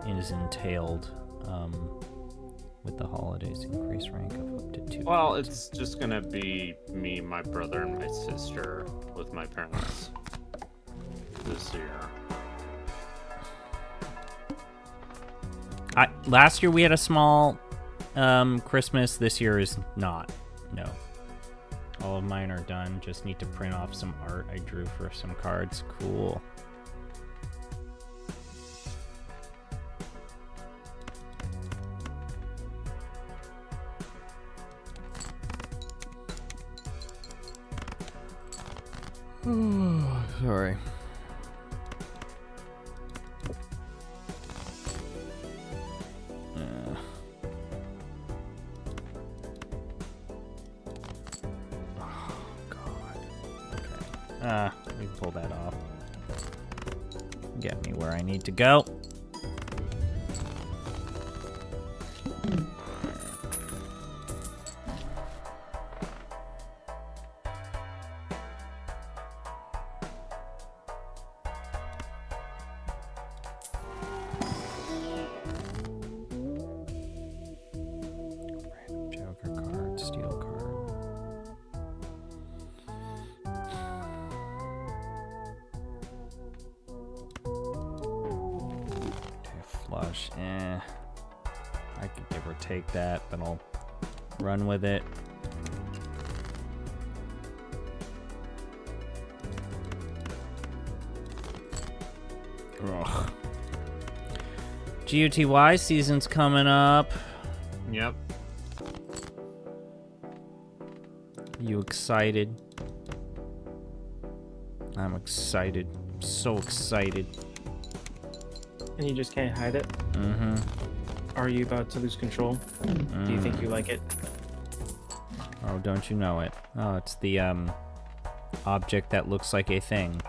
is entailed with the holidays. Increase rank of up to 2. Well, it's just gonna be me, my brother, and my sister with my parents this year. Last year we had a small Christmas. This year is not. No. All of mine are done. Just need to print off some art I drew for some cards. Cool. Sorry. We can pull that off. Get me where I need to go. Random Joker card, steel card. Flush, I could give or take that, but I'll run with it. Ugh. GOTY season's coming up. Yep. You excited? I'm excited. So excited. And you just can't hide it. Mm-hmm. Are you about to lose control? Do you think you like it? Oh, don't you know it? Oh, it's the object that looks like a thing.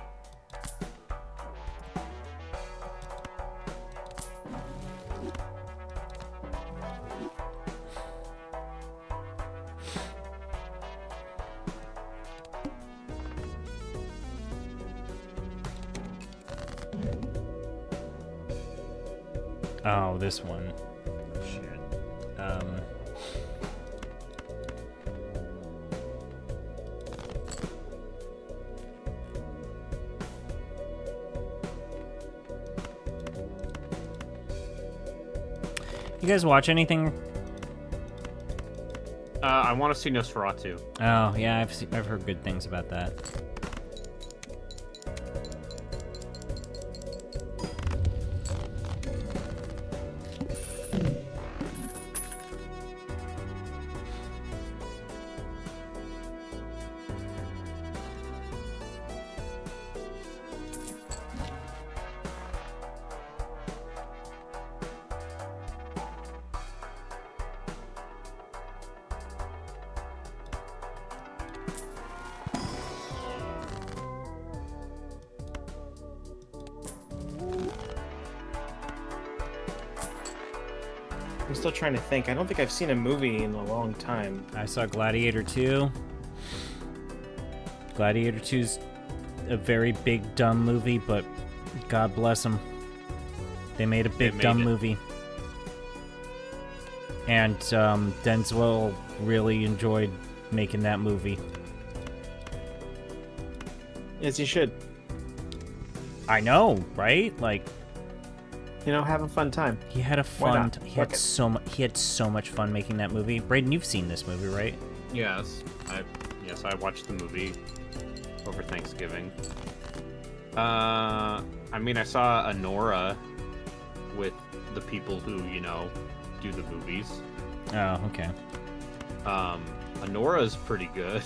Oh, this one. Shit. You guys watch anything? I want to see Nosferatu. Oh, yeah, I've heard good things about that. I'm still trying to think. I don't think I've seen a movie in a long time. I saw Gladiator 2. Gladiator 2's a very big, dumb movie, but God bless them. They made a big, dumb movie. And Denzel really enjoyed making that movie. As you should. I know, right? Like, You know, have a fun time. he had a Why fun. not? He had Fuck it. he had so much fun making that movie. Braden, you've seen this movie, right? Yes, I watched the movie over Thanksgiving. I mean, I saw Anora with the people who do the movies. Oh, okay. Anora's pretty good.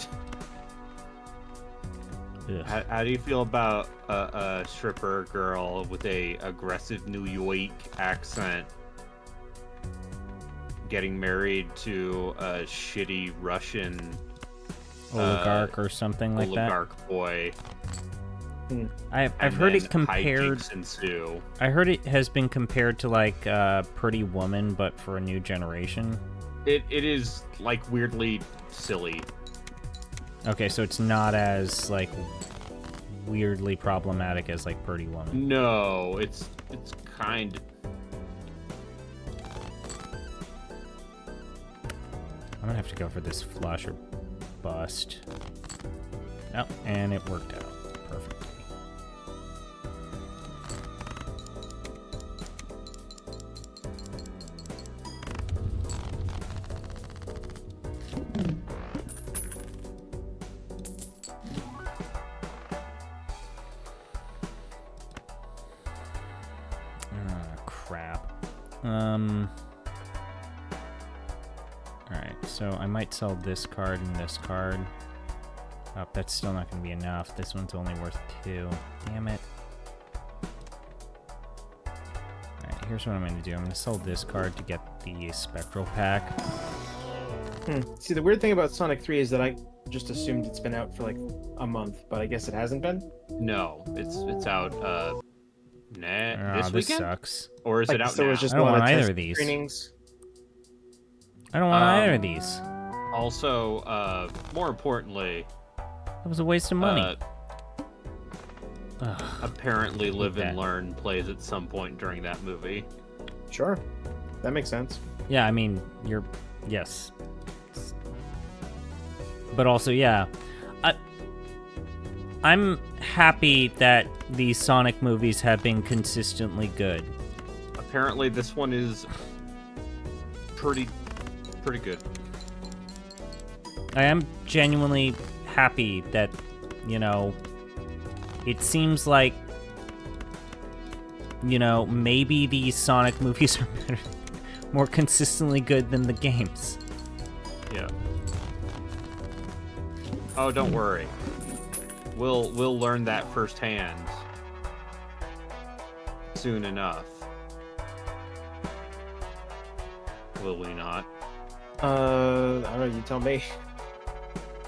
Ugh. How do you feel about a stripper girl with a aggressive New York accent getting married to a shitty Russian Oligarch or something like that. oligarch boy? I've and heard then it compared. hijinks ensue. I heard it has been compared to like Pretty Woman, but for a new generation. It is like weirdly silly. Okay, so it's not as like weirdly problematic as like Pretty Woman. No, it's kind. I'm gonna have to go for this flush or bust. Oh, and it worked out perfectly. Crap. Alright, so I might sell this card and this card. Oh, that's still not going to be enough. This one's only worth 2. Damn it. Alright, here's what I'm going to do. I'm going to sell this card to get the Spectral Pack. See, the weird thing about Sonic 3 is that I just assumed it's been out for like a month, but I guess it hasn't been. No, it's out. Oh, This this weekend, sucks. or is it out so now? it was just I don't one want of either test of these. screenings. I don't want either of these. Also, more importantly, That was a waste of money. Ugh. apparently Live and that. Learn plays at some point during that movie. Sure, that makes sense. Yeah, I mean, yes. But also, yeah. I'm happy that these Sonic movies have been consistently good. Apparently, this one is pretty good. I am genuinely happy that, it seems like you know, maybe these Sonic movies are better, more consistently good than the games. Yeah. Oh, don't worry. We'll learn that firsthand soon enough. Will we not? I don't know. You tell me.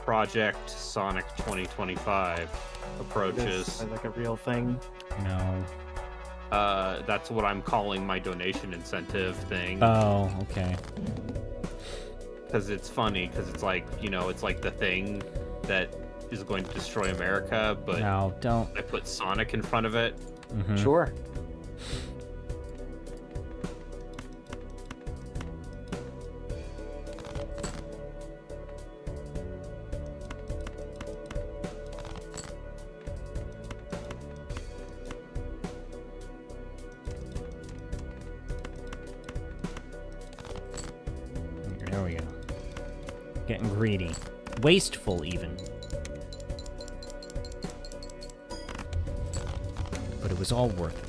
Project Sonic 2025 approaches. Is like a real thing? No. That's what I'm calling my donation incentive thing. Oh, okay. Because it's funny, because it's like, you know, it's like the thing that is going to destroy America, but No, don't. I put Sonic in front of it. Mhm. Sure. There we go. Getting greedy. Wasteful, even. But it was all worth it.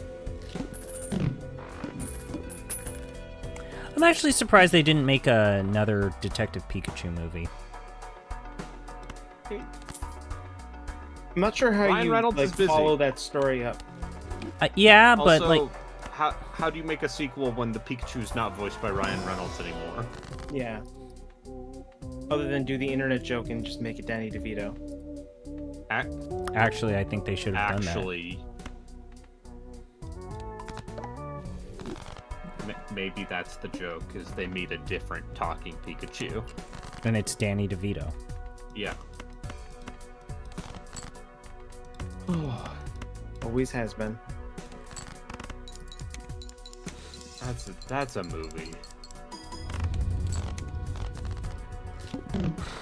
I'm actually surprised they didn't make another Detective Pikachu movie. I'm not sure how Ryan you Reynolds is busy. follow that story up. Yeah, but Also, like, how do you make a sequel when the Pikachu's not voiced by Ryan Reynolds anymore? Yeah. Other than do the internet joke and just make it Danny DeVito. actually, I think they should have done that. Actually, maybe that's the joke, is they made a different talking Pikachu. And it's Danny DeVito. Yeah. Always has been. That's a movie.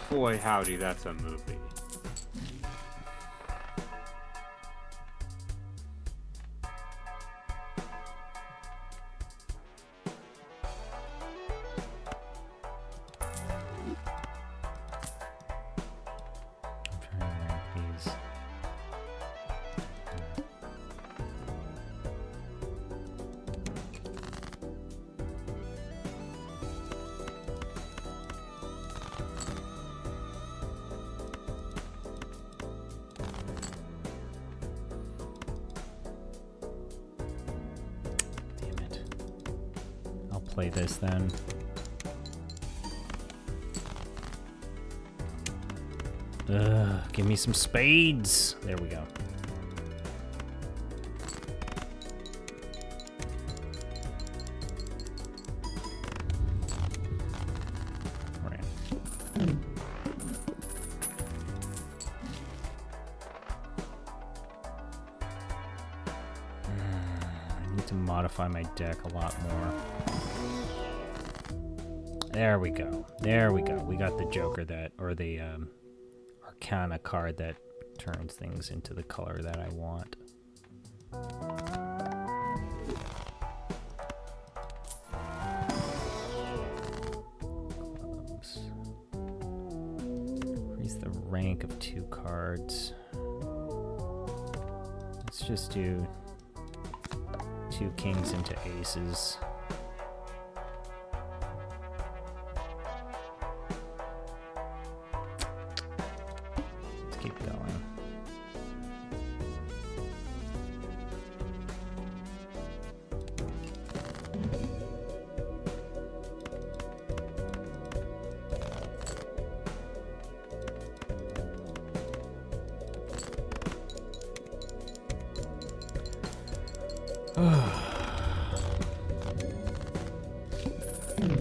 Boy, howdy, that's a movie. I'm trying to rank these. Damn it. I'll play this then. Ugh, give me some spades. There we go. Right. I need to modify my deck a lot more. There we go. There we go. We got the Joker that, or the Arcana card that turns things into the color that I want. Clubs. Increase the rank of 2 cards. Let's just do 2 kings into aces. Let's keep going.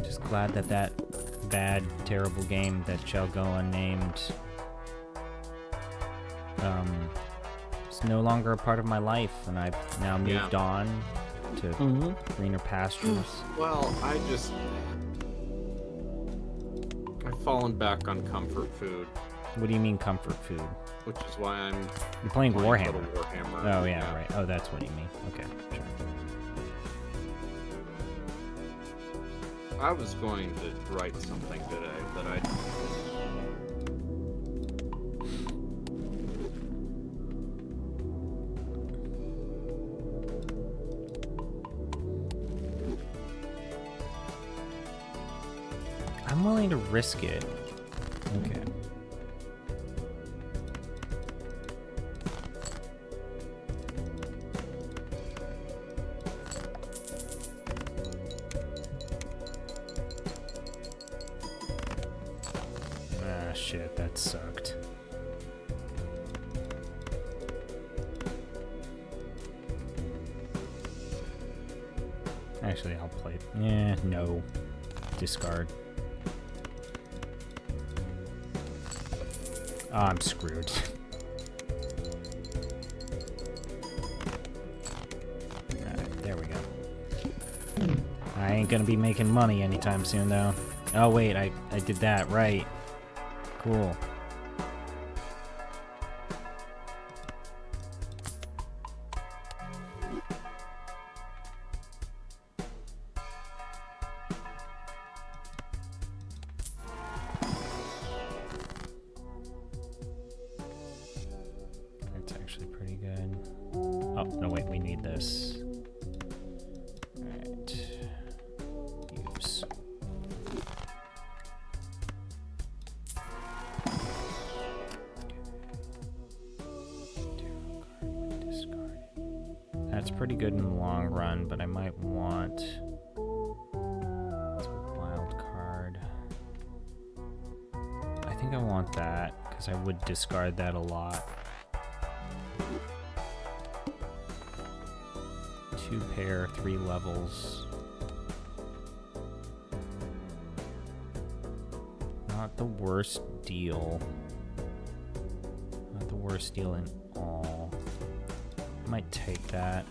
Just glad that that bad, terrible game that shall go unnamed is no longer a part of my life, and I've now moved on to greener pastures. Well, I've fallen back on comfort food, What do you mean comfort food? which is why I'm You're playing playing Warhammer. Little Warhammer. Oh yeah, right. Oh, that's what you mean. Okay, sure. I was going to write something today, but I I'm willing to risk it. Okay. Ah, shit, that sucked. Actually, I'll play. No. Discard. Oh, I'm screwed. Alright, there we go. I ain't gonna be making money anytime soon, though. Oh, wait, I did that, right. Cool. That's actually pretty good. Oh, no, wait, we need this. Alright. Use. That's pretty good in the long run, but I might want a wild card. I think I want that, because I would discard that a lot. 2 pair, 3 levels. Not the worst deal. Not the worst deal in all. I might take that.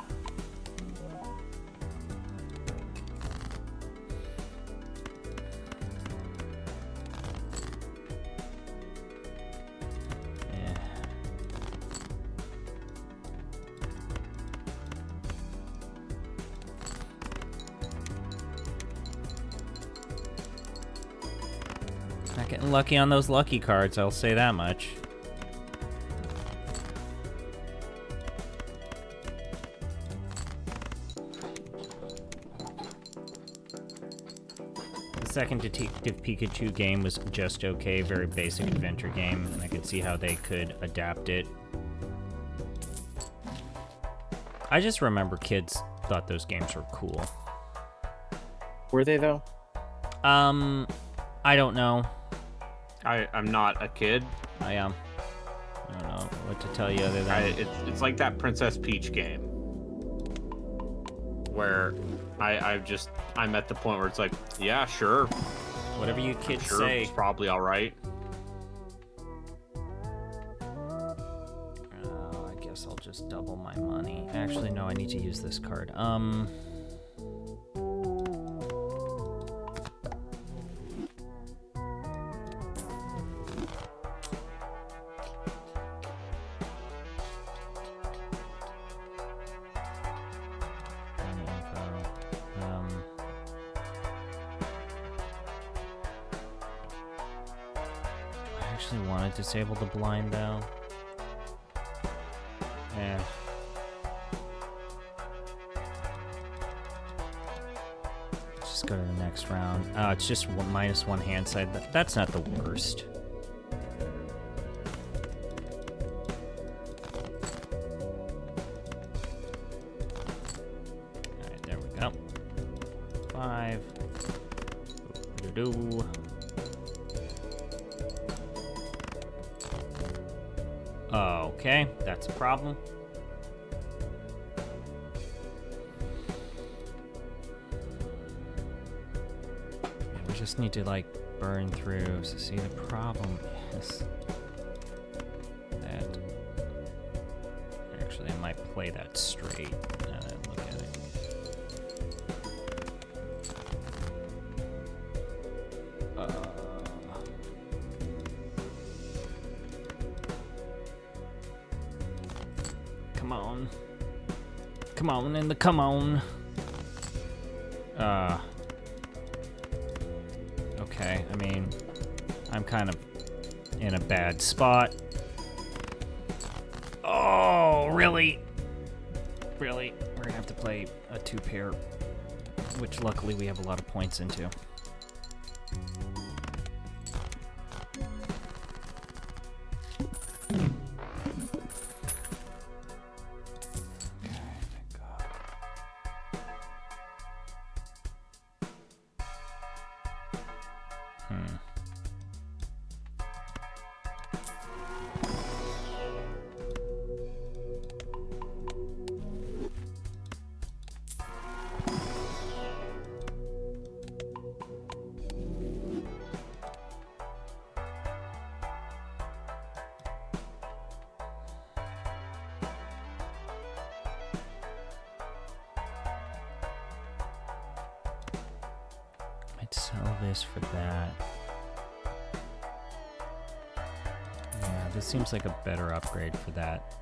Yeah. Not getting lucky on those lucky cards, I'll say that much. The second Detective Pikachu game was just okay, very basic adventure game, and I could see how they could adapt it. I just remember kids thought those games were cool. Were they though? I don't know. I'm not a kid. I don't know what to tell you other than It's like that Princess Peach game, where I'm at the point where it's like, yeah, sure, whatever you kids sure, say. it's probably all right. I guess I'll just double my money. Actually, no, I need to use this card. I actually want to disable the blind though. Yeah. Let's just go to the next round. Oh, it's just -1 hand side. That's not the worst. Alright, there we go. 5. Do. Okay, that's a problem. We just need to like burn through. So see, the problem is that actually I might play that straight now that I look at it. Come on. Come on in the come on. Okay, I mean, I'm kind of in a bad spot. Oh, really? Really? We're gonna have to play a 2 pair, which luckily we have a lot of points into. I'd sell this for that. Yeah, this seems like a better upgrade for that.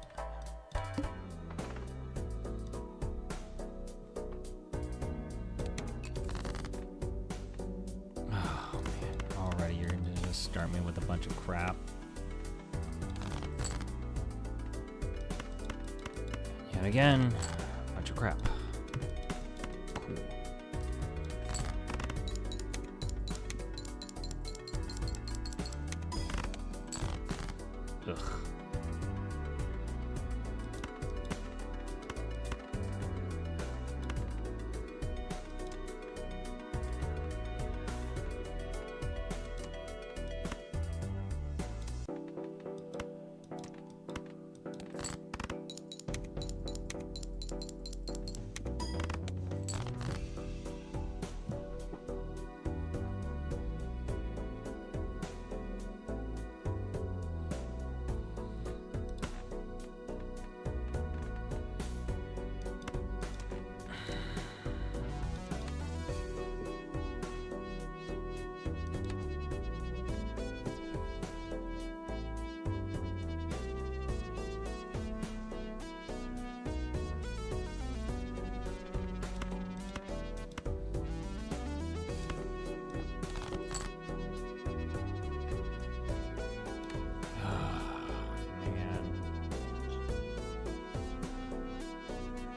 Oh man, already you're gonna just start me with a bunch of crap. Yet again, a bunch of crap. Cool. Ugh.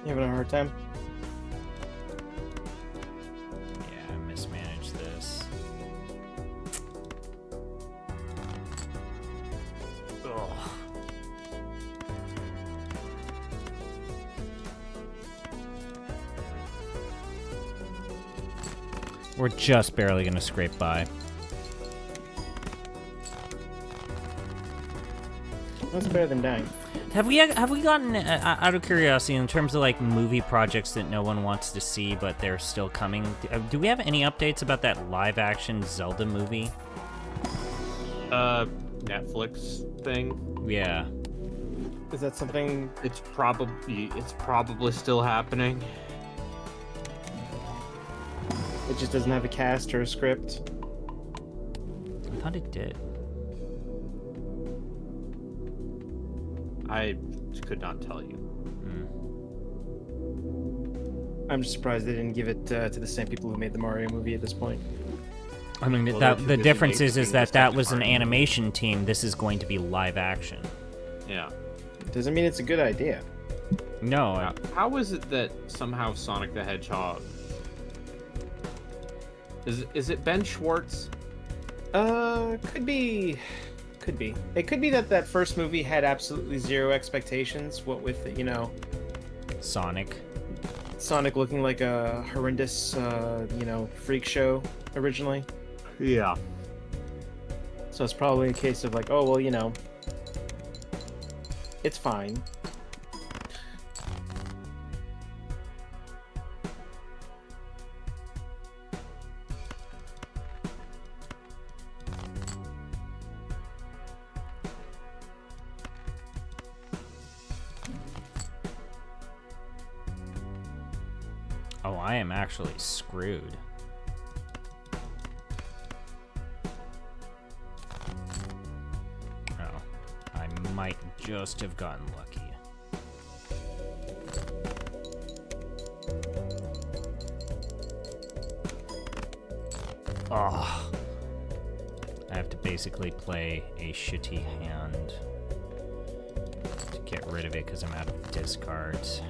You having a hard time? Yeah, I mismanaged this. Ugh. We're just barely gonna scrape by. That's better than dying. Have we gotten out of curiosity in terms of like movie projects that no one wants to see but they're still coming? Do we have any updates about that live action Zelda movie? Netflix thing. Yeah. Is that something? It's probably still happening. It just doesn't have a cast or a script. I thought it did. I could not tell you. I'm just surprised they didn't give it to the same people who made the Mario movie at this point. I mean, Well, they're too the busy difference is making that the that second was an Mario. animation team. This is going to be live action. Yeah. Doesn't mean it's a good idea. No, How is it that somehow Sonic the Hedgehog is it Ben Schwartz? Could be. Could be. It could be that first movie had absolutely zero expectations. What with, Sonic. Sonic looking like a horrendous, freak show originally. Yeah. So it's probably a case of like, oh, well, it's fine. Oh, I am actually screwed. Oh, I might just have gotten lucky. Oh. I have to basically play a shitty hand to get rid of it because I'm out of discards.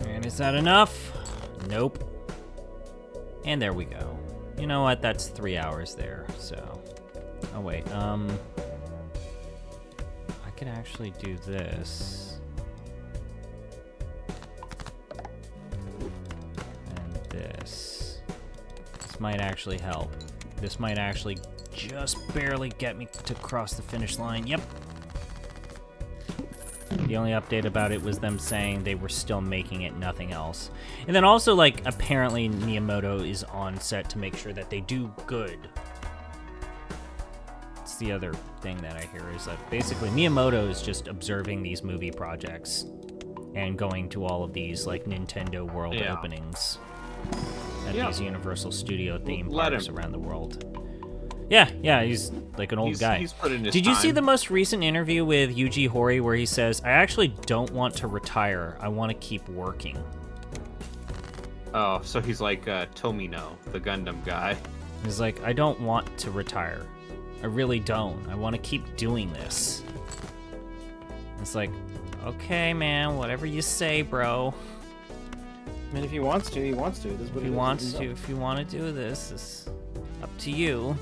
And is that enough? Nope. And there we go. You know what? That's 3 hours there, so... Oh, wait, I could actually do this. This might actually help. This might actually just barely get me to cross the finish line. Yep. The only update about it was them saying they were still making it, nothing else. And then also, like, apparently Miyamoto is on set to make sure that they do good. It's the other thing that I hear is that basically Miyamoto is just observing these movie projects and going to all of these, like, Nintendo World openings at these Universal Studio theme parks around the world. Yeah, he's like an old guy. He's put in his Did you see time. the most recent interview with Yuji Horii where he says, I actually don't want to retire. I want to keep working. Oh, so he's like Tomino, the Gundam guy. He's like, I don't want to retire. I really don't. I want to keep doing this. It's like, okay, man, whatever you say, bro. I mean, if he wants to, he wants to. This is what If he wants to, if you want to do this, it's up to you.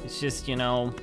It's just, you know...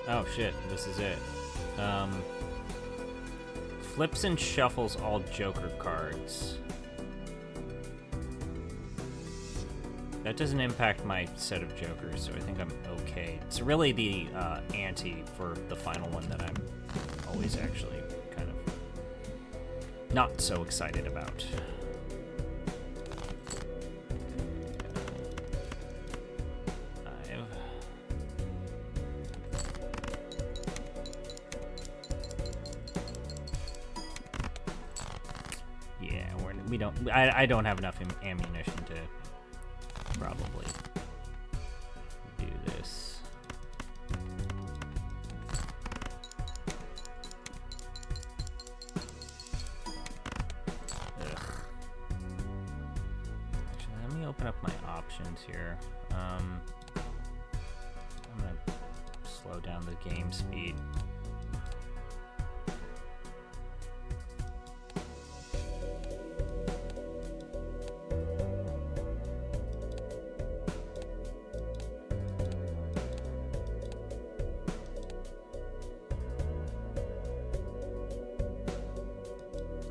Oh shit, this is it. Flips and shuffles all Joker cards. That doesn't impact my set of Jokers, so I think I'm okay. It's really the ante for the final one that I'm always actually kind of not so excited about. I don't have enough ammunition to probably do this. Ugh. Actually, let me open up my options here. I'm gonna slow down the game speed.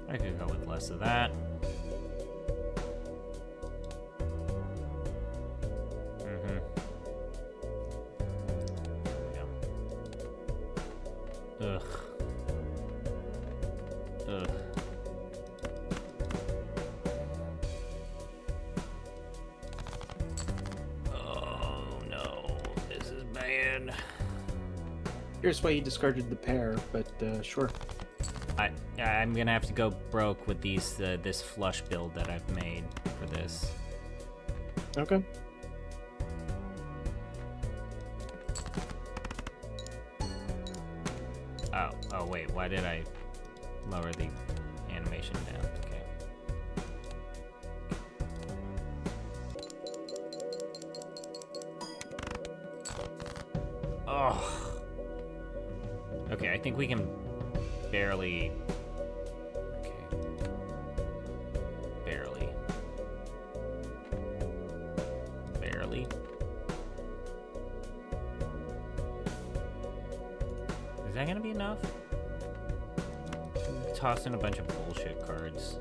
I could go with less of that. Ugh. Ugh. Oh no, this is bad. Here's why you discarded the pair, but sure. I'm gonna have to go broke with these this flush build that I've made for this. Okay. Oh wait, why did I lower the animation down? Okay. Oh. Okay, I think we can barely. Okay. Barely. Barely. Is that gonna be enough? Toss in a bunch of bullshit cards.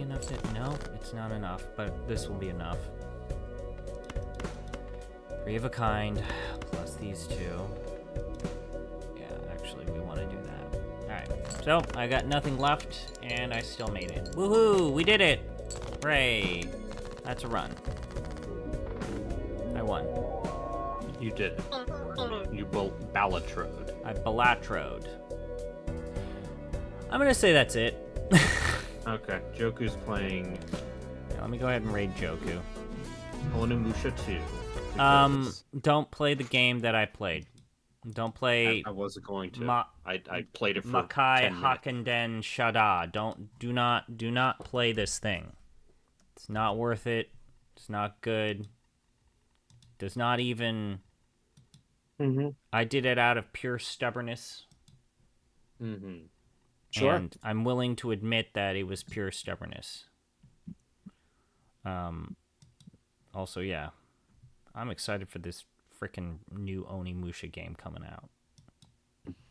enough to... No, it's not enough, but this will be enough. 3 of a kind, plus these 2. Yeah, actually, we want to do that. Alright, so I got nothing left, and I still made it. Woohoo! We did it! Hooray! That's a run. I won. You did it. You Balatroed. I Balatroed. I'm gonna say that's it. Okay, Joku's playing Yeah, let me go ahead and raid Joku. Onimusha 2. because Don't play the game that I played. Don't play I wasn't going to. I played it for Makai 10 minutes. Hakkenden Shada. Do not play this thing. It's not worth it. It's not good. Does not even... Mm-hmm. I did it out of pure stubbornness. Mm-hmm. Sure. And I'm willing to admit that it was pure stubbornness. Also, yeah. I'm excited for this freaking new Onimusha game coming out.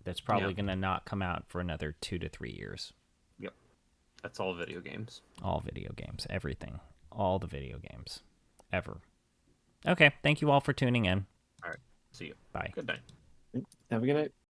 That's probably going to not come out for another 2 to 3 years. Yep. That's all video games. All video games. Everything. All the video games. Ever. Okay. Thank you all for tuning in. All right. See you. Bye. Good night. Have a good night.